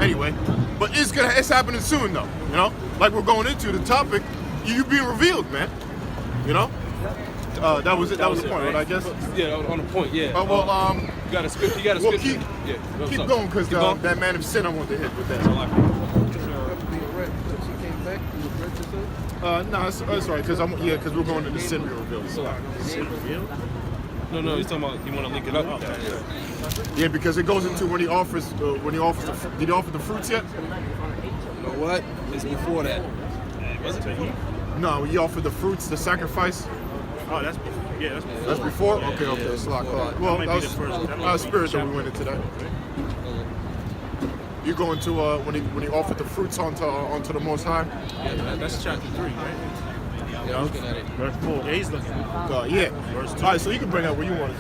Anyway, but it's happening soon though. You know, like we're going into the topic, you being revealed, man. You know, that was it. That was the point, right? I guess. Yeah, on the point. Yeah. Well, you got a script. You got a well, script. keep going because that man of sin I want to hit with that. No, it's right because we're going to the sin reveal. Sin reveal. No, he's talking about you want to link it up. Yeah, because it goes into when he offers did he offer the fruits yet? You know what? It's before that. Was it? No, he offered the fruits, the sacrifice. Oh, that's before. Yeah, that's before. That's before? Okay, it's a lot. Well, That might be the first- spiritual we went into that. You go into when he offered the fruits onto the Most High. Yeah, that's chapter 3, right? Yeah, I'm looking at it. Verse 4. Yeah, he's looking. Yeah. Verse 2. All right, so you can bring out where you want it.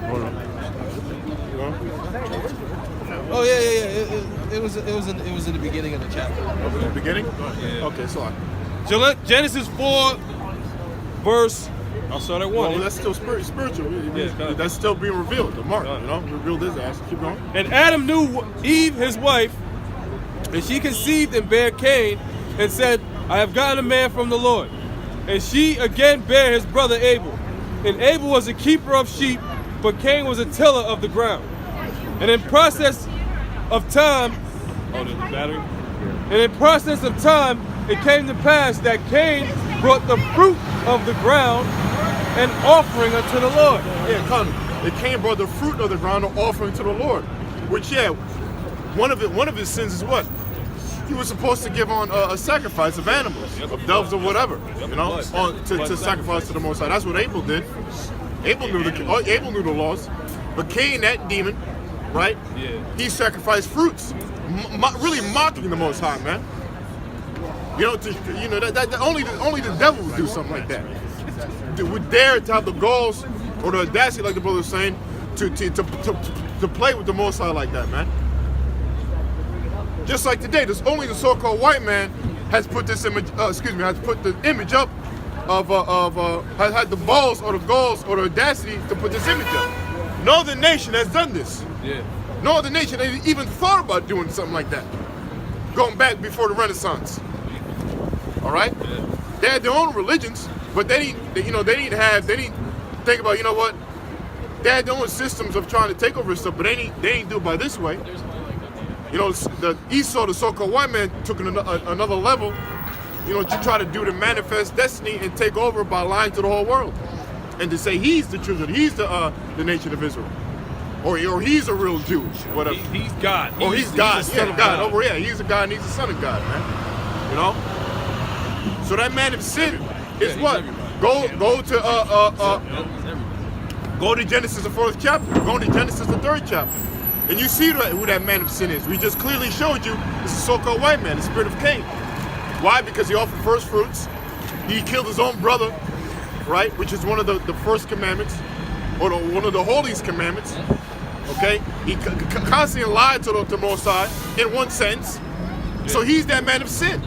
Hold on. You know? Oh yeah. It was in the beginning of the chapter. Over the beginning? Yeah. Okay, so Genesis 4, verse. I'll start at 1. well, that's still spiritual. Yeah, that's still being revealed. The mark, you know, revealed his ass. Keep going. And Adam knew Eve, his wife, and she conceived and bare Cain, and said, I have gotten a man from the Lord. And she again bare his brother Abel. And Abel was a keeper of sheep, but Cain was a tiller of the ground. And in process of time, it came to pass that Cain brought the fruit of the ground an offering unto the Lord. Yeah, Cain brought the fruit of the ground an offering to the Lord. Which, one of his sins is what? He was supposed to give on a sacrifice of animals, of doves or whatever, you know, to sacrifice to the Most High. That's what Abel did. Abel knew the laws, but Cain, that demon, right? Yeah. He sacrificed fruits, really mocking the Most High, man. You know, that only the devil would do something like that. Would dare to have the galls or the audacity, like the brother was saying, to play with the Most High like that, man. Just like today, there's only the so-called white man has put this image, has put the image up has had the balls or the goals or the audacity to put this image up. No other nation has done this. Yeah. No other nation has even thought about doing something like that. Going back before the Renaissance. All right? Yeah. They had their own religions, but they didn't think about, you know what? They had their own systems of trying to take over stuff, but they didn't do it by this way. You know, the Esau, the so-called white man, took it another level, you know, to try to do the manifest destiny and take over by lying to the whole world. And to say he's the children, he's the nation of Israel. Or he's a real Jew, whatever. He's God. He's God, the son of God. Over here, he's a God and he's the son of God, man. You know? So that man of sin is what? Go to Genesis the 4th chapter. Go to Genesis the 3rd chapter. And you see who that man of sin is. We just clearly showed you it's a so-called white man, the spirit of Cain. Why? Because he offered first fruits. He killed his own brother, right? Which is one of the first commandments, or one of the holiest commandments. Okay? He constantly lied to the Most High in one sense. So he's that man of sin.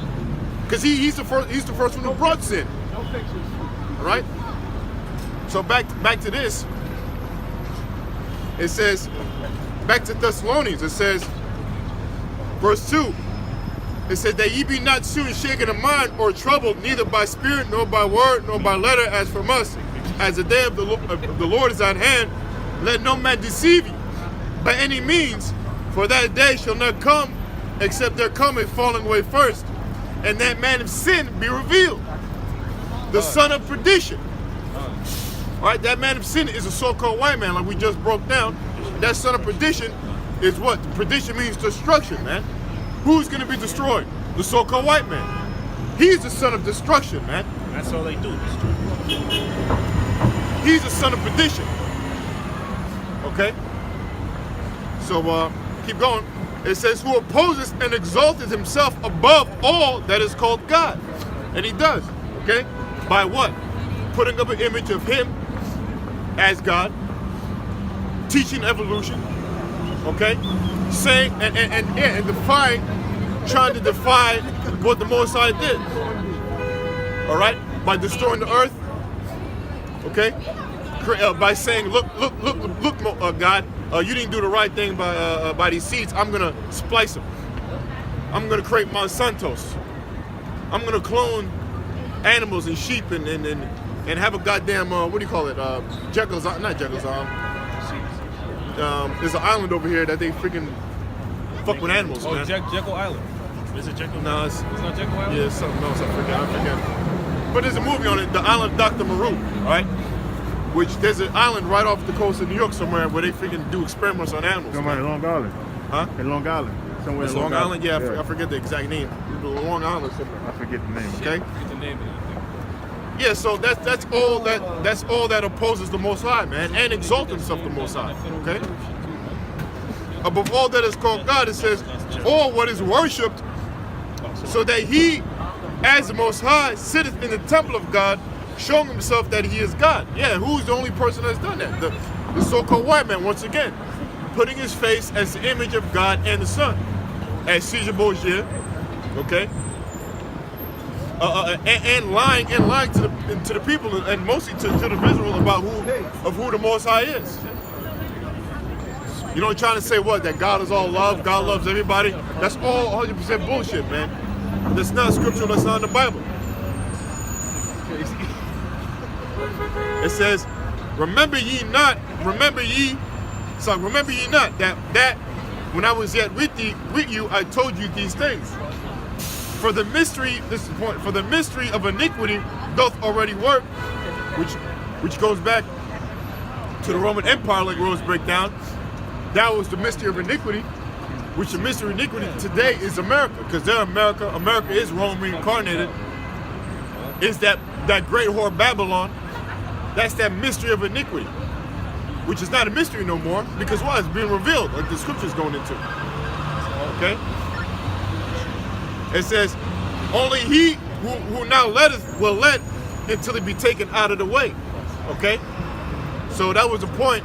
Because he's the first one who brought sin. All right? So back to this. It says, back to Thessalonians, it says, verse 2, it says that ye be not soon shaken in mind or troubled, neither by spirit, nor by word, nor by letter, as from us, as the day of the Lord is at hand. Let no man deceive you by any means, for that day shall not come, except there come a falling away first, and that man of sin be revealed, the son of perdition. All right, that man of sin is a so-called white man, like we just broke down. That son of perdition is what? Perdition means destruction, man. Who's going to be destroyed? The so-called white man. He's the son of destruction, man. That's all they do, destroy. He's the son of perdition. Okay? So, keep going. It says, who opposes and exalteth himself above all that is called God. And he does, okay? By what? Putting up an image of him as God, teaching evolution, okay? Saying and defying, trying to defy what the Most High did. All right? By destroying the earth, okay? By saying, look, God, you didn't do the right thing by these seeds. I'm gonna splice them. I'm gonna create Monsantos. I'm gonna clone animals and sheep and have a goddamn what do you call it? Jekyll's, not Jekyll's. There's an island over here that they freaking fuck with animals, man. Jekyll Island. Is it Jekyll? No, It's not Jekyll Island? yeah, it's something else. I forget. But there's a movie on it, The Island of Dr. Moreau, right? Which there's an island right off the coast of New York somewhere where they freaking do experiments on animals. Somewhere in Long Island. Huh? In Long Island. Somewhere It's in Long Island? Yeah, I forget the exact name. Long Island somewhere. I forget the name. Okay? Get the name of it. Yeah, so that's all that opposes the Most High, man, and exalts himself the Most High. Okay? Above all that is called God, it says, all what is worshipped, so that he, as the Most High, sitteth in the temple of God, showing himself that he is God. Yeah, who's the only person that's done that? The so-called white man, once again, putting his face as the image of God and the Son, as Caesar Borgia, okay? And lying to the people, and mostly to the visual about who the Most High is. You know, trying to say what? That God is all love, God loves everybody. That's all 100% bullshit, man. That's not scriptural, that's not in the Bible. It says, remember ye not that when I was yet with you, I told you these things. For the mystery, this is the point, for the mystery of iniquity doth already work, which goes back to the Roman Empire, like Rose break down. That was the mystery of iniquity, which the mystery of iniquity today is America, because they're America. America is Rome reincarnated. Is that great whore Babylon? That's that mystery of iniquity, which is not a mystery no more, because why? It's being revealed, like the scripture's going into. Okay? It says, only he who now letteth will let until he be taken out of the way. Okay? So that was the point,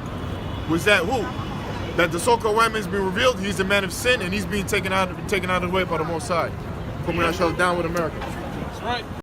was that who? That the so-called white man's being revealed, he's a man of sin, and he's being taken out of the way by the Most High. putting ourselves down with America. That's right.